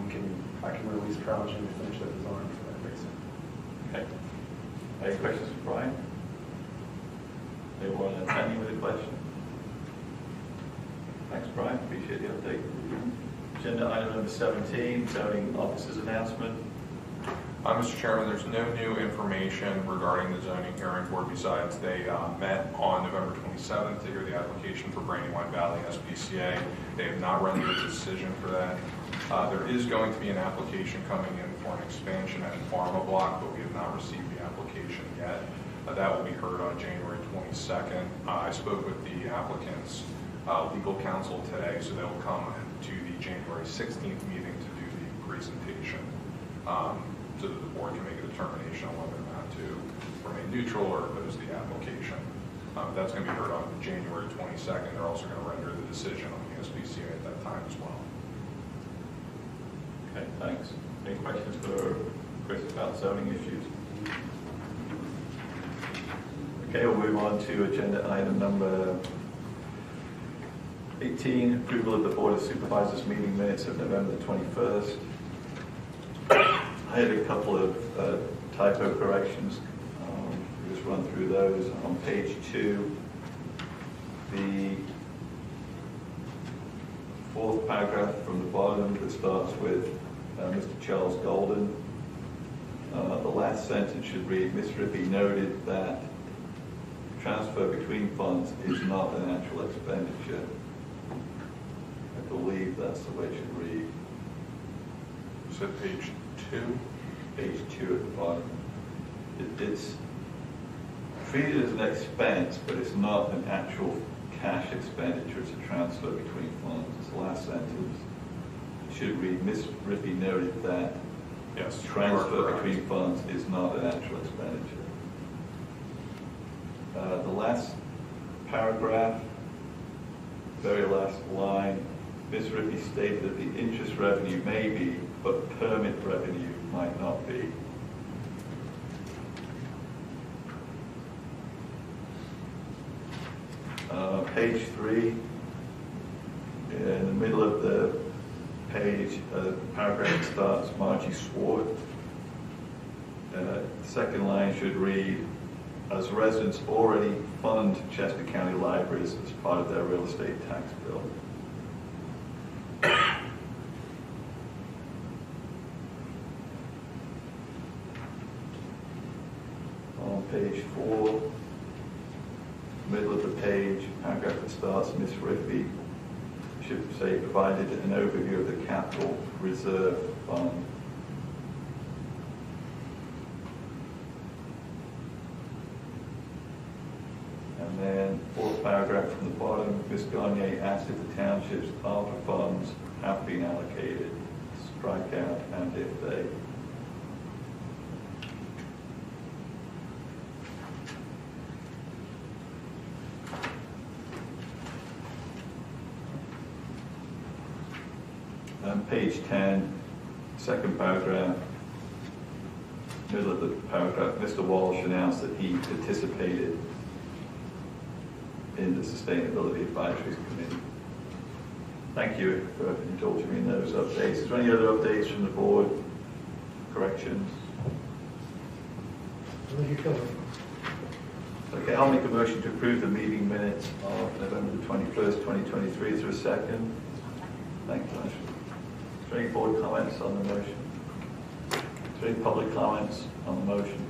[SPEAKER 7] I can release Crown Jim to finish the design for that basin.
[SPEAKER 9] Okay. Any questions for Brian? Anyone attending with a question? Thanks, Brian. Appreciate the update. Agenda item number 17, zoning officers announcement.
[SPEAKER 15] Mr. Chairman, there's no new information regarding the zoning hearing board besides they met on November 27th to hear the application for Brandywine Valley SPCA. They have not rendered a decision for that. There is going to be an application coming in for an expansion at Pharma Block, but we have not received the application yet. That will be heard on January 22nd. I spoke with the applicant's legal counsel today, so they'll come to the January 16th meeting to do the presentation so that the board can make a determination on whether or not to remain neutral or oppose the application. That's going to be heard on January 22nd. They're also going to render the decision on the SPCA at that time as well.
[SPEAKER 9] Thanks. Any questions for Chris about zoning issues? Okay, we'll move on to agenda item number 18, approval of the Board of Supervisors meeting minutes of November the 21st. I had a couple of typo corrections. We'll just run through those. On page 2, the fourth paragraph from the bottom that starts with Mr. Charles Golden. The last sentence should read, Ms. Rippey noted that transfer between funds is not an actual expenditure. I believe that's the way it should read.
[SPEAKER 15] Is it page 2?
[SPEAKER 9] Page 2 at the bottom. It's treated as an expense, but it's not an actual cash expenditure. It's a transfer between funds. It's the last sentence. It should read, Ms. Rippey noted that
[SPEAKER 15] Yes,
[SPEAKER 9] transfer between funds is not an actual expenditure. The last paragraph, very last line, Ms. Rippey stated that the interest revenue may be, but permit revenue might not be. Page 3, in the middle of the page, paragraph starts Margie Swart. The second line should read, as residents already fund Chester County Libraries as part of their real estate tax bill. On page 4, middle of the page, paragraph that starts, Ms. Rippey should say, provided an overview of the capital reserve fund. And then fourth paragraph from the bottom, Ms. Gagne asked if the township's ARPA funds have been allocated. Strike out and if they. Page 10, second paragraph, middle of the paragraph, Mr. Walsh announced that he participated in the Sustainability Advisory Committee. Thank you for indulging me in those updates. Is there any other updates from the board? Corrections? Okay, I'll make a motion to approve the meeting minutes of November the 21st, 2023. Is there a second? Thank you, Ashley. Is there any board comments on the motion? Is there any public comments on the motion?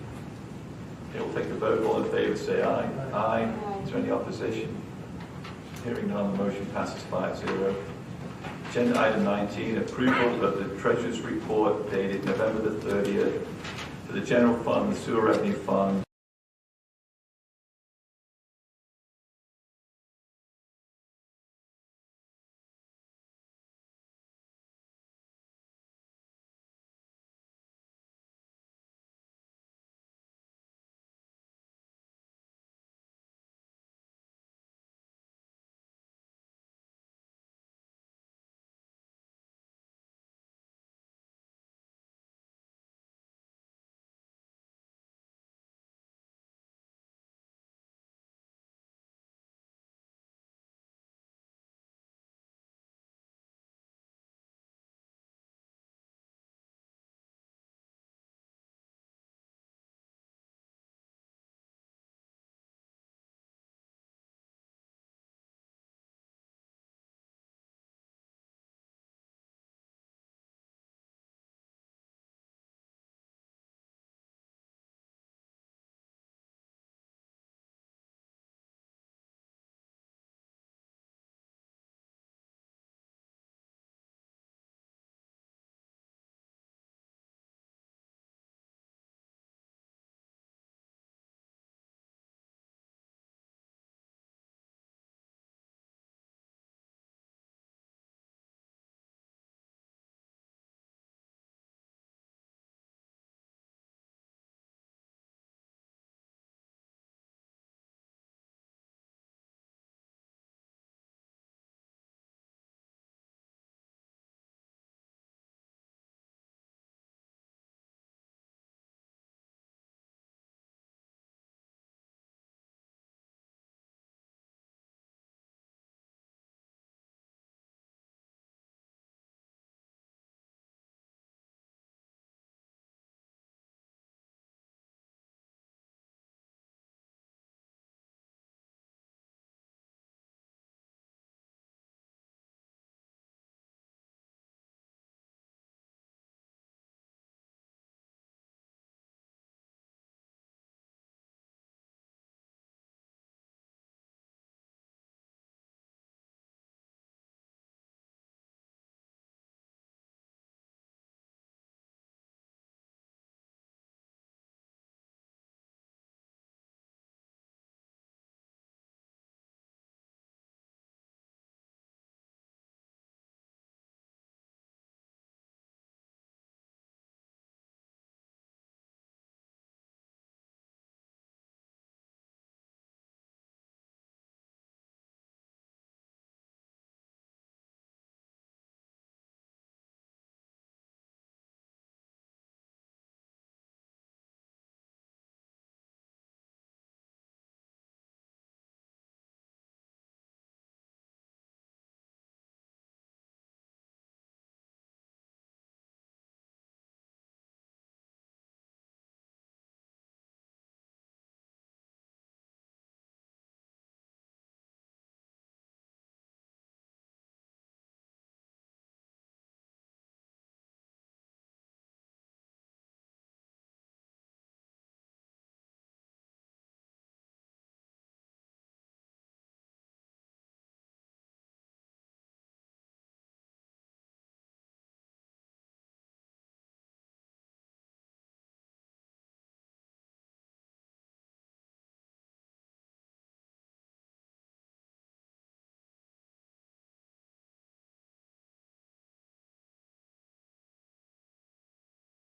[SPEAKER 9] Okay, we'll take the vote. All in favor say aye. Aye. Is there any opposition? Hearing none, the motion passes 5-0. Agenda item 19, approval of the Treasurer's report dated November the 30th for the General Fund, the Sewer Revenue Fund,